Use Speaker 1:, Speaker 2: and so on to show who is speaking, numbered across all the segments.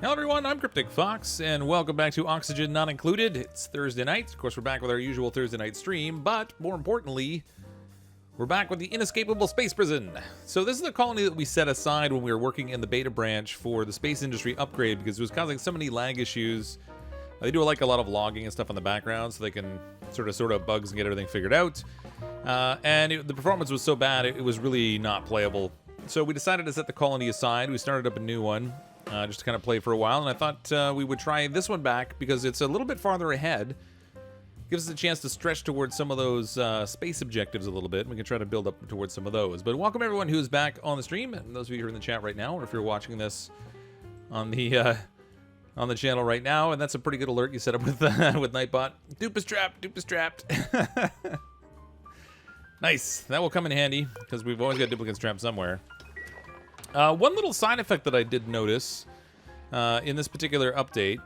Speaker 1: Hello everyone, I'm CrypticFox, and welcome back to Oxygen Not Included. It's Thursday night. Of course, we're back with our usual Thursday night stream, but more importantly, we're back with the Inescapable Space Prison. So this is the colony that we set aside when we were working in the beta branch for the space industry upgrade because it was causing so many lag issues. They do like a lot of logging and stuff on the background so they can sort out bugs and get everything figured out. The performance was so bad, it was really not playable. So we decided to set the colony aside. We started up a new one. Just to kind of play for a while, and I thought we would try this one back because it's a little bit farther ahead. Gives us a chance to stretch towards some of those space objectives a little bit, and we can try to build up towards some of those. But welcome everyone who's back on the stream, and those of you who are in the chat right now, or if you're watching this on the channel right now, and that's a pretty good alert you set up with with Nightbot. Dupe is trapped, Dupe is trapped. Nice, that will come in handy, because we've always got duplicates trapped somewhere. One little side effect that I did notice in this particular update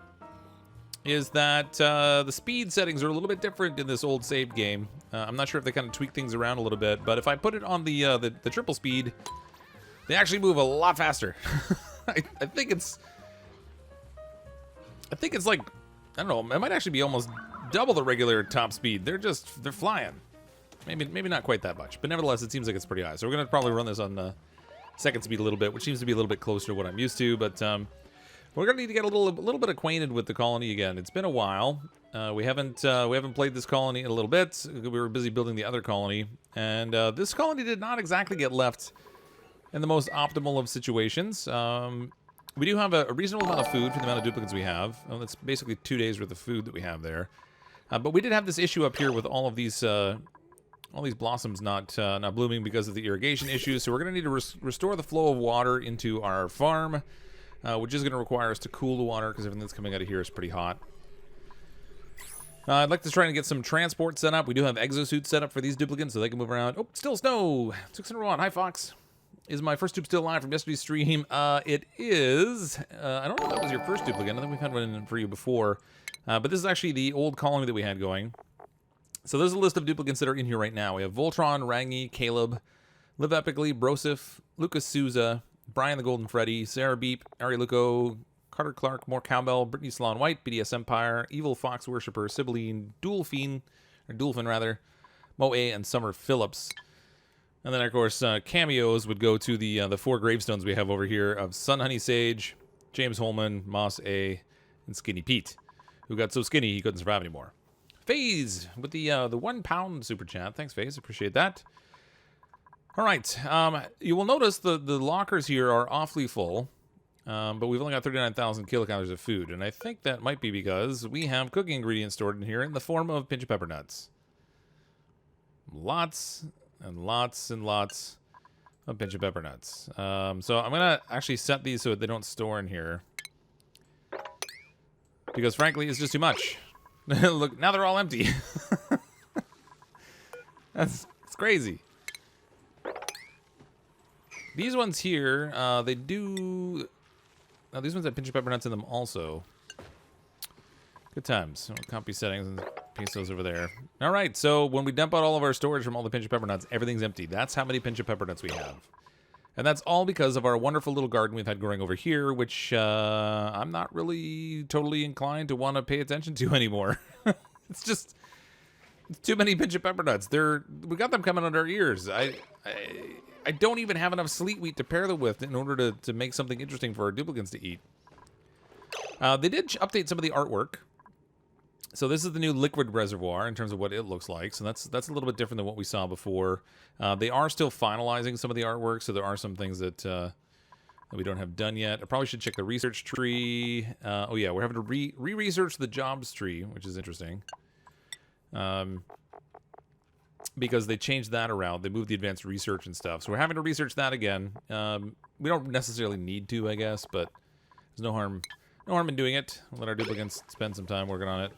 Speaker 1: is that the speed settings are a little bit different in this old saved game. I'm not sure if they kind of tweak things around a little bit, but if I put it on the triple speed, they actually move a lot faster. I think it's like, I don't know, it might actually be almost double the regular top speed. They're flying. Maybe not quite that much, but nevertheless, it seems like it's pretty high. So we're gonna probably run this on second speed a little bit, which seems to be a little bit closer to what I'm used to, but we're gonna need to get a little bit acquainted with the colony again. It's been a while. We haven't played this colony in a little bit. We were busy building the other colony, and this colony did not exactly get left in the most optimal of situations. We do have a reasonable amount of food for the amount of duplicates we have. That's basically 2 days worth of food that we have there. But we did have this issue up here with all these blossoms not blooming because of the irrigation issues, so we're going to need to restore the flow of water into our farm, which is going to require us to cool the water because everything that's coming out of here is pretty hot. I'd like to try and get some transport set up. We do have exosuits set up for these duplicates so they can move around. Oh, still snow! 601. Hi, Fox. Is my first dupe still live from yesterday's stream? It is. I don't know if that was your first duplicate. I think we've had one for you before. But this is actually the old colony that we had going. So there's a list of duplicates that are in here right now. We have Voltron, Rangi, Caleb, Live Epically, Brosif, Lucas Souza, Brian the Golden Freddy, Sarah Beep, Ari Luco, Carter Clark, More Cowbell, Brittany Salon White, BDS Empire, Evil Fox Worshipper, Sibylline, Duelfin rather, Moe, and Summer Phillips. And then, of course, cameos would go to the 4 gravestones we have over here of Sun Honey Sage, James Holman, Moss A, and Skinny Pete, who got so skinny he couldn't survive anymore. FaZe with the £1 super chat. Thanks, FaZe. Appreciate that. All right. You will notice the lockers here are awfully full, but we've only got 39,000 kilocalories of food, and I think that might be because we have cooking ingredients stored in here in the form of pinch of pepper nuts. Lots and lots and lots of pinch of pepper nuts. So I'm gonna actually set these so they don't store in here because, frankly, it's just too much. Look, now they're all empty. It's crazy. These ones here, they do... Now, these ones have pinch of pepper nuts in them also. Good times. Copy settings and paste those over there. All right, so when we dump out all of our storage from all the pinch of pepper nuts, everything's empty. That's how many pinch of pepper nuts we have. And that's all because of our wonderful little garden we've had growing over here, which I'm not really totally inclined to want to pay attention to anymore. It's too many pinch of pepper nuts. We got them coming under our ears. I don't even have enough sleet wheat to pair them with in order to make something interesting for our duplicates to eat. They did update some of the artwork. So this is the new liquid reservoir in terms of what it looks like. So that's a little bit different than what we saw before. They are still finalizing some of the artwork, so there are some things that we don't have done yet. I probably should check the research tree. Oh yeah, we're having to re-research the jobs tree, which is interesting. Because they changed that around. They moved the advanced research and stuff. So we're having to research that again. We don't necessarily need to, I guess, but there's no harm in doing it. We'll let our duplicates spend some time working on it.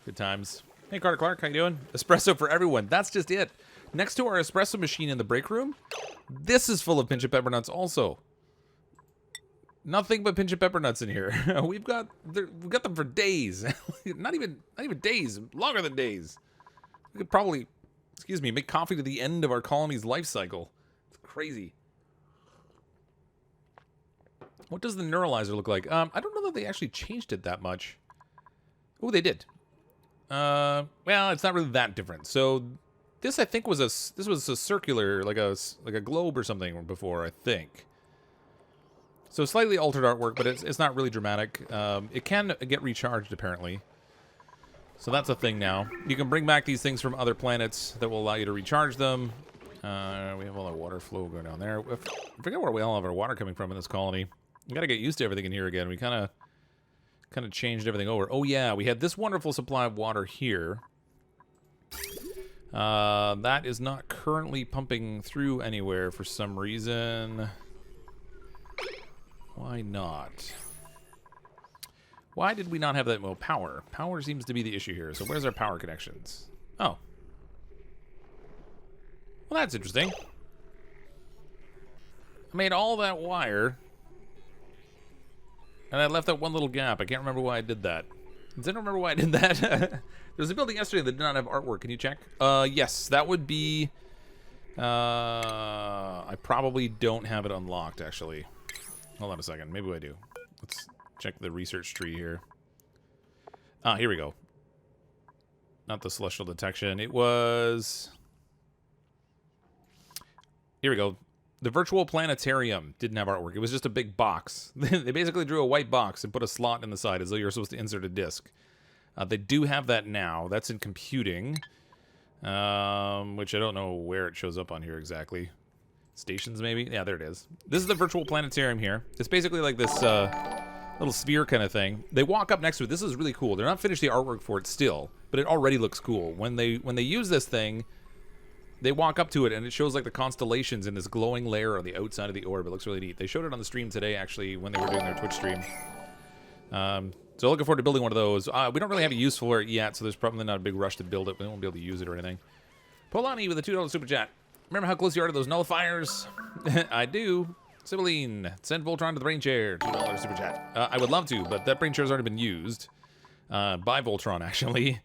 Speaker 1: Good times. Hey, Carter Clark, how you doing? Espresso for everyone. That's just it. Next to our espresso machine in the break room, this is full of pinch of pepper nuts also. Nothing but pinch of pepper nuts in here. We've got them for days. not even days, longer than days. We could probably, make coffee to the end of our colony's life cycle. It's crazy. What does the neuralizer look like? I don't know that they actually changed it that much. Oh, they did. Well, it's not really that different. So this, I think, was a circular, like a globe or something before, I think. So slightly altered artwork, but it's not really dramatic. It can get recharged, apparently. So that's a thing now. You can bring back these things from other planets that will allow you to recharge them. We have all our water flow going down there. I forget where we all have our water coming from in this colony. We gotta get used to everything in here again. We kind of changed everything over. Oh yeah, we had this wonderful supply of water here. That is not currently pumping through anywhere for some reason. Why not? Why did we not have that? Well, power. Power seems to be the issue here. So where's our power connections? Oh. Well, that's interesting. I made all that wire, and I left that one little gap. I can't remember why I did that. Does anyone remember why I did that? There was a building yesterday that did not have artwork. Can you check? Yes, that would be... I probably don't have it unlocked, actually. Hold on a second. Maybe I do. Let's check the research tree here. Ah, here we go. Not the celestial detection. It was... Here we go. The virtual planetarium didn't have artwork. It was just a big box. They basically drew a white box and put a slot in the side as though you were supposed to insert a disc. They do have that now. That's in computing, which I don't know where it shows up on here exactly. Stations, maybe? Yeah, there it is. This is the virtual planetarium here. It's basically like this little sphere kind of thing. They walk up next to it. This is really cool. They're not finished the artwork for it still, but it already looks cool. When they use this thing... They walk up to it, and it shows like the constellations in this glowing layer on the outside of the orb. It looks really neat. They showed it on the stream today, actually, when they were doing their Twitch stream. So looking forward to building one of those. We don't really have a use for it yet, so there's probably not a big rush to build it. We won't be able to use it or anything. Polani with a $2 super chat. Remember how close you are to those nullifiers? I do. Sibylline, send Voltron to the brain chair. $2 super chat. I would love to, but that brain chair has already been used by Voltron, actually.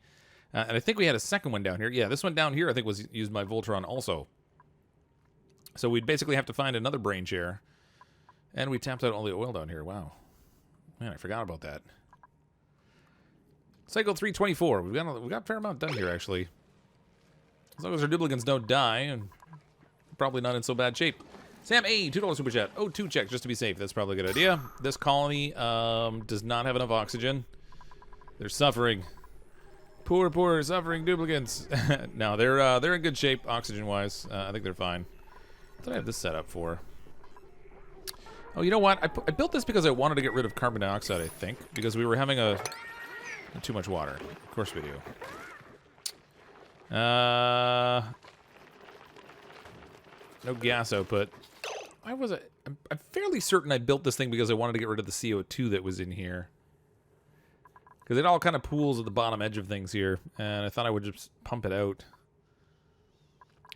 Speaker 1: And I think we had a second one down here. Yeah, this one down here I think was used by Voltron also. So we'd basically have to find another brain chair. And we tapped out all the oil down here. Wow. Man, I forgot about that. Cycle 324. We've got a fair amount done here, actually. As long as our duplicants don't die, and probably not in so bad shape. Sam A, $2 super chat. Oh, 2 checks just to be safe. That's probably a good idea. This colony does not have enough oxygen. They're suffering. Poor, suffering duplicants. No, they're in good shape, oxygen-wise. I think they're fine. What did I have this set up for? Oh, you know what? I built this because I wanted to get rid of carbon dioxide, I think. Because we were having too much water. Of course we do. No gas output. Why was it? I'm fairly certain I built this thing because I wanted to get rid of the CO2 that was in here. Because it all kind of pools at the bottom edge of things here. And I thought I would just pump it out.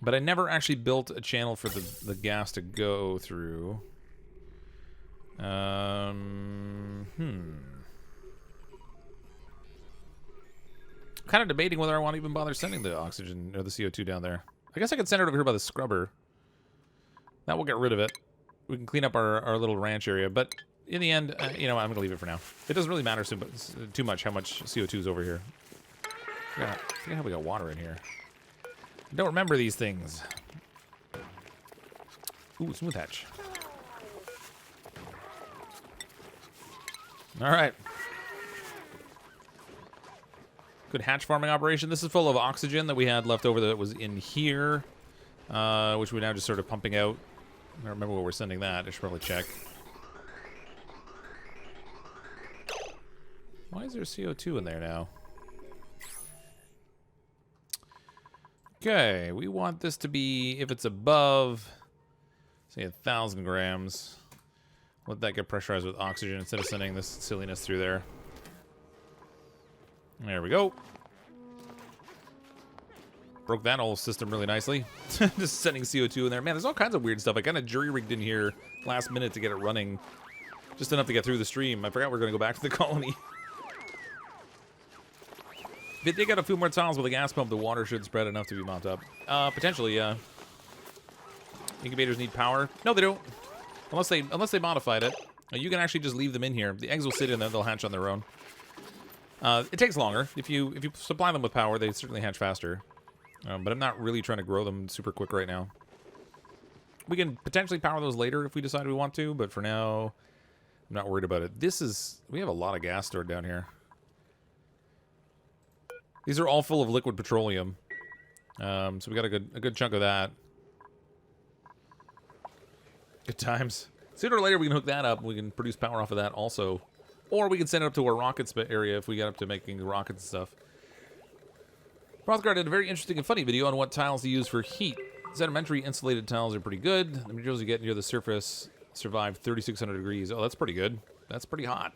Speaker 1: But I never actually built a channel for the gas to go through. Kind of debating whether I want to even bother sending the oxygen or the CO2 down there. I guess I could send it over here by the scrubber. That will get rid of it. We can clean up our little ranch area. But in the end, you know, I'm going to leave it for now. It doesn't really matter too much how much CO2 is over here. I forget how we got water in here. I don't remember these things. Ooh, smooth hatch. All right. Good hatch farming operation. This is full of oxygen that we had left over that was in here, which we're now just sort of pumping out. I don't remember where we're sending that. I should probably check. Why is there CO2 in there now? Okay, we want this to be, if it's above, say 1,000 grams, let that get pressurized with oxygen instead of sending this silliness through there. There we go. Broke that whole system really nicely. Just sending CO2 in there. Man, there's all kinds of weird stuff. I kind of jury-rigged in here last minute to get it running. Just enough to get through the stream. I forgot we were going to go back to the colony. If it did get a few more tiles with a gas pump, the water should spread enough to be mopped up. Potentially, yeah. Incubators need power. No, they don't. Unless they modified it. You can actually just leave them in here. The eggs will sit in there. They'll hatch on their own. It takes longer. If you supply them with power, they certainly hatch faster. But I'm not really trying to grow them super quick right now. We can potentially power those later if we decide we want to, but for now, I'm not worried about it. We have a lot of gas stored down here. These are all full of liquid petroleum. So we got a good chunk of that. Good times. Sooner or later, we can hook that up. We can produce power off of that also. Or we can send it up to our rockets area if we get up to making rockets and stuff. Rothgard did a very interesting and funny video on what tiles to use for heat. Sedimentary insulated tiles are pretty good. The materials you get near the surface survive 3,600 degrees. Oh, that's pretty good. That's pretty hot.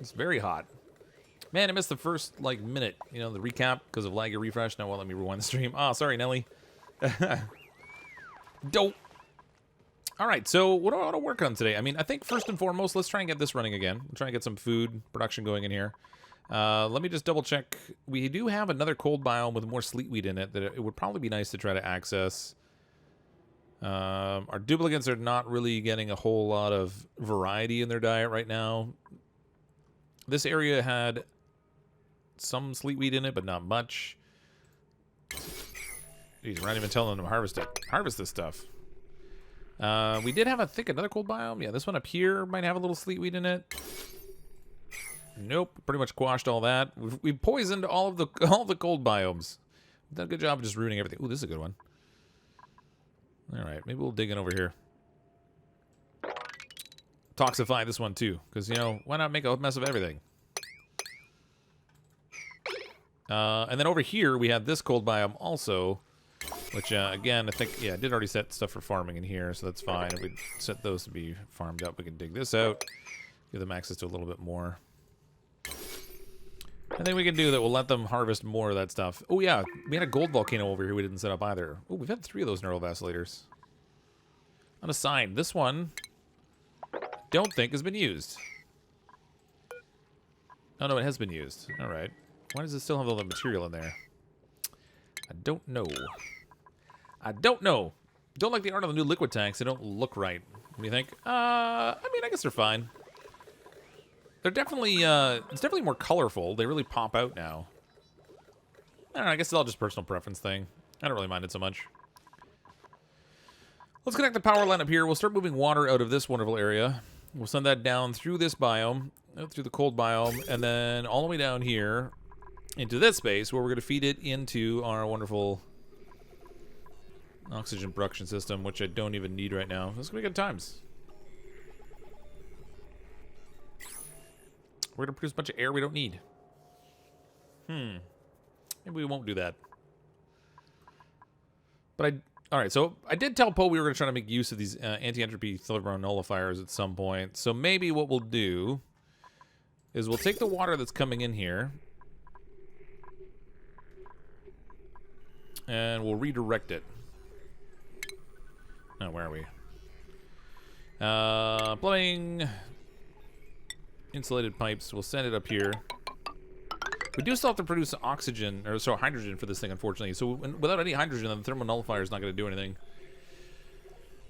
Speaker 1: It's very hot. Man, I missed the first, like, minute. You know, the recap because of laggy refresh. Now, well, let me rewind the stream. Oh, sorry, Nelly. Dope. All right, so what do I want to work on today? I mean, I think first and foremost, let's try and get this running again. We'll try and get some food production going in here. Let me just double check. We do have another cold biome with more sleetweed in it that it would probably be nice to try to access. Our duplicants are not really getting a whole lot of variety in their diet right now. This area had some sleetweed in it, but not much. Jeez, we're not even telling them to harvest it. Harvest this stuff. We did have, I think, another cold biome. Yeah, this one up here might have a little sleetweed in it. Nope, pretty much quashed all that. We've poisoned all the cold biomes. We've done a good job of just ruining everything. Ooh, this is a good one. All right, maybe we'll dig in over here. Toxify this one too, because, you know, why not make a mess of everything? And then over here we have this cold biome also, which again, I think, yeah, I did already set stuff for farming in here, so that's fine. If we set those to be farmed up, we can dig this out, give them access to a little bit more. I think we can do that. We'll let them harvest more of that stuff. Oh, yeah. We had a gold volcano over here we didn't set up either. Oh, we've had 3 of those neural vacillators. Unassigned. This one, don't think has been used. Oh, no, it has been used. All right. Why does it still have all the material in there? I don't know. I don't know. Don't like the art of the new liquid tanks. They don't look right. What do you think? I mean, I guess they're fine. They're definitely, it's definitely more colorful. They really pop out now. I don't know, I guess it's all just personal preference thing. I don't really mind it so much. Let's connect the power line up here. We'll start moving water out of this wonderful area. We'll send that down through this biome, through the cold biome, and then all the way down here into this space where we're going to feed it into our wonderful oxygen production system, which I don't even need right now. This is going to be good times. We're going to produce a bunch of air we don't need. Maybe we won't do that. But alright, so I did tell Poe we were going to try to make use of these anti-entropy thermal nullifiers at some point. So maybe what we'll do is we'll take the water that's coming in here and we'll redirect it. Oh, where are we? Plumbing. Insulated pipes. We'll send it up here. We do still have to produce oxygen, or so hydrogen for this thing, unfortunately. So without any hydrogen, then the thermal nullifier is not going to do anything.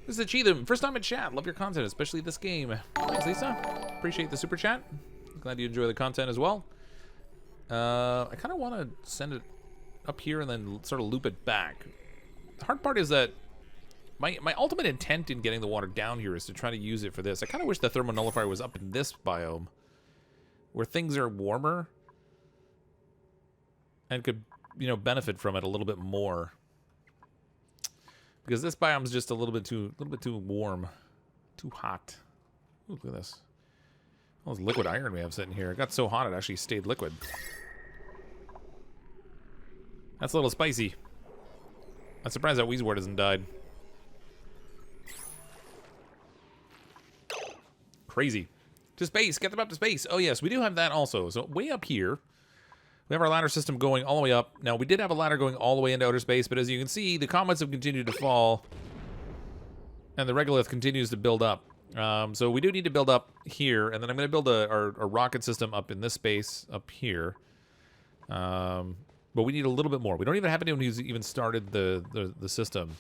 Speaker 1: This is Cheatham. First time in chat. Love your content, especially this game. Thanks, Lisa. Appreciate the super chat. Glad you enjoy the content as well. I kind of want to send it up here and then sort of loop it back. The hard part is that my ultimate intent in getting the water down here is to try to use it for this. I kind of wish the thermal nullifier was up in this biome where things are warmer and could, you know, benefit from it a little bit more. Because this biome is just a little bit too warm, too hot. Ooh, look at this. All this liquid iron we have sitting here. It got so hot it actually stayed liquid. That's a little spicy. I'm surprised that Weezewort hasn't died. Crazy. To space. Get them up to space. Oh, yes. We do have that also. So way up here, we have our ladder system going all the way up. Now, we did have a ladder going all the way into outer space, but as you can see, the comets have continued to fall, and the regolith continues to build up. So we do need to build up here, and then I'm going to build a rocket system up in this space up here. But we need a little bit more. We don't even have anyone who's even started the system.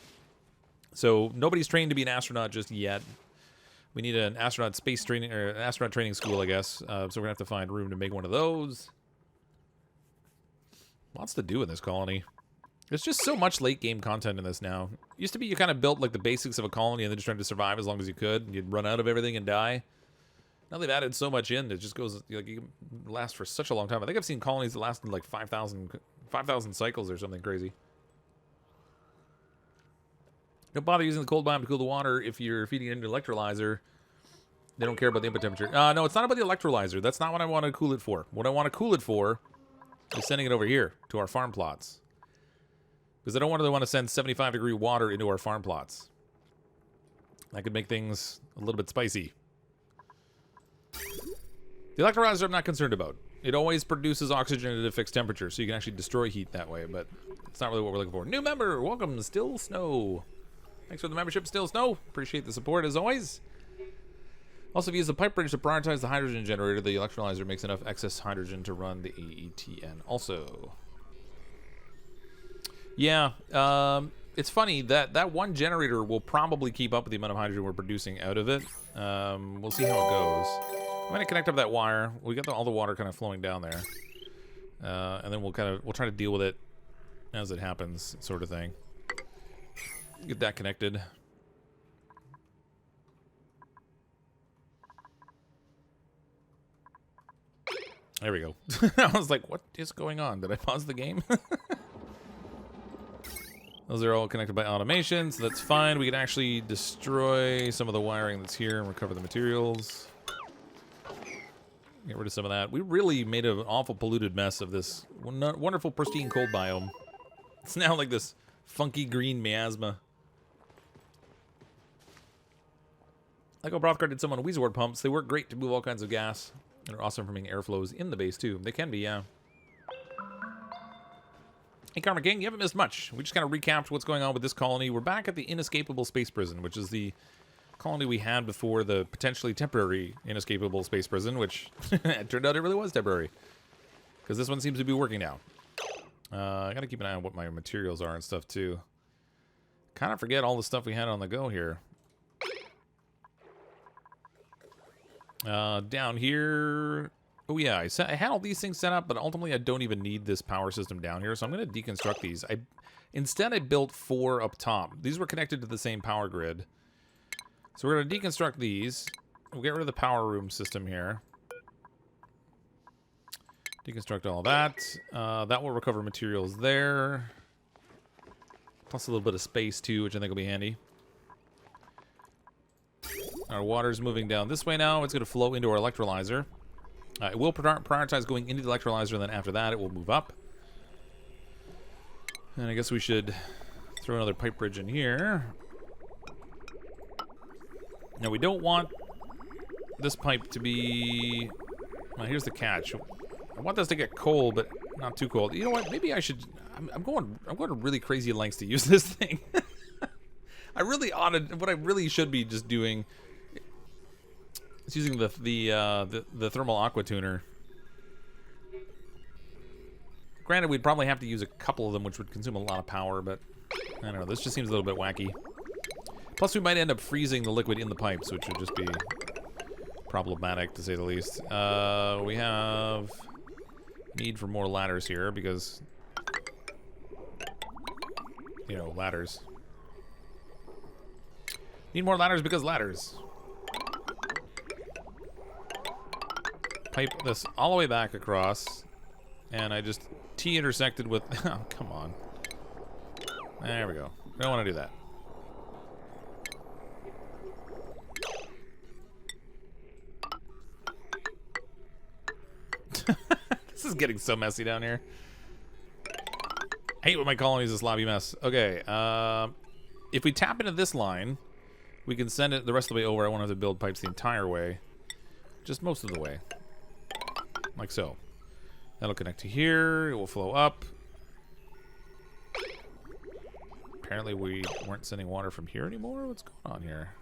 Speaker 1: So nobody's trained to be an astronaut just yet. We need an astronaut space training, or an astronaut training school, I guess. So we're gonna have to find room to make one of those. Lots to do in this colony. There's just so much late game content in this now. Used to be you kind of built like the basics of a colony and then just tried to survive as long as you could. And you'd run out of everything and die. Now they've added so much in, it just goes, like, you can last for such a long time. I think I've seen colonies that lasted like 5,000 cycles or something crazy. Don't bother using the cold biome to cool the water if you're feeding it into electrolyzer. They don't care about the input temperature. No, it's not about the electrolyzer. That's not what I want to cool it for. What I want to cool it for is sending it over here to our farm plots. Because I don't really want to send 75-degree water into our farm plots. That could make things a little bit spicy. The electrolyzer I'm not concerned about. It always produces oxygen at a fixed temperature, so you can actually destroy heat that way, but it's not really what we're looking for. New member! Welcome, Still Snow. Thanks for the membership, Still Snow. Appreciate the support, as always. Also, if you use the pipe bridge to prioritize the hydrogen generator, the electrolyzer makes enough excess hydrogen to run the AETN also. Yeah, it's funny that that one generator will probably keep up with the amount of hydrogen we're producing out of it. We'll see how it goes. I'm going to connect up that wire. We got all the water kind of flowing down there. And then we'll try to deal with it as it happens, sort of thing. Get that connected. There we go. I was like, what is going on? Did I pause the game? Those are all connected by automation, so that's fine. We can actually destroy some of the wiring that's here and recover the materials. Get rid of some of that. We really made an awful polluted mess of this wonderful, pristine cold biome. It's now like this funky green miasma. Like Brothcard did some on Weezword pumps. They work great to move all kinds of gas. And are awesome for making airflows in the base, too. They can be, yeah. Hey, Karma King, you haven't missed much. We just kind of recapped what's going on with this colony. We're back at the Inescapable Space Prison, which is the colony we had before the potentially temporary Inescapable Space Prison, which it turned out it really was temporary. Because this one seems to be working now. I gotta keep an eye on what my materials are and stuff, too. Kind of forget all the stuff we had on the go here. Down here... Oh yeah, I had all these things set up, but ultimately I don't even need this power system down here, so I'm going to deconstruct these. Instead, I built 4 up top. These were connected to the same power grid. So we're going to deconstruct these. We'll get rid of the power room system here. Deconstruct all that. That will recover materials there. Plus a little bit of space, too, which I think will be handy. Our water's moving down this way now. It's going to flow into our electrolyzer. It will prioritize going into the electrolyzer, and then after that, it will move up. And I guess we should throw another pipe bridge in here. Now, we don't want this pipe to be... Well, here's the catch. I want this to get cold, but not too cold. You know what? Maybe I should... I'm going to really crazy lengths to use this thing. I really ought to... What I really should be just doing... It's using the thermal aqua tuner. Granted, we'd probably have to use a couple of them, which would consume a lot of power, but I don't know. This just seems a little bit wacky. Plus, we might end up freezing the liquid in the pipes, which would just be problematic, to say the least. We have need for more ladders here because, you know, ladders. Need more ladders because ladders. Pipe this all the way back across, and I just T-intersected with... Oh, come on. There we go. We don't want to do that. This is getting so messy down here. I hate when my colony is a sloppy mess. Okay, if we tap into this line, we can send it the rest of the way over. I won't have to build pipes the entire way. Just most of the way. Like so. That'll connect to here. It will flow up. Apparently we weren't sending water from here anymore. What's going on here?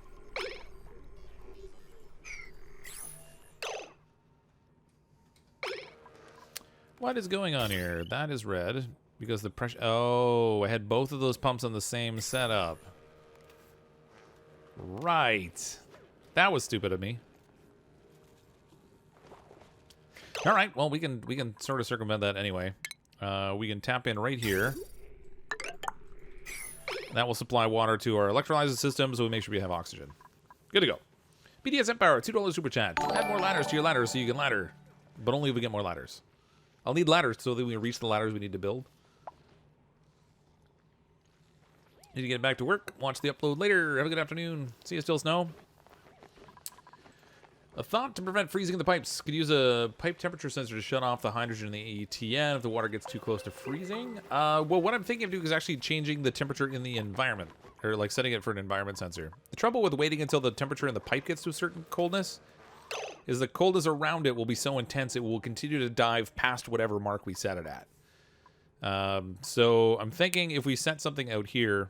Speaker 1: What is going on here? That is red. Because the pressure... Oh, I had both of those pumps on the same setup. Right. That was stupid of me. All right, well, we can sort of circumvent that anyway. We can tap in right here. That will supply water to our electrolyzer system, so we make sure we have oxygen. Good to go. BDS Empire, $2 super chat. Add more ladders to your ladders so you can ladder, but only if we get more ladders. I'll need ladders so that we can reach the ladders we need to build. Need to get back to work. Watch the upload later. Have a good afternoon. See you, Still Snow. A thought to prevent freezing in the pipes. Could use a pipe temperature sensor to shut off the hydrogen in the ETN if the water gets too close to freezing. Well, what I'm thinking of doing is actually changing the temperature in the environment, or like setting it for an environment sensor. The trouble with waiting until the temperature in the pipe gets to a certain coldness is the coldness around it will be so intense it will continue to dive past whatever mark we set it at. So I'm thinking if we set something out here.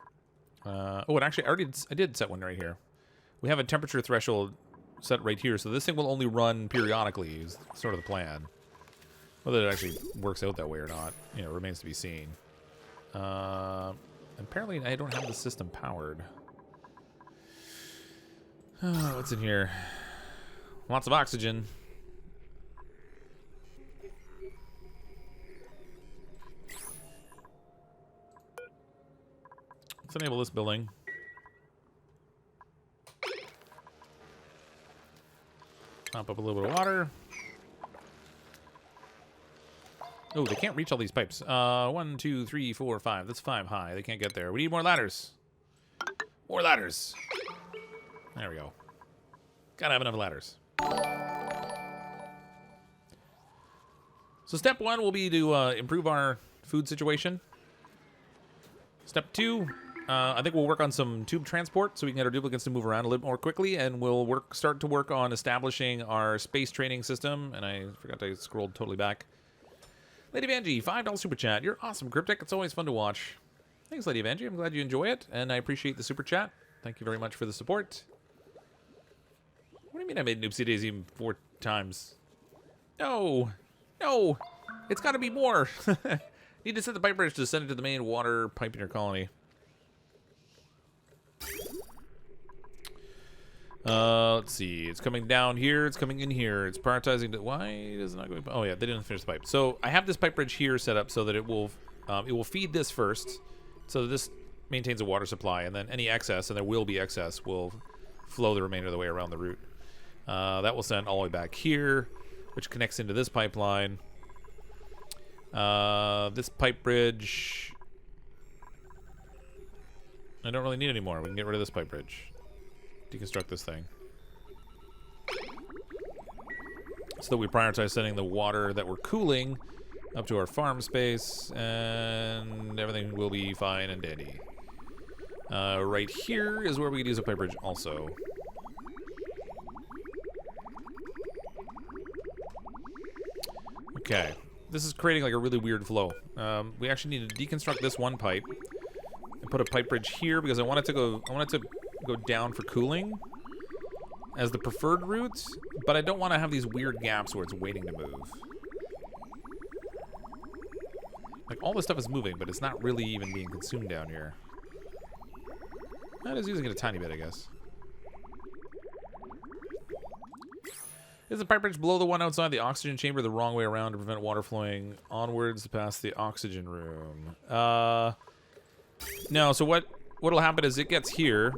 Speaker 1: Oh, and actually, I did set one right here. We have a temperature threshold set right here, so this thing will only run periodically is sort of the plan. Whether it actually works out that way or not, you know, remains to be seen. Apparently I don't have the system powered. Oh, what's in here? Lots of oxygen. Let's enable this building. Pump up a little bit of water. Oh, they can't reach all these pipes. 1, 2, 3, 4, 5. That's 5 high. They can't get there. We need more ladders. More ladders. There we go. Gotta have enough ladders. So step 1 will be to improve our food situation. Step 2, I think we'll work on some tube transport so we can get our duplicates to move around a little more quickly, and we'll start to work on establishing our space training system. And I forgot I scrolled totally back. Lady Vanjie, $5 super chat. You're awesome, Cryptic. It's always fun to watch. Thanks, Lady Vanjie. I'm glad you enjoy it, and I appreciate the super chat. Thank you very much for the support. What do you mean I made Noopsie Daisy 4 times? No. No. It's got to be more. Need to set the pipe bridge to send it to the main water pipe in your colony. Let's see. It's coming down here. It's coming in here. It's prioritizing. Why is it not going? Oh yeah, they didn't finish the pipe. So I have this pipe bridge here set up so that it will feed this first, so that this maintains a water supply, and then any excess, and there will be excess, will flow the remainder of the way around the route. That will send all the way back here, which connects into this pipeline. This pipe bridge, I don't really need anymore. We can get rid of this pipe bridge. Deconstruct this thing. So that we prioritize sending the water that we're cooling up to our farm space, and everything will be fine and dandy. Right here is where we could use a pipe bridge also. Okay. This is creating like a really weird flow. We actually need to deconstruct this one pipe and put a pipe bridge here because I want it to go down for cooling as the preferred route, but I don't want to have these weird gaps where it's waiting to move. Like all this stuff is moving, but it's not really even being consumed down here. That is using it a tiny bit, I guess. Is the pipe bridge below the one outside the oxygen chamber the wrong way around to prevent water flowing onwards past the oxygen room? No, so what'll happen is it gets here,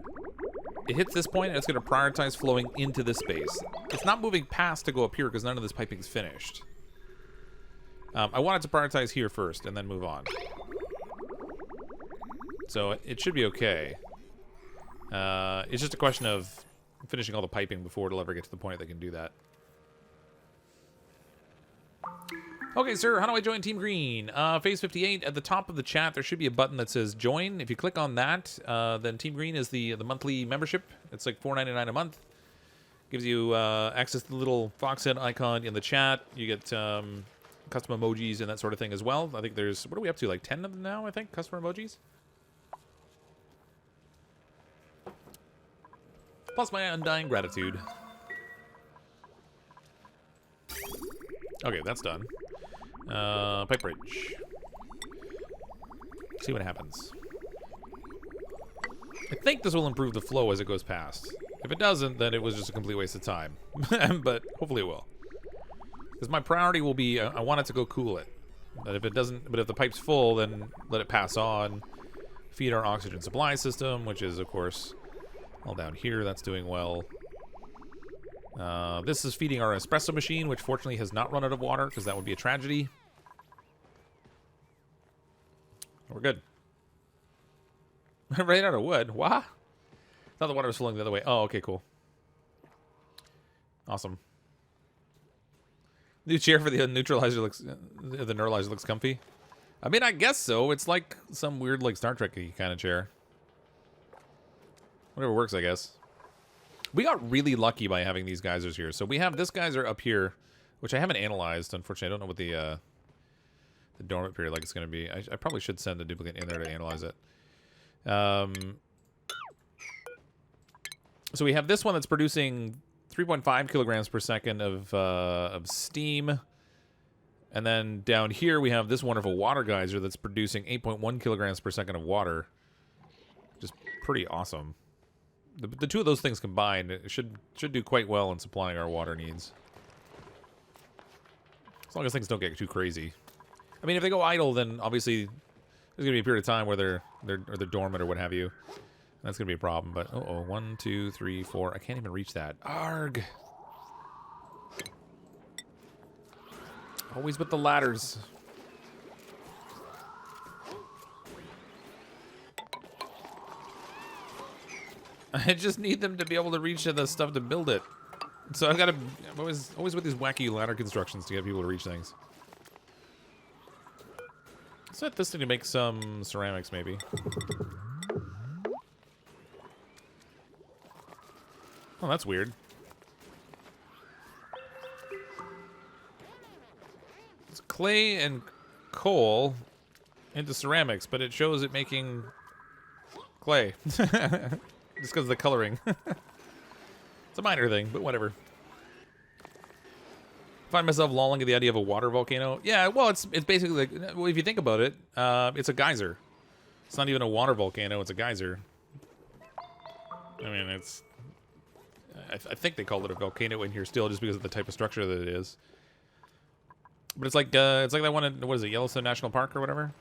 Speaker 1: it hits this point, and it's going to prioritize flowing into this space. It's not moving past to go up here because none of this piping is finished. I want it to prioritize here first and then move on. So it should be okay. It's just a question of finishing all the piping before it'll ever get to the point they can do that. Okay, sir, how do I join Team Green? Phase 58, at the top of the chat, there should be a button that says Join. If you click on that, then Team Green is the monthly membership. It's like $4.99 a month. Gives you access to the little fox head icon in the chat. You get custom emojis and that sort of thing as well. I think there's, what are we up to, like 10 of them now, I think, custom emojis? Plus my undying gratitude. Okay, that's done. Pipe bridge. See what happens. I think this will improve the flow as it goes past. If it doesn't, then it was just a complete waste of time. But hopefully it will. Because my priority will be, I want it to go cool it. But if it doesn't, but if the pipe's full, then let it pass on. Feed our oxygen supply system, which is, of course, all down here. That's doing well. This is feeding our espresso machine, which fortunately has not run out of water, because that would be a tragedy. We're good. Right out of wood. What? I thought the water was flowing the other way. Oh, okay, cool. Awesome. New chair for the neutralizer looks, the neuralizer looks comfy. I mean, I guess so. It's like some weird, like, Star Trek-y kind of chair. Whatever works, I guess. We got really lucky by having these geysers here. So we have this geyser up here, which I haven't analyzed. Unfortunately, I don't know what the dormant period like it's going to be. I probably should send a duplicate in there to analyze it. So we have this one that's producing 3.5 kilograms per second of steam. And then down here we have this wonderful water geyser that's producing 8.1 kilograms per second of water. Just pretty awesome. The two of those things combined should do quite well in supplying our water needs. As long as things don't get too crazy. I mean, if they go idle, then obviously there's gonna be a period of time where they're dormant or what have you. That's gonna be a problem. But 1, 2, 3, 4. I can't even reach that. Arg. Always with the ladders. I just need them to be able to reach the stuff to build it. So I've got to. I'm always with these wacky ladder constructions to get people to reach things. Set this thing to make some ceramics, maybe. Oh, that's weird. It's clay and coal into ceramics, but it shows it making clay. Just because of the coloring. It's a minor thing, but whatever. Find myself lolling at the idea of a water volcano. Yeah, well, it's basically like, well, if you think about it, it's a geyser. It's not even a water volcano, it's a geyser. I mean, it's... I think they call it a volcano in here still, just because of the type of structure that it is. But it's like that one in, what is it, Yellowstone National Park or whatever?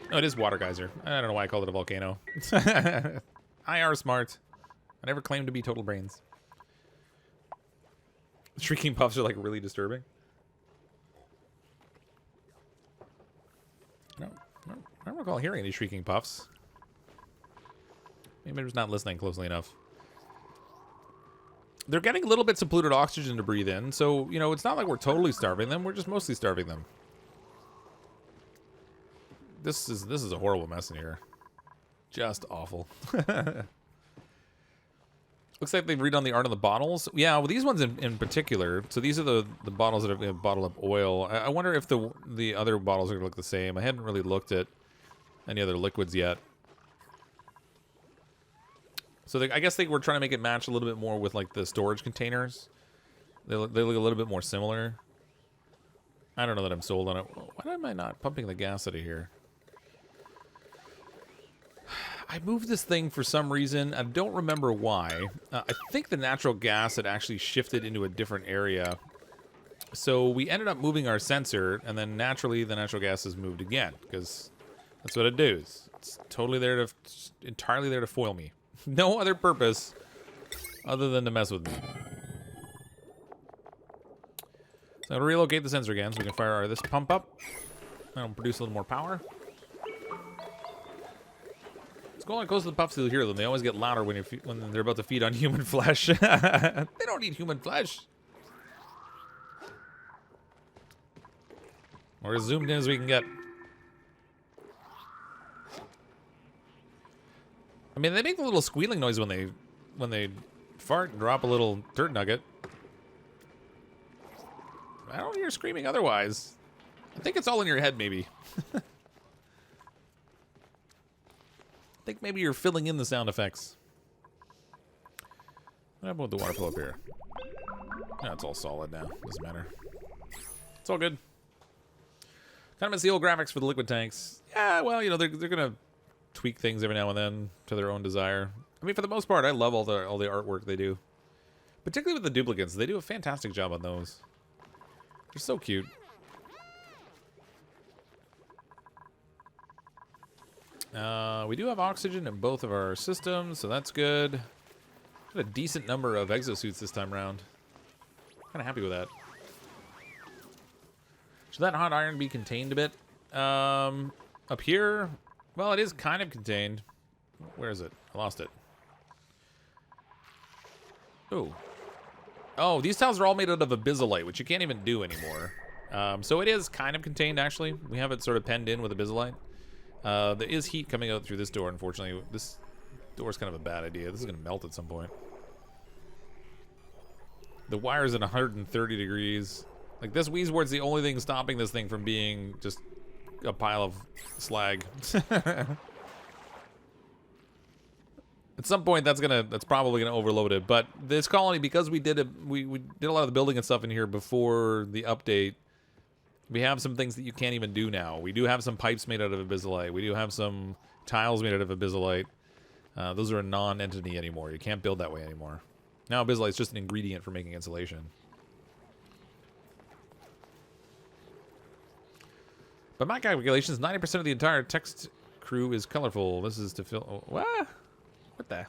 Speaker 1: No, it is water geyser. I don't know why I called it a volcano. IR smart. I never claimed to be total brains. Shrieking puffs are like really disturbing. I don't recall hearing any shrieking puffs. Maybe I'm just not listening closely enough. They're getting little bits of polluted oxygen to breathe in, so, you know, it's not like we're totally starving them. We're just mostly starving them. This is a horrible mess in here. Just awful. Looks like they've redone the art of the bottles. Yeah, well, these ones in particular. So these are the bottles that have bottled up oil. I wonder if the other bottles are going to look the same. I hadn't really looked at any other liquids yet. So I guess they were trying to make it match a little bit more with like the storage containers. They look a little bit more similar. I don't know that I'm sold on it. Why am I not pumping the gas out of here? I moved this thing for some reason. I don't remember why. I think the natural gas had actually shifted into a different area. So we ended up moving our sensor, and then naturally the natural gas has moved again, because that's what it does. It's totally there to, entirely there to foil me. No other purpose other than to mess with me. So I'll relocate the sensor again so we can fire this pump up. That'll produce a little more power. Let's go on close to the puffs to hear them. They always get louder when they're about to feed on human flesh. They don't eat human flesh. We're as zoomed in as we can get. I mean, they make a little squealing noise when they fart and drop a little dirt nugget. I don't hear screaming otherwise. I think it's all in your head, maybe. I think maybe you're filling in the sound effects. What about the water flow up here? No, it's all solid now. Doesn't matter. It's all good. Kind of miss the old graphics for the liquid tanks. Yeah, well, you know, they're gonna tweak things every now and then to their own desire. I mean, for the most part, I love all the artwork they do. Particularly with the duplicates. They do a fantastic job on those. They're so cute. We do have oxygen in both of our systems, so that's good. Got a decent number of exosuits this time around. Kind of happy with that. Should that hot iron be contained a bit? Up here? Well, it is kind of contained. Where is it? I lost it. Ooh. Oh, these tiles are all made out of abyssallite, which you can't even do anymore. So it is kind of contained, actually. We have it sort of penned in with abyssallite. There is heat coming out through this door, unfortunately. This door is kind of a bad idea. This is going to melt at some point. The wire's at 130 degrees. Like, this Wheezeward's the only thing stopping this thing from being just a pile of slag. At some point, that's probably gonna overload it. But this colony, because we did we did a lot of the building and stuff in here before the update, we have some things that you can't even do now. We do have some pipes made out of abyssallite. We do have some tiles made out of abyssallite. Those are a non-entity anymore. You can't build that way anymore. Now abyssallite is just an ingredient for making insulation. By my calculations, 90% of the entire text crew is colorful. This is to fill... Oh, what? What the?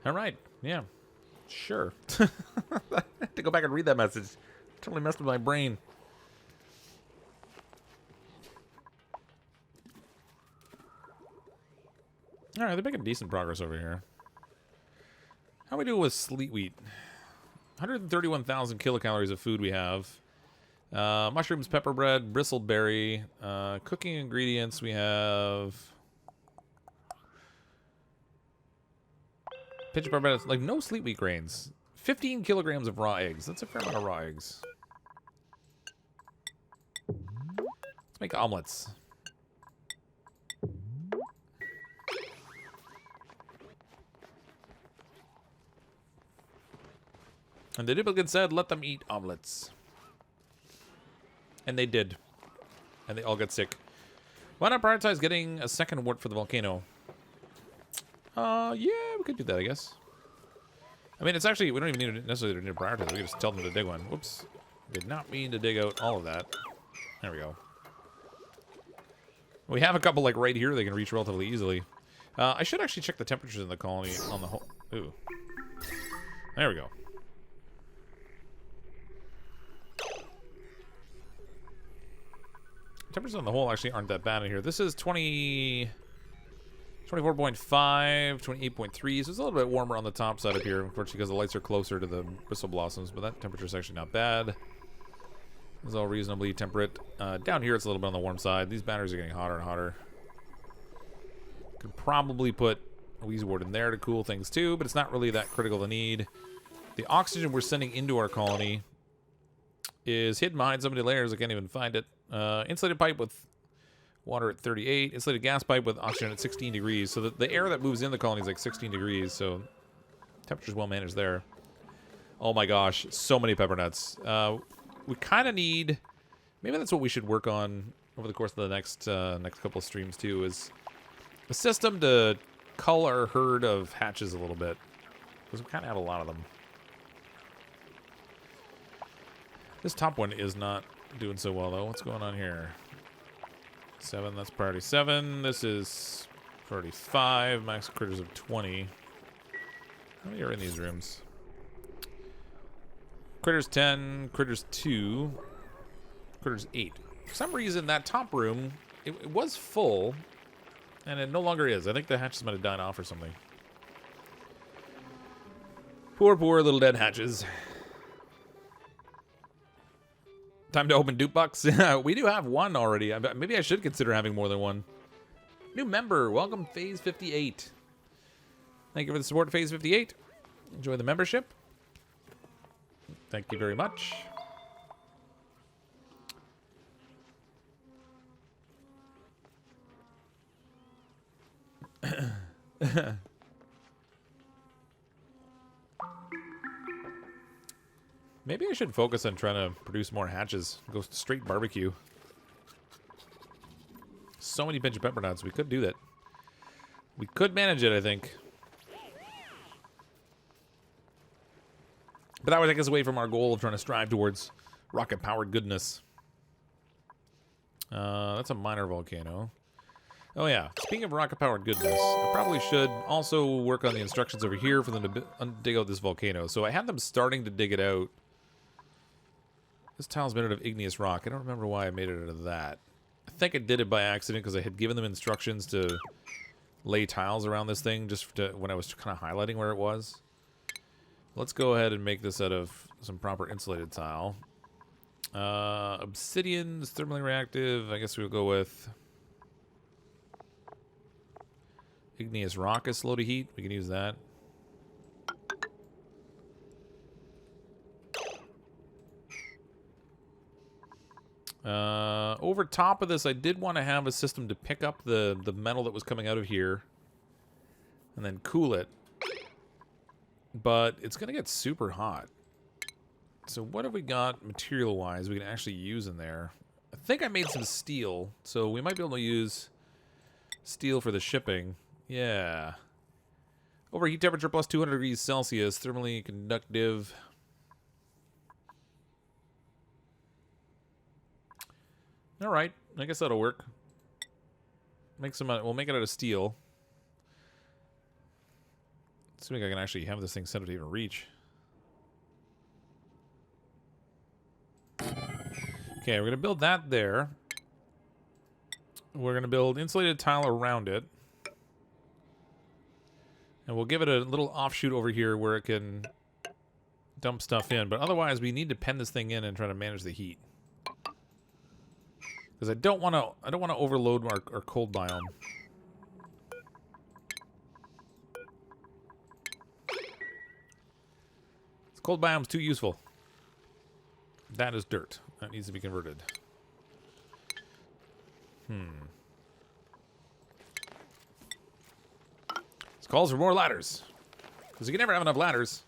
Speaker 1: All right. Yeah. Sure. I have to go back and read that message. Totally messed with my brain. All right, they're making decent progress over here. How we do with sleet wheat? 131,000 kilocalories of food we have. Mushrooms, pepper bread, bristleberry. Cooking ingredients we have. Pitch bread, like no sleet wheat grains. 15 kilograms of raw eggs. That's a fair amount of raw eggs. Let's make omelets. And the duplicant said, let them eat omelets. And they did. And they all got sick. Why not prioritize getting a second wart for the volcano? Yeah, we could do that, I guess. I mean, it's actually, we don't even necessarily need to prioritize. We can just tell them to dig one. Whoops. Did not mean to dig out all of that. There we go. We have a couple, like, right here they can reach relatively easily. I should actually check the temperatures in the colony on the whole... Ooh. There we go. Temperatures on the whole actually aren't that bad in here. This is 24.5, 28.3, so it's a little bit warmer on the top side up here, unfortunately, because the lights are closer to the bristle blossoms, but that temperature is actually not bad. It's all reasonably temperate. Down here, it's a little bit on the warm side. These batteries are getting hotter and hotter. Could probably put a Wheezeward in there to cool things too, but it's not really that critical to need. The oxygen we're sending into our colony is hidden behind so many layers I can't even find it. Insulated pipe with water at 38. Insulated gas pipe with oxygen at 16 degrees. So the air that moves in the colony is like 16 degrees. So temperature's well managed there. Oh my gosh, so many pepper nuts. We kind of need... Maybe that's what we should work on over the course of the next couple of streams too, is a system to cull our herd of hatches a little bit. Because we kind of have a lot of them. This top one is not doing so well, though. What's going on here? 7, that's priority 7. This is priority 5. Max critters of 20. How many are in these rooms? Critters 10, critters 2, critters 8. For some reason, that top room, it was full, and it no longer is. I think the hatches might have died off or something. Poor, poor little dead hatches. Time to open dupe bucks. We do have one already. Maybe I should consider having more than one. New member. Welcome, Phase 58. Thank you for the support, Phase 58. Enjoy the membership. Thank you very much. Maybe I should focus on trying to produce more hatches. Go straight barbecue. so many pinch of pepper nuts. We could do that. We could manage it, I think. But that would take us away from our goal of trying to strive towards rocket-powered goodness. That's a minor volcano. Oh yeah, speaking of rocket-powered goodness, I probably should also work on the instructions over here for them to dig out this volcano. So I had them starting to dig it out. This tile's made out of igneous rock. I don't remember why I made it out of that. I think I did it by accident because I had given them instructions to lay tiles around this thing just when I was kind of highlighting where it was. Let's go ahead and make this out of some proper insulated tile. Obsidian's thermally reactive. I guess we'll go with igneous rock is slow to heat. We can use that. Over top of this, I did want to have a system to pick up the metal that was coming out of here and then cool it. But it's going to get super hot. So what have we got material-wise we can actually use in there? I think I made some steel, so we might be able to use steel for the shipping. Yeah. Overheat temperature plus 200 degrees Celsius, thermally conductive. All right, I guess that'll work. Make some. We'll make it out of steel. Assuming I can actually have this thing set up to even reach. Okay, we're gonna build that there. We're gonna build insulated tile around it, and we'll give it a little offshoot over here where it can dump stuff in. But otherwise, we need to pen this thing in and try to manage the heat. Because I don't want to overload our cold biome. This cold biome's too useful. That is dirt. That needs to be converted. This calls for more ladders. Because you can never have enough ladders.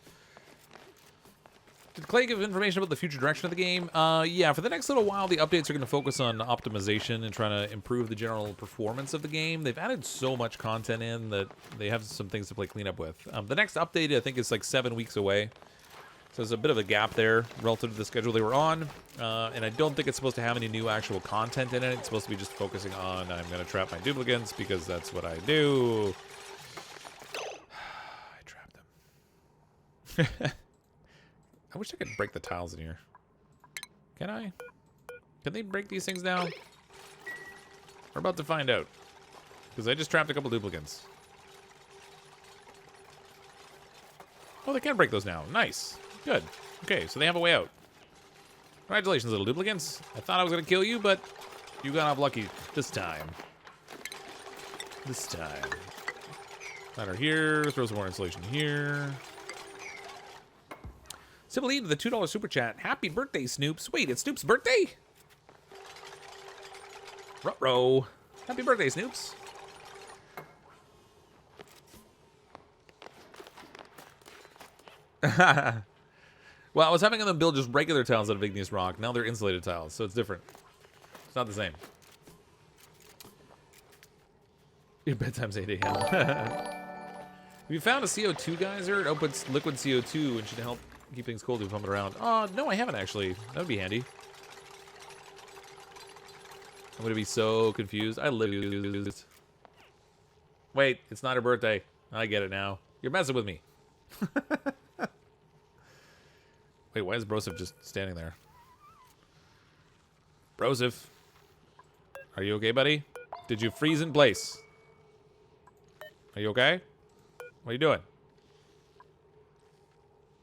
Speaker 1: Did Clay give information about the future direction of the game? Yeah, for the next little while, the updates are going to focus on optimization and trying to improve the general performance of the game. They've added so much content in that they have some things to play clean up with. The next update, I think, is like 7 weeks away. So there's a bit of a gap there relative to the schedule they were on. And I don't think it's supposed to have any new actual content in it. It's supposed to be just focusing on, I'm going to trap my duplicants because that's what I do. I trapped them. I wish I could break the tiles in here. Can I? Can they break these things down? We're about to find out. Because I just trapped a couple duplicants. Oh, they can break those now. Nice. Good. Okay, so they have a way out. Congratulations, little duplicants. I thought I was going to kill you, but you got off lucky this time. This time. Ladder here. Throw some more insulation here. Sibylle to the $2 super chat. Happy birthday, Snoops. Wait, it's Snoop's birthday? Ruh-roh. Happy birthday, Snoops. Well, I was having them build just regular tiles out of igneous rock. Now they're insulated tiles, so it's different. It's not the same. Your bedtime's 8 a.m. Have you found a CO2 geyser? It outputs liquid CO2 and should help keep things cold if you pump it around. No, I haven't actually. That would be handy. I'm going to be so confused. I literally... Wait, it's not her birthday. I get it now. You're messing with me. Wait, why is Broseph just standing there? Broseph. Are you okay, buddy? Did you freeze in place? Are you okay? What are you doing?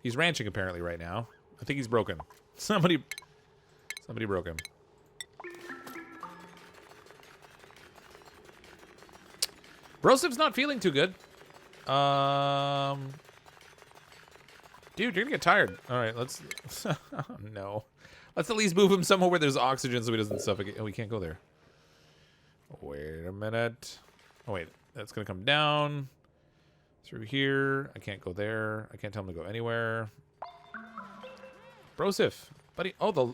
Speaker 1: He's ranching apparently right now. I think he's broken. Somebody broke him. Brosep's not feeling too good. Dude, you're gonna get tired. All right, let's... oh, no. Let's at least move him somewhere where there's oxygen so he doesn't suffocate. Oh, we can't go there. Wait a minute. Oh, wait. That's gonna come down. Through here. I can't go there. I can't tell him to go anywhere. Broseph. Buddy. Oh, the...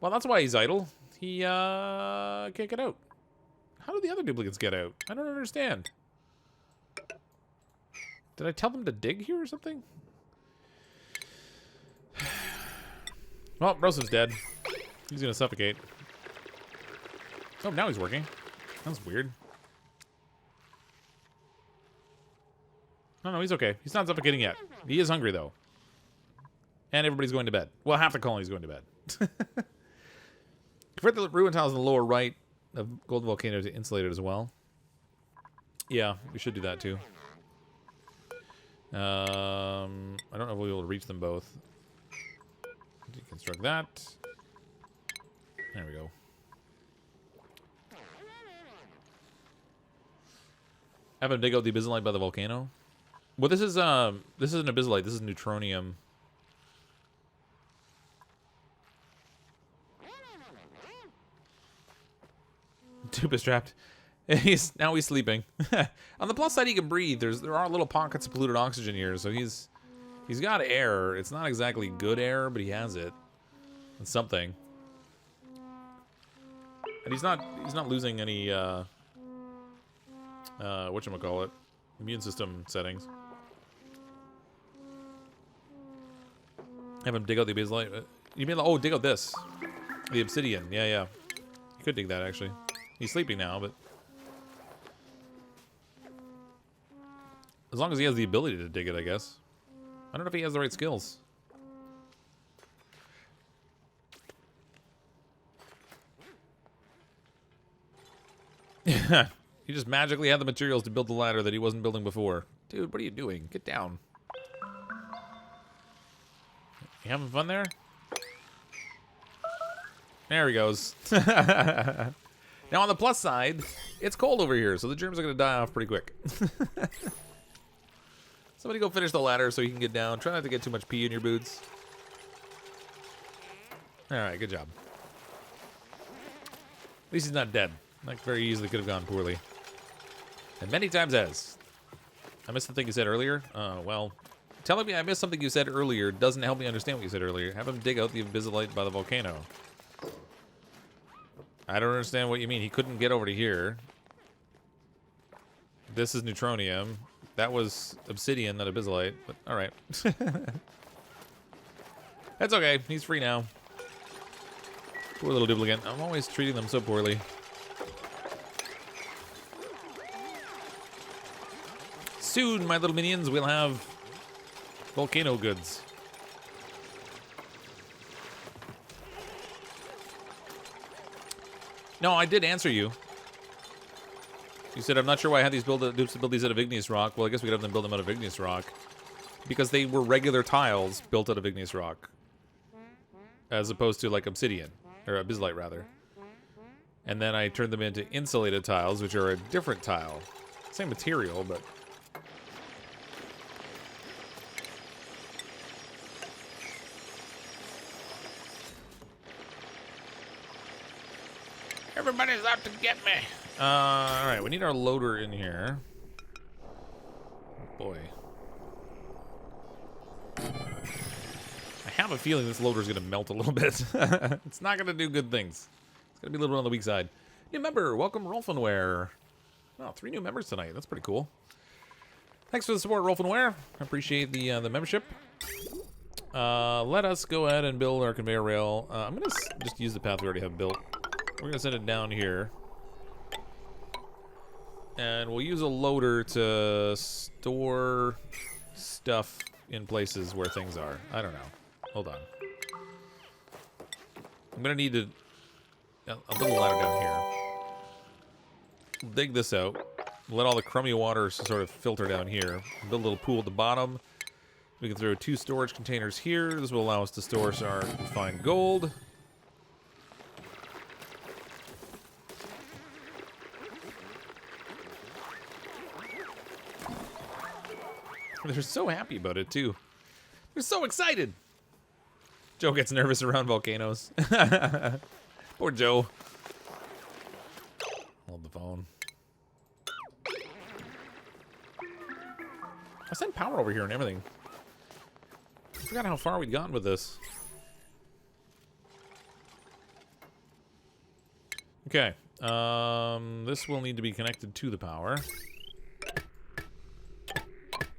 Speaker 1: Well, that's why he's idle. He can't get out. How do the other duplicates get out? I don't understand. Did I tell them to dig here or something? Well, Rosa's dead. He's gonna suffocate. Oh, now he's working. That's weird. No, he's okay. He's not suffocating yet. He is hungry, though. And everybody's going to bed. Well, half the colony's going to bed. Convert the ruin tiles in the lower right of Gold Volcano to insulated as well. Yeah, we should do that, too. I don't know if we'll be able to reach them both. Deconstruct that. There we go. Have him dig out the abyssallite by the volcano. Well, this is an abyssallite. This is neutronium. Dupe is trapped. Now he's sleeping. On the plus side, he can breathe. There are little pockets of polluted oxygen here, so he's got air. It's not exactly good air, but he has it. It's something. And he's not losing any whatchamacallit, immune system settings. Have him dig out the abyssallite. You mean, oh, dig out this, the obsidian? Yeah. You could dig that actually. He's sleeping now, but as long as he has the ability to dig it, I guess. I don't know if he has the right skills. He just magically had the materials to build the ladder that he wasn't building before. Dude, what are you doing? Get down. You having fun there? There he goes. Now, on the plus side, it's cold over here, so the germs are going to die off pretty quick. Somebody go finish the ladder so you can get down. Try not to get too much pee in your boots. Alright, good job. At least he's not dead. That very easily could have gone poorly. And many times has. I missed something you said earlier? Well, telling me I missed something you said earlier doesn't help me understand what you said earlier. Have him dig out the abyssallite by the volcano. I don't understand what you mean. He couldn't get over to here. This is neutronium. That was obsidian, not abyssallite. But all right. That's okay. He's free now. Poor little duplicant. I'm always treating them so poorly. Soon, my little minions, we'll have volcano goods. No, I did answer you. You said, I'm not sure why I had these dupes to build these out of igneous rock. Well, I guess we could have them build them out of igneous rock. Because they were regular tiles built out of igneous rock. As opposed to, like, obsidian. Or abyssallite, rather. And then I turned them into insulated tiles, which are a different tile. Same material, but... Everybody's out to get me. Alright, we need our loader in here. Boy. I have a feeling this loader is going to melt a little bit. It's not going to do good things. It's going to be a little bit on the weak side. New member, welcome Rolfenware. Oh, 3 new members tonight. That's pretty cool. Thanks for the support, Rolfenware. I appreciate the membership. Let us go ahead and build our conveyor rail. I'm going to just use the path we already have built. We're going to send it down here. And we'll use a loader to store stuff in places where things are. I don't know. Hold on. I'm going to need to... I'll build a ladder down here. Dig this out. Let all the crummy water sort of filter down here. Build a little pool at the bottom. We can throw 2 storage containers here. This will allow us to store our refined gold. They're so happy about it, too. They're so excited. Joe gets nervous around volcanoes. Poor Joe. Hold the phone. I sent power over here and everything. I forgot how far we'd gotten with this. Okay. This will need to be connected to the power.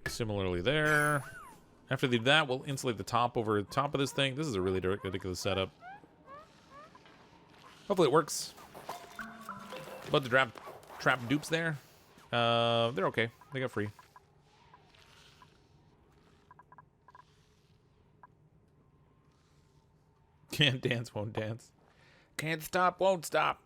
Speaker 1: Similarly there. After they do that, we'll insulate the top over the top of this thing. This is a really ridiculous setup. Hopefully it works. But the trap dupes there. They're okay. They got free. Can't dance, won't dance. Can't stop, won't stop.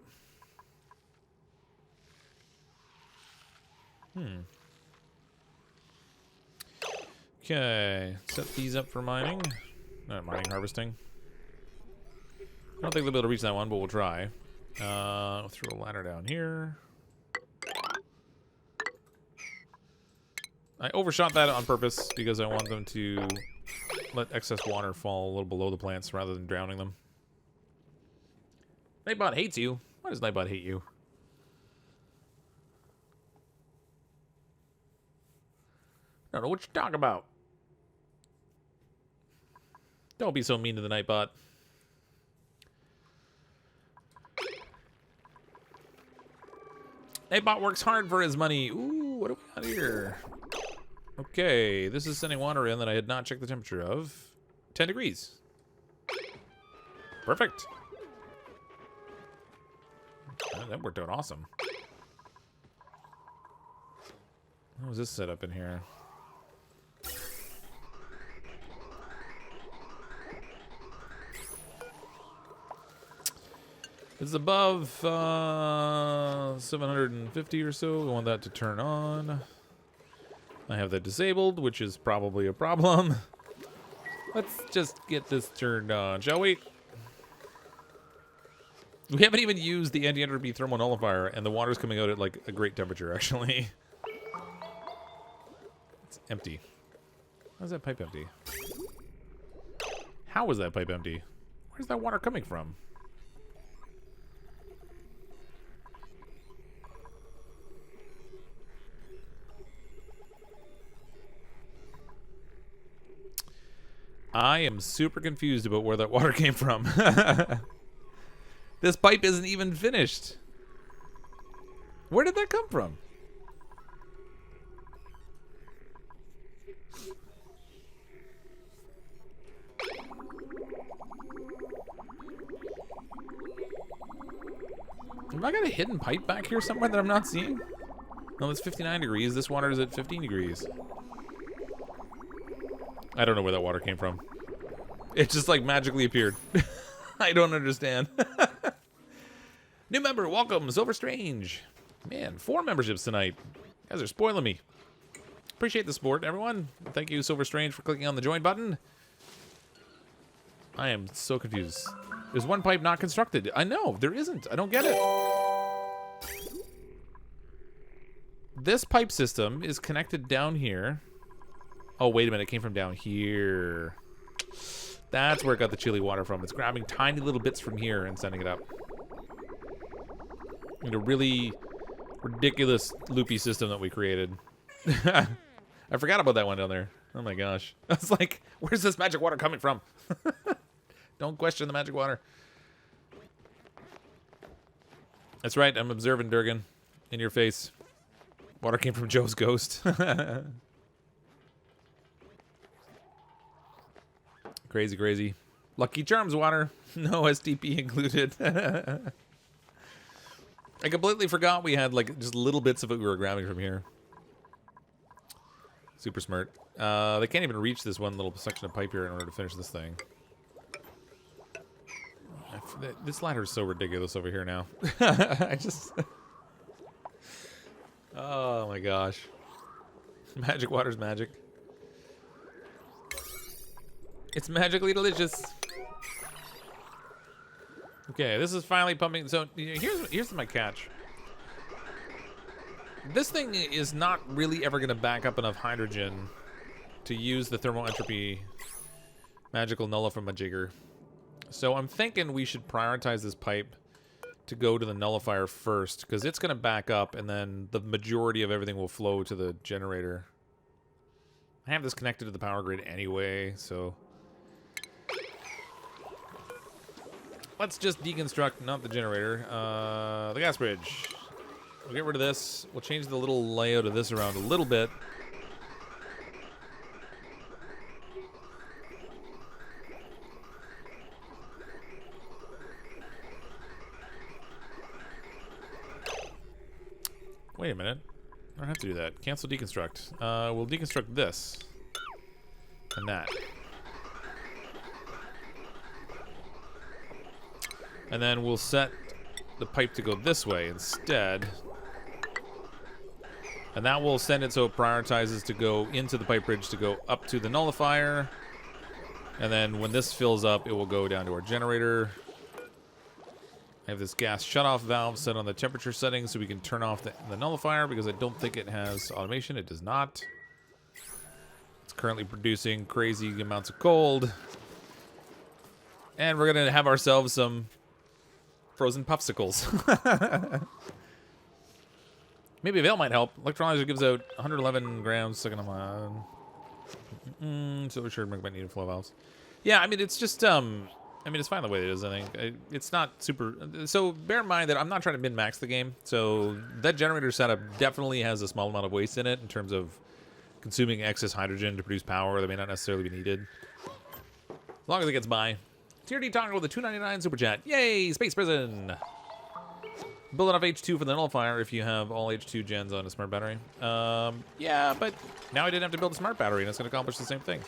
Speaker 1: Okay, set these up for mining. Not mining, harvesting. I don't think they'll be able to reach that one, but we'll try. We'll throw a ladder down here. I overshot that on purpose because I want them to let excess water fall a little below the plants rather than drowning them. Nightbot hates you. Why does Nightbot hate you? I don't know what you're talking about. Don't be so mean to the Nightbot. Nightbot works hard for his money. Ooh, what do we got here? Okay, this is sending water in that I had not checked the temperature of. 10 degrees. Perfect. Oh, that worked out awesome. What was this setup in here? It's above 750 or so. I want that to turn on. I have that disabled, which is probably a problem. Let's just get this turned on, shall we? We haven't even used the anti-entropy thermal nullifier, and the water's coming out at like a great temperature, actually. It's empty. How's that pipe empty? How is that pipe empty? Where's that water coming from? I am super confused about where that water came from. This pipe isn't even finished. Where did that come from? Have I got a hidden pipe back here somewhere that I'm not seeing? No, it's 59 degrees. This water is at 15 degrees. I don't know where that water came from. It just like magically appeared. I don't understand. New member, welcome, Silver Strange. Man, 4 memberships tonight. You guys are spoiling me. Appreciate the support, everyone. Thank you, Silver Strange, for clicking on the join button. I am so confused. There's one pipe not constructed. I know, there isn't. I don't get it. This pipe system is connected down here. Oh, wait a minute. It came from down here. That's where it got the chili water from. It's grabbing tiny little bits from here and sending it up. In a really ridiculous loopy system that we created. I forgot about that one down there. Oh my gosh. I was like, where's this magic water coming from? Don't question the magic water. That's right. I'm observing, Durgan. In your face. Water came from Joe's ghost. Crazy, crazy. Lucky Charms water. No STP included. I completely forgot we had like just little bits of it we were grabbing from here. Super smart. They can't even reach this one little section of pipe here in order to finish this thing. This ladder is so ridiculous over here now. I just... Oh my gosh. Magic water's magic. It's magically delicious. Okay, this is finally pumping. So here's my catch. This thing is not really ever going to back up enough hydrogen to use the thermal entropy magical nullify-majigger. So I'm thinking we should prioritize this pipe to go to the nullifier first, because it's going to back up, and then the majority of everything will flow to the generator. I have this connected to the power grid anyway, so... let's just deconstruct, not the generator, the gas bridge. We'll get rid of this. We'll change the little layout of this around a little bit. Wait a minute. I don't have to do that. Cancel deconstruct. We'll deconstruct this. And that. And then we'll set the pipe to go this way instead. And that will send it so it prioritizes to go into the pipe bridge to go up to the nullifier. And then when this fills up, it will go down to our generator. I have this gas shutoff valve set on the temperature setting so we can turn off the nullifier because I don't think it has automation. It does not. It's currently producing crazy amounts of cold. And we're going to have ourselves some frozen puffsicles. Maybe a veil might help. Electrolyzer gives out 111 grams second on my... so sure might need flow valves. Yeah, I mean, it's just... I mean, it's fine the way it is, I think. It's not super... So, bear in mind that I'm not trying to min-max the game. So, that generator setup definitely has a small amount of waste in it in terms of consuming excess hydrogen to produce power that may not necessarily be needed. As long as it gets by. TRD Toggle with a $2.99 super chat. Yay! Space Prison! Build enough H2 for the nullifier if you have all H2 gens on a smart battery. Yeah, but now I didn't have to build a smart battery, and it's going to accomplish the same thing.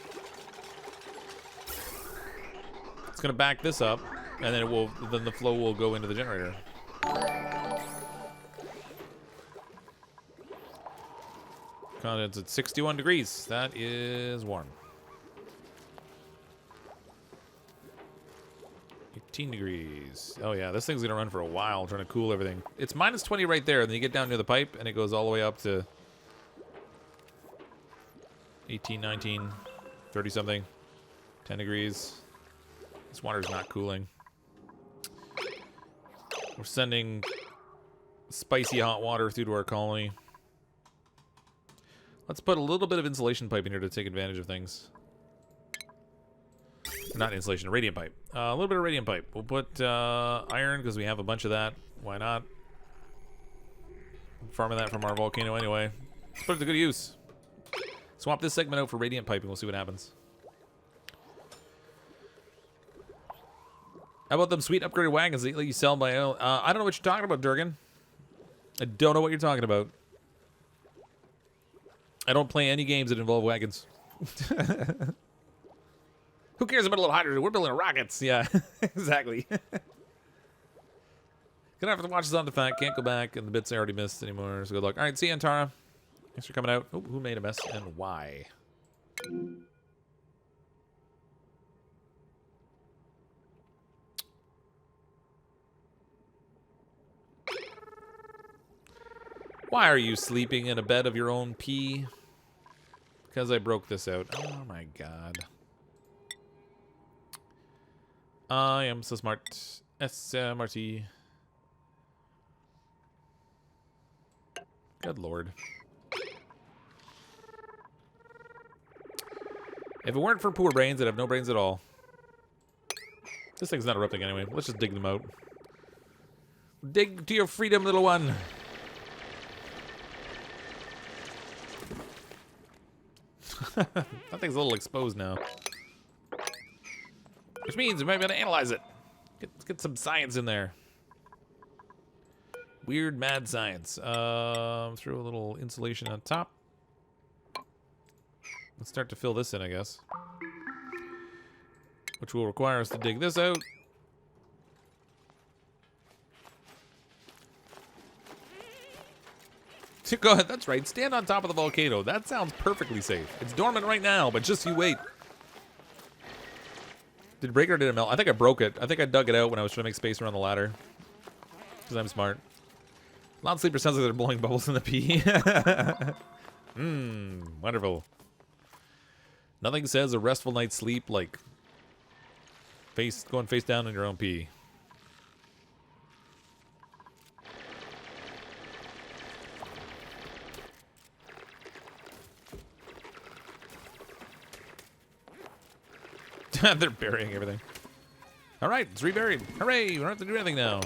Speaker 1: It's going to back this up, and then then the flow will go into the generator. Contents at 61 degrees. That is warm. 18 degrees. Oh yeah, this thing's going to run for a while trying to cool everything. It's minus 20 right there, and then you get down near the pipe, and it goes all the way up to 18, 19, 30-something, 10 degrees. This water's not cooling. We're sending spicy hot water through to our colony. Let's put a little bit of insulation pipe in here to take advantage of things. Not insulation, radiant pipe. A little bit of radiant pipe. We'll put iron because we have a bunch of that. Why not? I'm farming that from our volcano anyway. Let's put it to good use. Swap this segment out for radiant pipe and we'll see what happens. How about them sweet upgraded wagons that you sell by... I don't know what you're talking about, Durgan. I don't know what you're talking about. I don't play any games that involve wagons. Who cares about a little hydrogen? We're building rockets. Yeah, exactly. Gonna have to watch this on the fact. Can't go back, and the bits I already missed anymore. So good luck. All right, see you, Antara. Thanks for coming out. Oh, who made a mess and why? Why are you sleeping in a bed of your own pee? Because I broke this out. Oh my god. I am so smart. SMRT. Good lord. If it weren't for poor brains, I'd have no brains at all. This thing's not erupting anyway. Let's just dig them out. Dig to your freedom, little one. That thing's a little exposed now. Which means we might be able to analyze it. Let's get some science in there. Weird, mad science. Throw a little insulation on top. Let's start to fill this in, I guess. Which will require us to dig this out. Go ahead, that's right. Stand on top of the volcano. That sounds perfectly safe. It's dormant right now, but just you wait. Did it break or did it melt? I think I broke it. I think I dug it out when I was trying to make space around the ladder. Because I'm smart. Loud sleeper sounds like they're blowing bubbles in the pee. Wonderful. Nothing says a restful night's sleep like going face down in your own pee. They're burying everything. All right, it's reburied. Hooray, we don't have to do anything now.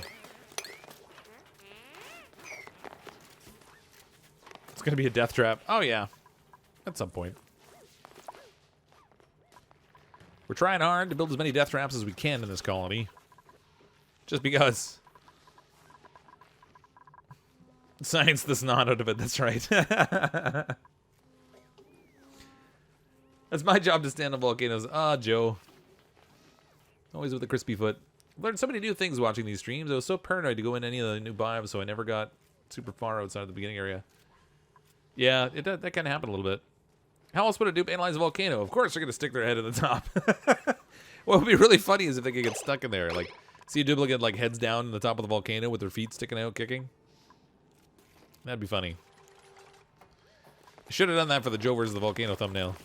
Speaker 1: It's going to be a death trap. Oh, yeah. At some point. We're trying hard to build as many death traps as we can in this colony. Just because. Science the snot out of it, that's right. That's my job to stand on volcanoes. Ah, Joe. Always with a crispy foot. Learned so many new things watching these streams. I was so paranoid to go in any of the new biomes, so I never got super far outside of the beginning area. Yeah, that kind of happened a little bit. How else would a dupe analyze a volcano? Of course they're going to stick their head at the top. What would be really funny is if they could get stuck in there. Like, see a duplicate like heads down in the top of the volcano with their feet sticking out kicking. That'd be funny. I should have done that for the Joe versus the volcano thumbnail.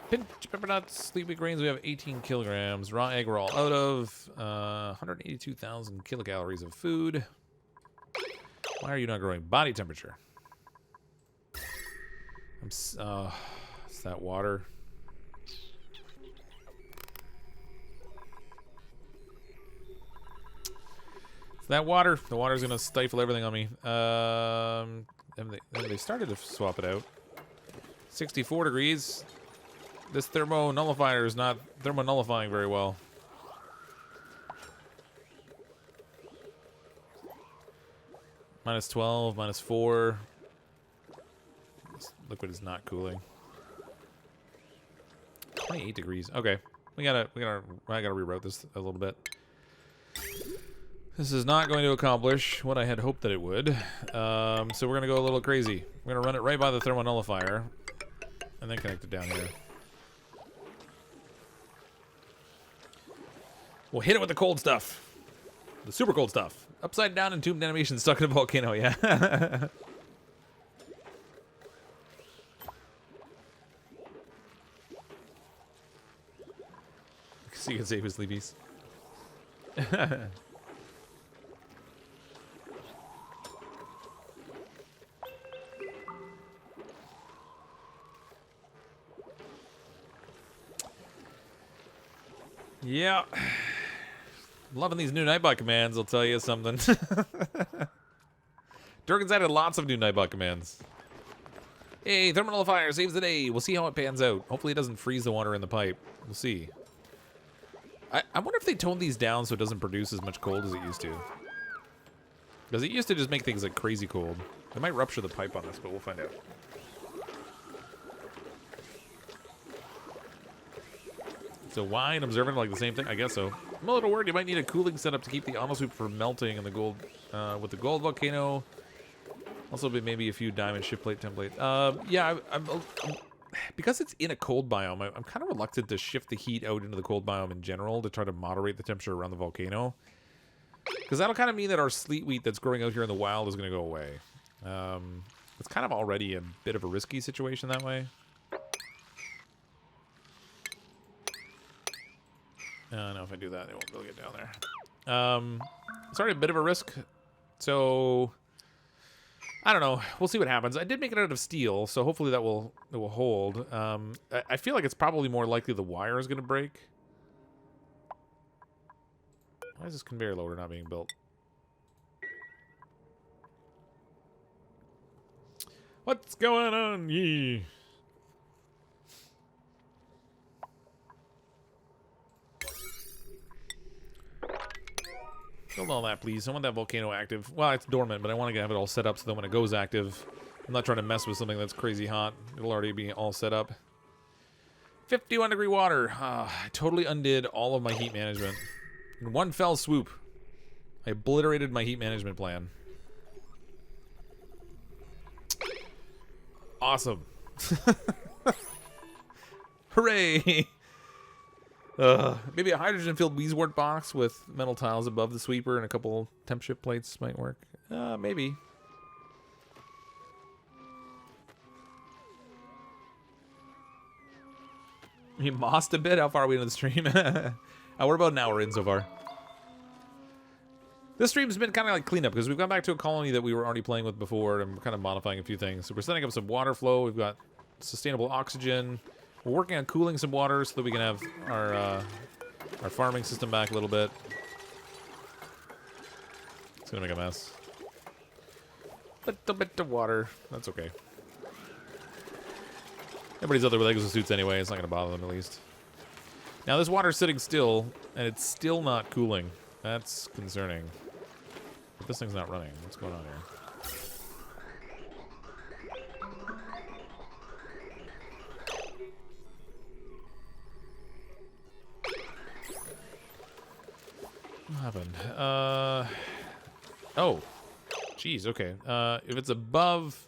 Speaker 1: Pinch pepper nuts, sleepy grains, we have 18 kilograms. Raw egg, we're all out of. 182,000 kilocalories of food. Why are you not growing? Body temperature. It's that water. It's that water. The water's gonna stifle everything on me. They started to swap it out. 64 degrees. This thermo nullifier is not thermo nullifying very well. Minus 12, minus 4. This liquid is not cooling. 28 degrees. Okay. I gotta reroute this a little bit. This is not going to accomplish what I had hoped that it would. So we're gonna go a little crazy. We're gonna run it right by the thermo nullifier and then connect it down here. We'll hit it with the cold stuff. The super cold stuff. Upside down entombed animation stuck in a volcano, yeah. So you can save his sleepies. Yeah. Loving these new Nightbot commands, I'll tell you something. Durgan's added lots of new Nightbot commands. Hey, thermal nullifier saves the day. We'll see how it pans out. Hopefully it doesn't freeze the water in the pipe. We'll see. I wonder if they toned these down so it doesn't produce as much cold as it used to. Because it used to just make things like crazy cold. It might rupture the pipe on us, but we'll find out. So wine, observant, like the same thing? I guess so. I'm a little worried you might need a cooling setup to keep the onosoup from melting in the gold, with the gold volcano. Also, maybe a few diamond ship plate templates. Yeah, because it's in a cold biome, I'm kind of reluctant to shift the heat out into the cold biome in general to try to moderate the temperature around the volcano. Because that'll kind of mean that our sleet wheat that's growing out here in the wild is going to go away. It's kind of already a bit of a risky situation that way. No, if I do that, they won't be able to get down there. It's already a bit of a risk. So, I don't know. We'll see what happens. I did make it out of steel, so hopefully it will hold. I feel like it's probably more likely the wire is going to break. Why is this conveyor loader not being built? What's going on, yee? Build all that, please. I want that volcano active. Well, it's dormant, but I want to have it all set up so that when it goes active, I'm not trying to mess with something that's crazy hot. It'll already be all set up. 51 degree water. I totally undid all of my heat management. In one fell swoop, I obliterated my heat management plan. Awesome. Hooray! Maybe a hydrogen-filled Weezewort box with metal tiles above the sweeper and a couple temp ship plates might work. Maybe. You mossed a bit? How far are we into the stream? We're about an hour in so far. This stream's been kind of like cleanup because we've gone back to a colony that we were already playing with before, and we're kind of modifying a few things. So we're setting up some water flow. We've got sustainable oxygen. We're working on cooling some water so that we can have our farming system back a little bit. It's gonna make a mess. Little bit of water. That's okay. Everybody's out there with exosuits anyway. It's not gonna bother them at least. Now this water's sitting still, and it's still not cooling. That's concerning. But this thing's not running. What's going on here? What happened? Oh. Jeez, okay. If it's above...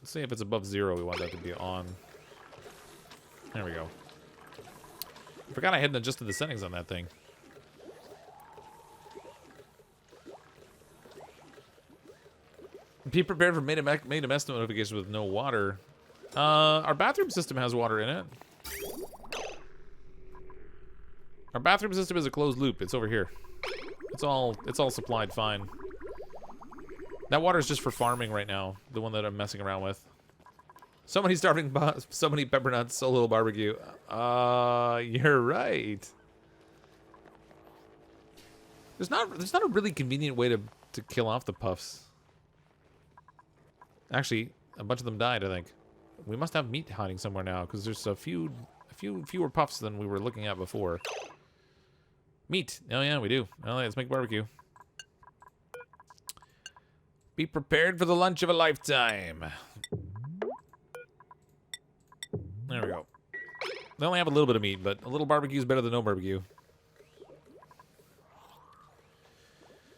Speaker 1: Let's say if it's above 0, we want that to be on. There we go. I forgot I hadn't adjusted the settings on that thing. Be prepared for made a mess notification with no water. Our bathroom system has water in it. Our bathroom system is a closed loop. It's over here. It's all supplied fine. That water is just for farming right now. The one that I'm messing around with. So many starving so many pepper nuts, so little barbecue. You're right. There's not a really convenient way to kill off the puffs. Actually, a bunch of them died, I think. We must have meat hiding somewhere now, because there's a fewer puffs than we were looking at before. Meat. Oh yeah, we do. Well, let's make barbecue. Be prepared for the lunch of a lifetime. There we go. They only have a little bit of meat, but a little barbecue is better than no barbecue.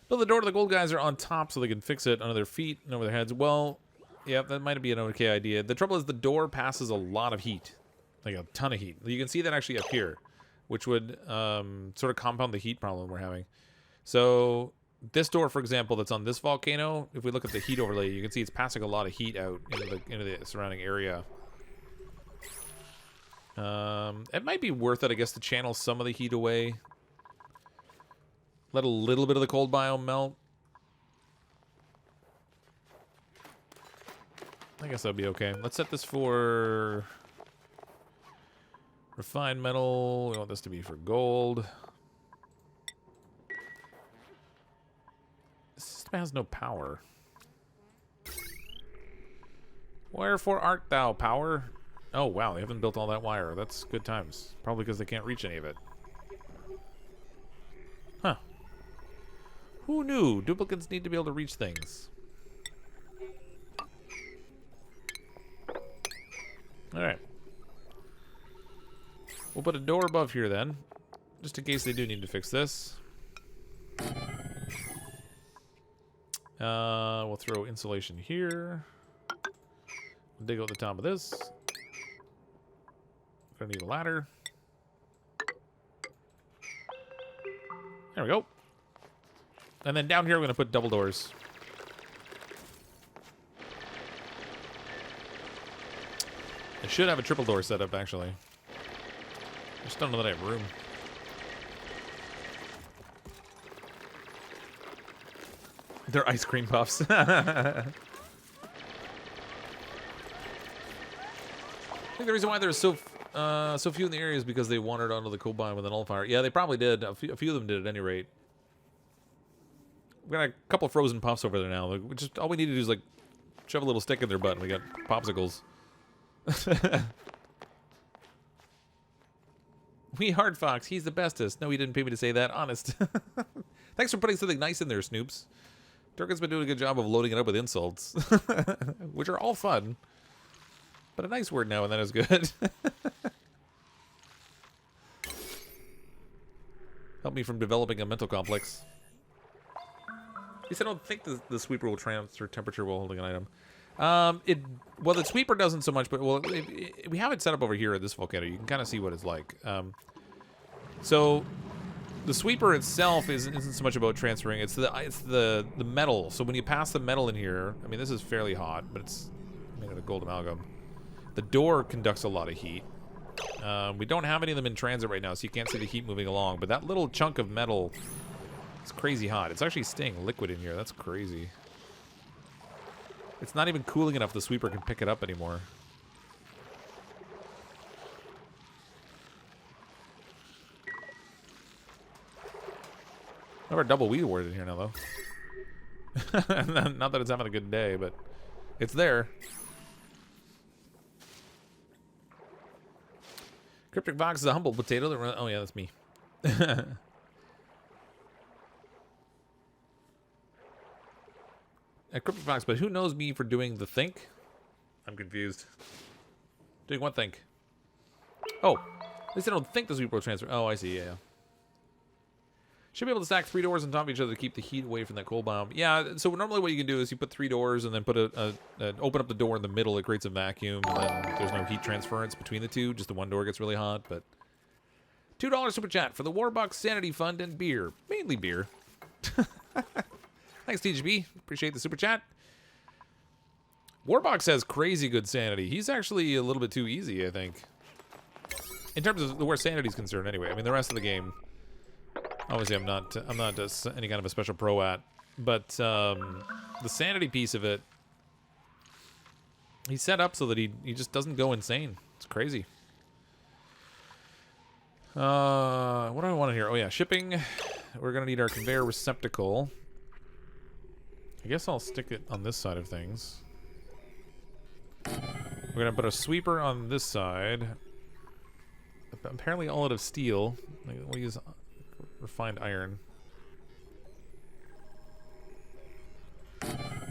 Speaker 1: Build the door to the gold geyser on top so they can fix it under their feet and over their heads. Well, yeah, that might be an okay idea. The trouble is the door passes a lot of heat. Like a ton of heat. You can see that actually up here, which would sort of compound the heat problem we're having. So this door, for example, that's on this volcano, if we look at the heat overlay, you can see it's passing a lot of heat out into the surrounding area. It might be worth it, I guess, to channel some of the heat away. Let a little bit of the cold biome melt. I guess that'd be okay. Let's set this for refined metal. We want this to be for gold. This system has no power. Wherefore art thou, power? Oh, wow, they haven't built all that wire. That's good times. Probably because they can't reach any of it. Huh. Who knew? Duplicates need to be able to reach things. Alright. We'll put a door above here then, just in case they do need to fix this. We'll throw insulation here. We'll dig out the top of this. Gonna need a ladder. There we go. And then down here, we're gonna put double doors. I should have a triple door set up, actually. I just don't know that I have room. They're ice cream puffs. I think the reason why there's so few in the area is because they wandered onto the coal biome with an nullifier. Yeah, they probably did. A few of them did at any rate. We've got a couple of frozen puffs over there now. Just all we need to do is like shove a little stick in their butt and we got popsicles. We hard Fox, he's the bestest. No, he didn't pay me to say that. Honest. Thanks for putting something nice in there, Snoops. Durkin's been doing a good job of loading it up with insults, which are all fun. But a nice word now and then is good. Help me from developing a mental complex. At least I don't think the sweeper will transfer temperature while holding an item. Well, the sweeper doesn't so much, but well, we have it set up over here at this volcano. You can kind of see what it's like. So the sweeper itself isn't so much about transferring. It's the metal. So when you pass the metal in here, I mean, this is fairly hot, but it's made out of gold amalgam. The door conducts a lot of heat. We don't have any of them in transit right now, so you can't see the heat moving along. But that little chunk of metal It's crazy hot. It's actually staying liquid in here. That's crazy. It's not even cooling enough the sweeper can pick it up anymore. I have our double wheel word in here now, though. Not that it's having a good day, but it's there. CrypticFox is a humble potato that oh yeah, that's me. At CrypticFox, but who knows me for doing the think? I'm confused. Doing what think? Oh, at least I don't think the sweep will transfer. Oh, I see. Yeah. Should be able to stack 3 doors on top of each other to keep the heat away from that cold bomb. Yeah. So normally what you can do is you put 3 doors and then put open up the door in the middle. It creates a vacuum, and then there's no heat transference between the two. Just the one door gets really hot. But $2 super chat for the Warbucks Sanity Fund and beer, mainly beer. Thanks, TGB. Appreciate the super chat. Warbox has crazy good sanity. He's actually a little bit too easy, I think. In terms of where sanity's concerned, anyway. I mean, the rest of the game, obviously, I'm not any kind of a special pro at. But the sanity piece of it, he's set up so that he just doesn't go insane. It's crazy. What do I want in here? Oh yeah, shipping. We're gonna need our conveyor receptacle. I guess I'll stick it on this side of things. We're gonna put a sweeper on this side. Apparently all out of steel. We'll use refined iron.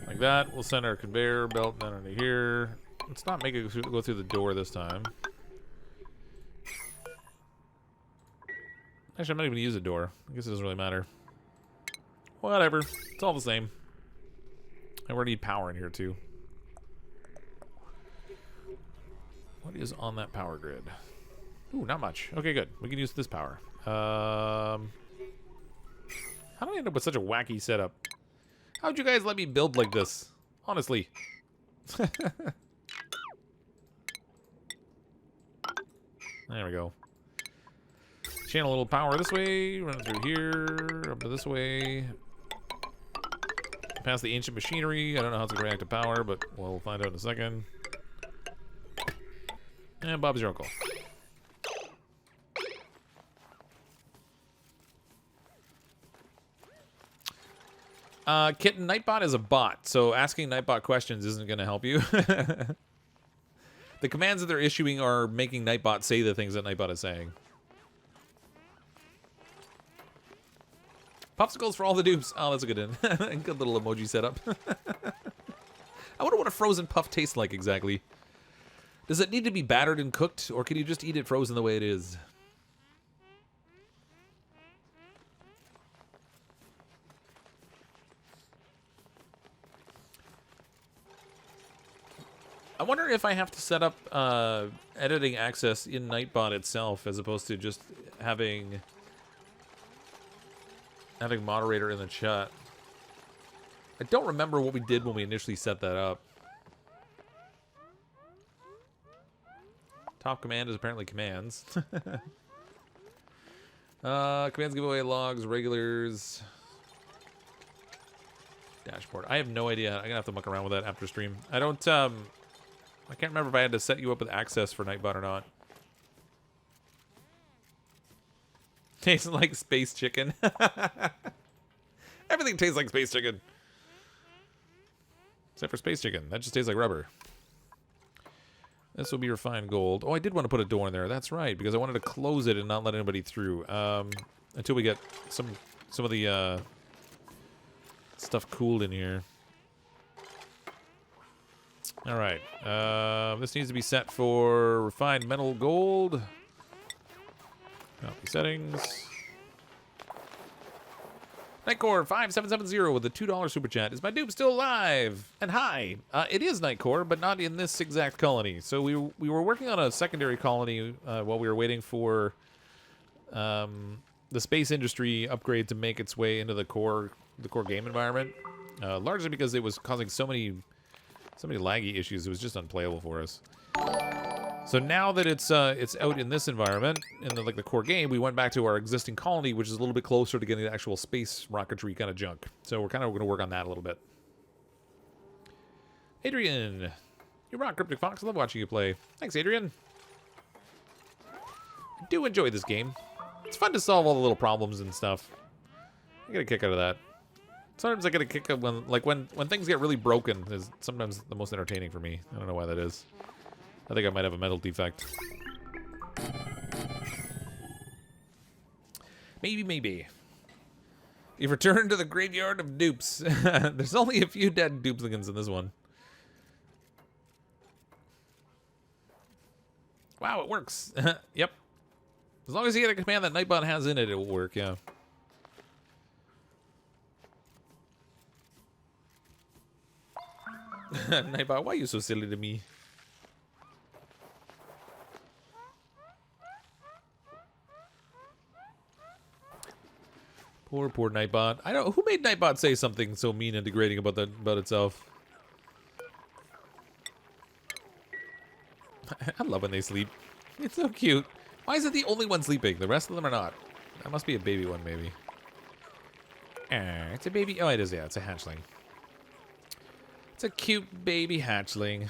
Speaker 1: Like that. We'll send our conveyor belt down into here. Let's not make it go through the door this time. Actually, I'm not even gonna use a door. I guess it doesn't really matter. Whatever. It's all the same. And we're gonna need power in here too. What is on that power grid? Ooh, not much. Okay, good. We can use this power. How did I end up with such a wacky setup? How'd you guys let me build like this? Honestly. There we go. Channel a little power this way, run it through here, up to this way. Past the ancient machinery. I don't know how it's going to react to power, but we'll find out in a second. And Bob's your uncle. Kitten, Nightbot is a bot, so asking Nightbot questions isn't going to help you. The commands that they're issuing are making Nightbot say the things that Nightbot is saying. Popsicles for all the dupes. Oh, that's a good one. Good little emoji setup. I wonder what a frozen puff tastes like exactly. Does it need to be battered and cooked, or can you just eat it frozen the way it is? I wonder if I have to set up editing access in Nightbot itself as opposed to just having moderator in the chat. I don't remember what we did when we initially set that up. Top command is apparently commands. Commands, giveaway, logs, regulars, dashboard. I have no idea. I'm gonna have to muck around with that after stream. I don't. I can't remember if I had to set you up with access for Nightbot or not. Tastes like space chicken. Everything tastes like space chicken. Except for space chicken. That just tastes like rubber. This will be refined gold. Oh, I did want to put a door in there. That's right, because I wanted to close it and not let anybody through. Until we get some of the stuff cooled in here. All right. This needs to be set for refined metal gold. Copy settings. Nightcore 5770 with a $2 super chat. Is my dupe still alive? And hi. It is Nightcore, but not in this exact colony. So we were working on a secondary colony while we were waiting for the space industry upgrade to make its way into the core game environment. Largely because it was causing so many laggy issues. It was just unplayable for us. So now that it's out in this environment, in the core game, we went back to our existing colony, which is a little bit closer to getting the actual space rocketry kind of junk. So we're kind of going to work on that a little bit. Adrian, you rock, CrypticFox. I love watching you play. Thanks, Adrian. I do enjoy this game. It's fun to solve all the little problems and stuff. I get a kick out of that. Sometimes I get a kick out when things get really broken. Is sometimes the most entertaining for me. I don't know why that is. I think I might have a mental defect. Maybe. You've returned to the graveyard of dupes. There's only a few dead duplicants in this one. Wow, it works. Yep. As long as you get a command that Nightbot has in it, it will work, yeah. Nightbot, why are you so silly to me? Poor Nightbot. I don't. Who made Nightbot say something so mean and degrading about itself? I love when they sleep. It's so cute. Why is it the only one sleeping? The rest of them are not. That must be a baby one, maybe. It's a baby. Oh, it is. Yeah, it's a hatchling. It's a cute baby hatchling.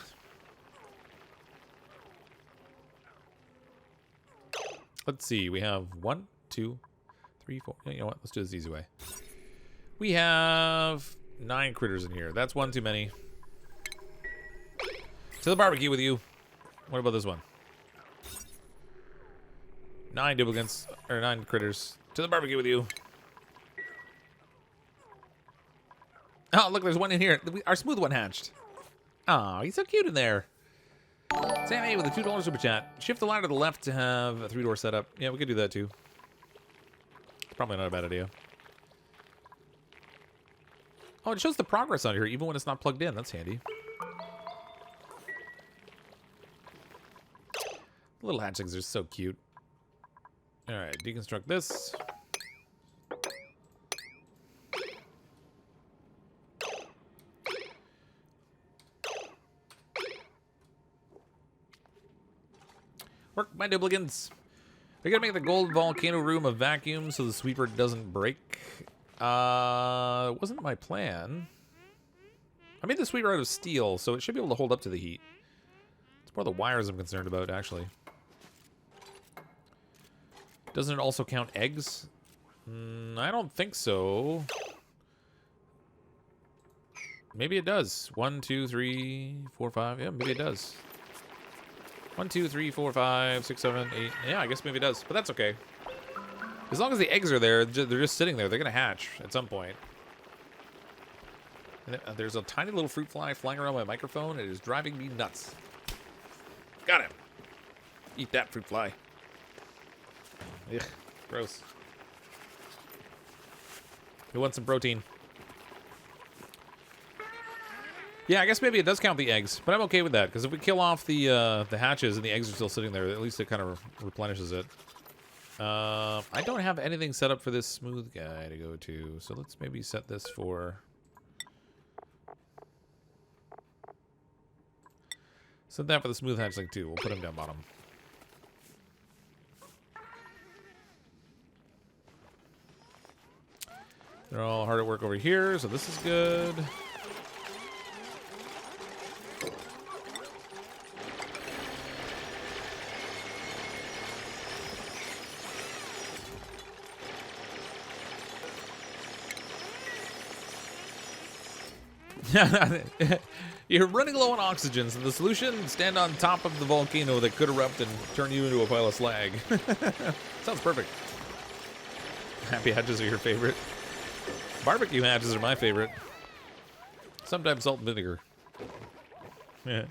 Speaker 1: Let's see. We have 1, 2, 3, 4. You know what? Let's do this the easy way. We have 9 critters in here. That's one too many. To the barbecue with you. What about this one? 9 duplicants, or 9 critters. To the barbecue with you. Oh, look, there's one in here. Our smooth one hatched. Aw, he's so cute in there. Sammy with a $2 super chat. Shift the ladder to the left to have a 3-door setup. Yeah, we could do that too. Probably not a bad idea. Oh, it shows the progress on here even when it's not plugged in. That's handy. Little hatchlings are so cute. Alright, deconstruct this. Work my duplicants. Are you gonna make the gold volcano room a vacuum so the sweeper doesn't break? It wasn't my plan. I made the sweeper out of steel, so it should be able to hold up to the heat. It's more the wires I'm concerned about, actually. Doesn't it also count eggs? I don't think so. Maybe it does. 1, 2, 3, 4, 5. Yeah, maybe it does. 1, 2, 3, 4, 5, 6, 7, 8. Yeah, I guess maybe it does. But that's okay. As long as the eggs are there, they're just sitting there. They're going to hatch at some point. And there's a tiny little fruit fly flying around my microphone. It is driving me nuts. Got him. Eat that, fruit fly. Ugh, gross. Who wants some protein? Yeah, I guess maybe it does count the eggs, but I'm okay with that, because if we kill off the hatches and the eggs are still sitting there, at least it kind of replenishes it. I don't have anything set up for this smooth guy to go to, so let's maybe set this for... Set that for the smooth hatchling too. We'll put him down bottom. They're all hard at work over here, so this is good. You're running low on oxygen, so the solution, stand on top of the volcano that could erupt and turn you into a pile of slag. Sounds perfect. Happy hatches are your favorite. Barbecue hatches are my favorite. Sometimes salt and vinegar. Yeah.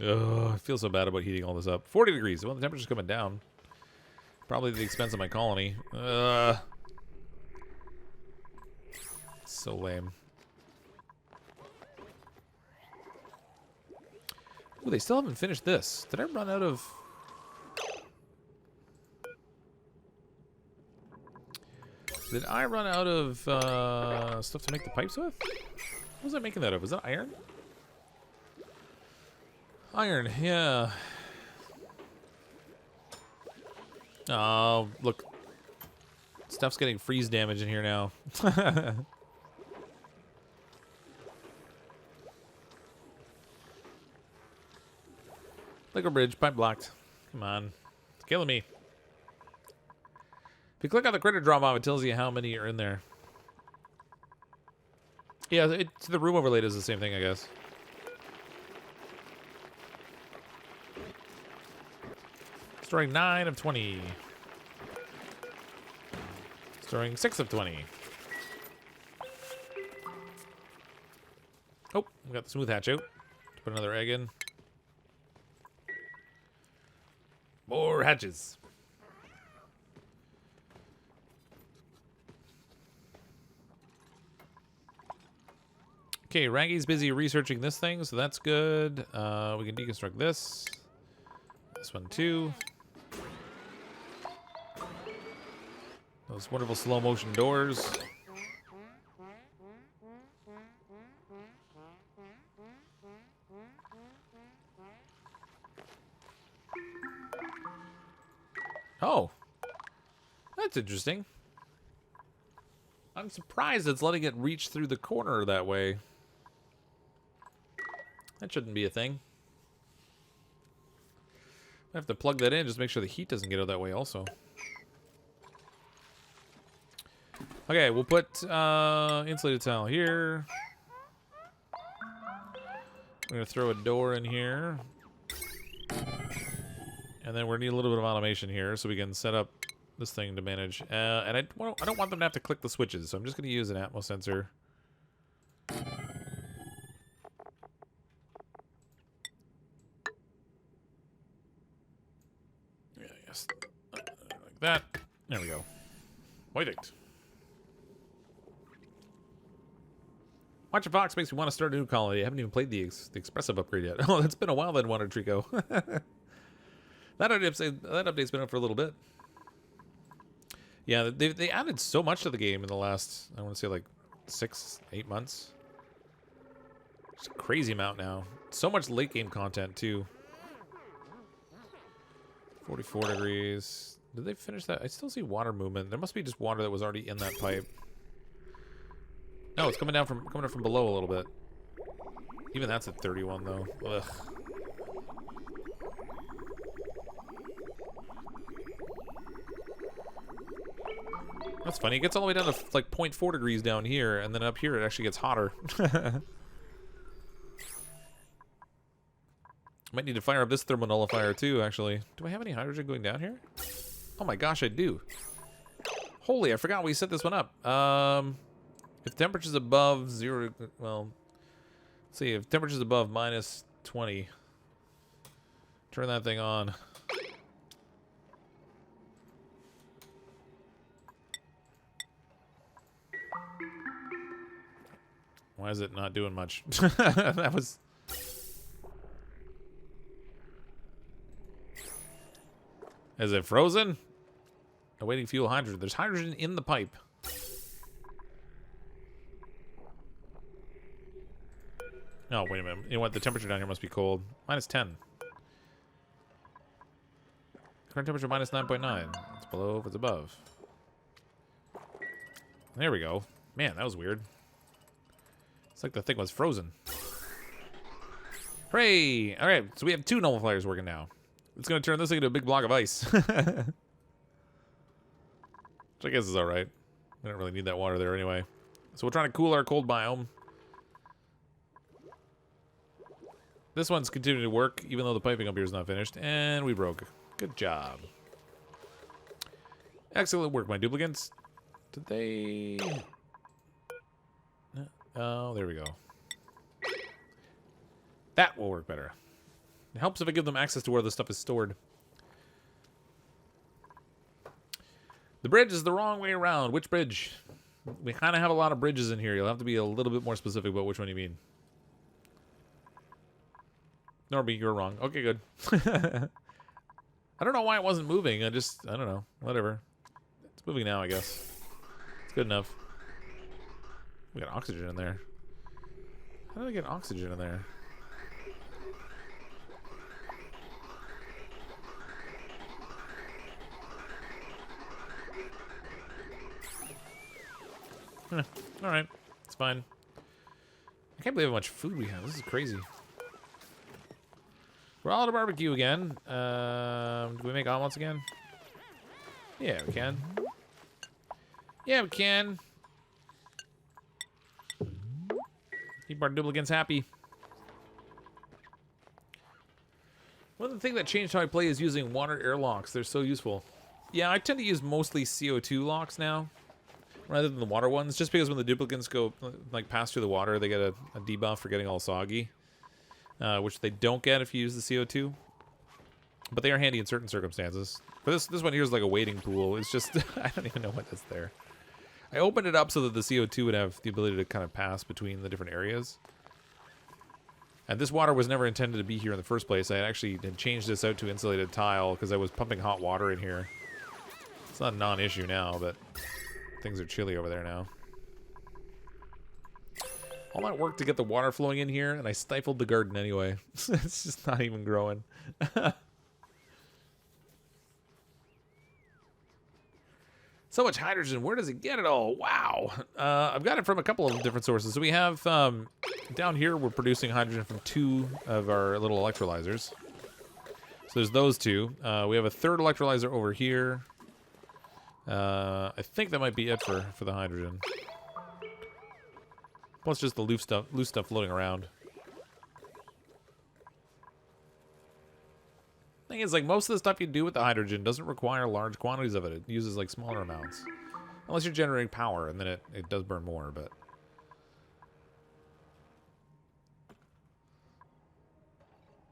Speaker 1: Oh, I feel so bad about heating all this up. 40 degrees. Well, the temperature's coming down. Probably at the expense of my colony. So lame. Ooh, they still haven't finished this. Did I run out of... Did I run out of stuff to make the pipes with? What was I making that of? Was that iron? Iron, yeah. Oh, look. Stuff's getting freeze damage in here now. Liquor bridge, pipe blocked. Come on. It's killing me. If you click on the critter drop off, it tells you how many are in there. Yeah, the room overlay does the same thing, I guess. Storing 9 of 20. Storing 6 of 20. Oh, we got the smooth hatch out. Put another egg in. More hatches. Okay, Raggy's busy researching this thing, so that's good. We can deconstruct this. This one too. Those wonderful slow motion doors. Oh, that's interesting. I'm surprised it's letting it reach through the corner that way. That shouldn't be a thing. I have to plug that in, just make sure the heat doesn't get out that way also. Okay, we'll put insulated tile here. We're gonna throw a door in here. And then we need a little bit of automation here so we can set up this thing to manage. And I don't want them to have to click the switches, so I'm just gonna use an Atmos sensor. Yeah, yes. Like that. There we go. Perfect. Watch a Fox makes me want to start a new colony. I haven't even played the expressive upgrade yet. Oh, it's been a while then, Water Trico. that update's been up for a little bit. Yeah, they added so much to the game in the last, I want to say like 6-8 months. It's a crazy amount now. So much late game content too. 44 degrees. Did they finish that? I still see water movement. There must be just water that was already in that pipe. No, it's coming up from below a little bit. Even that's at 31 though. Ugh. That's funny. It gets all the way down to like 0.4 degrees down here, and then up here it actually gets hotter. Might need to fire up this thermal nullifier too, actually. Do I have any hydrogen going down here? Oh my gosh, I do. Holy, I forgot we set this one up. If temperature's above 0, well, let's see, if temperature's above minus 20, turn that thing on. Why is it not doing much? That was... Is it frozen? Awaiting fuel hydrogen. There's hydrogen in the pipe. Oh, wait a minute. You know what? The temperature down here must be cold. Minus 10. Current temperature minus 9.9. It's below if it's above. There we go. Man, that was weird. It's like the thing was frozen. Hooray! Alright, so we have 2 nullifiers working now. It's going to turn this thing into a big block of ice. Which I guess is alright. We don't really need that water there anyway. So we're trying to cool our cold biome. This one's continuing to work, even though the piping up here is not finished. And we broke. Good job. Excellent work, my duplicants. Did they... Oh, there we go. That will work better. It helps if I give them access to where the stuff is stored. The bridge is the wrong way around. Which bridge? We kind of have a lot of bridges in here. You'll have to be a little bit more specific about which one you mean. Norby, you're wrong. Okay, good. I don't know why it wasn't moving. I don't know. Whatever. It's moving now, I guess. It's good enough. We got oxygen in there. How did I get oxygen in there? All right, it's fine. I can't believe how much food we have. This is crazy. We're all at a barbecue again. Do we make omelets again? Yeah, we can. Yeah, we can. Keep our duplicants happy. One of the things that changed how I play is using water air locks. They're so useful. Yeah, I tend to use mostly CO2 locks now, rather than the water ones, just because when the duplicants go, like, pass through the water, they get a debuff for getting all soggy, which they don't get if you use the CO2. But they are handy in certain circumstances. But this one here is like a wading pool. It's just, I don't even know what that's there. I opened it up so that the CO2 would have the ability to kind of pass between the different areas. And this water was never intended to be here in the first place. I actually had changed this out to insulated tile because I was pumping hot water in here. It's not a non-issue now, but things are chilly over there now. All that work to get the water flowing in here, and I stifled the garden anyway. It's just not even growing. So much hydrogen. Where does it get it all? Wow. I've got it from a couple of different sources. So we have, down here, we're producing hydrogen from 2 of our little electrolyzers. So there's those 2. We have a third electrolyzer over here. I think that might be it for the hydrogen. Plus just the loose stuff floating around. Thing is, like, most of the stuff you do with the hydrogen doesn't require large quantities of it. It uses, like, smaller amounts. Unless you're generating power, and then it does burn more, but...